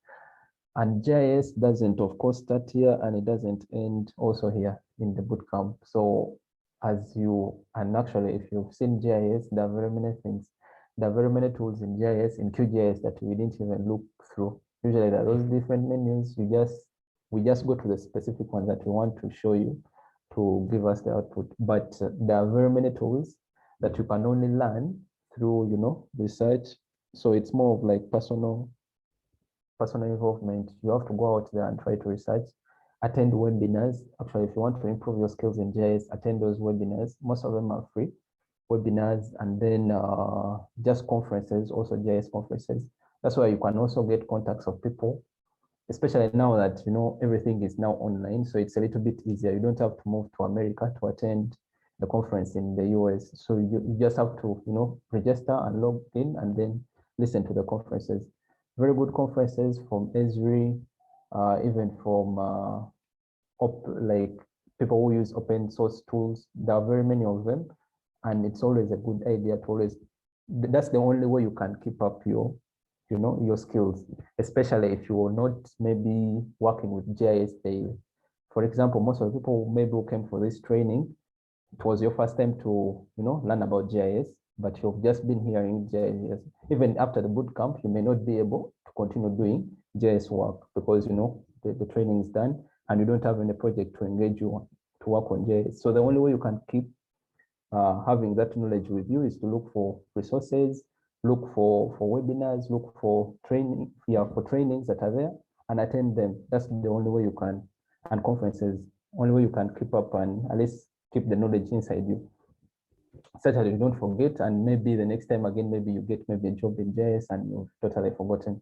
Speaker 1: And GIS doesn't, of course, start here, and it doesn't end also here in the bootcamp. So and actually, if you've seen GIS, there are very many things. There are very many tools in GIS, in QGIS, that we didn't even look through. Usually there are those different menus. We just go to the specific ones that we want to show you to give us the output. But there are very many tools that you can only learn through, research. So it's more of like personal involvement. You have to go out there and try to research, attend webinars. Actually, if you want to improve your skills in GIS, attend those webinars. Most of them are free webinars, and then just conferences, also GIS conferences. That's why you can also get contacts of people, especially now that everything is now online, so it's a little bit easier. You don't have to move to America to attend the conference in the US. So you just have to register and log in and then listen to the conferences. Very good conferences from Esri, even from like people who use open source tools. There are very many of them, and it's always a good idea to always. That's the only way you can keep up your skills, especially if you are not maybe working with GIS daily. For example, most of the people maybe who came for this training, it was your first time to learn about GIS, but you've just been hearing GIS. Even after the boot camp, you may not be able to continue doing GIS work because the training is done and you don't have any project to engage you on to work on GIS. So the only way you can keep having that knowledge with you is to look for resources, look for webinars, look for training, for trainings that are there, and attend them. That's the only way you can, and conferences, only way you can keep up and at least keep the knowledge inside you, such that you don't forget, and maybe the next time again, maybe you get maybe a job in GIS and you've totally forgotten.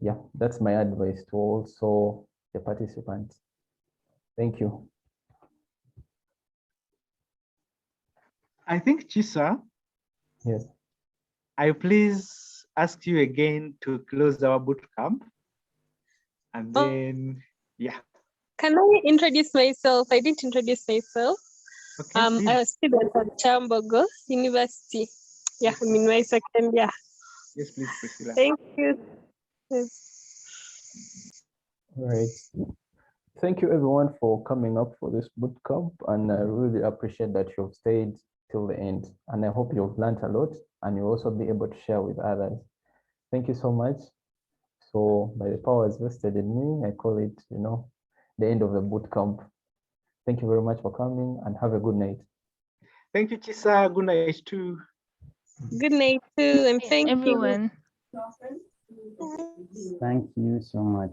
Speaker 1: Yeah, that's my advice to also the participants. Thank you.
Speaker 2: I think, Chisa,
Speaker 1: yes,
Speaker 2: I please ask you again to close our boot camp. And then, yeah.
Speaker 4: Can I introduce myself? I didn't introduce myself.
Speaker 2: Okay,
Speaker 4: I'm a student at Chambogo University. Yeah, I'm in my second year.
Speaker 2: Yes, please, Priscilla.
Speaker 4: Thank you. Yes.
Speaker 1: All right. Thank you everyone for coming up for this bootcamp, and I really appreciate that you've stayed till the end, and I hope you've learned a lot and you'll also be able to share with others. Thank you so much. So by the powers vested in me, I call it, the end of the bootcamp. Thank you very much for coming and have a good night.
Speaker 2: Thank you, Chisa. Good night too.
Speaker 4: Good night too, and thank
Speaker 3: everyone.
Speaker 9: Thank you so much.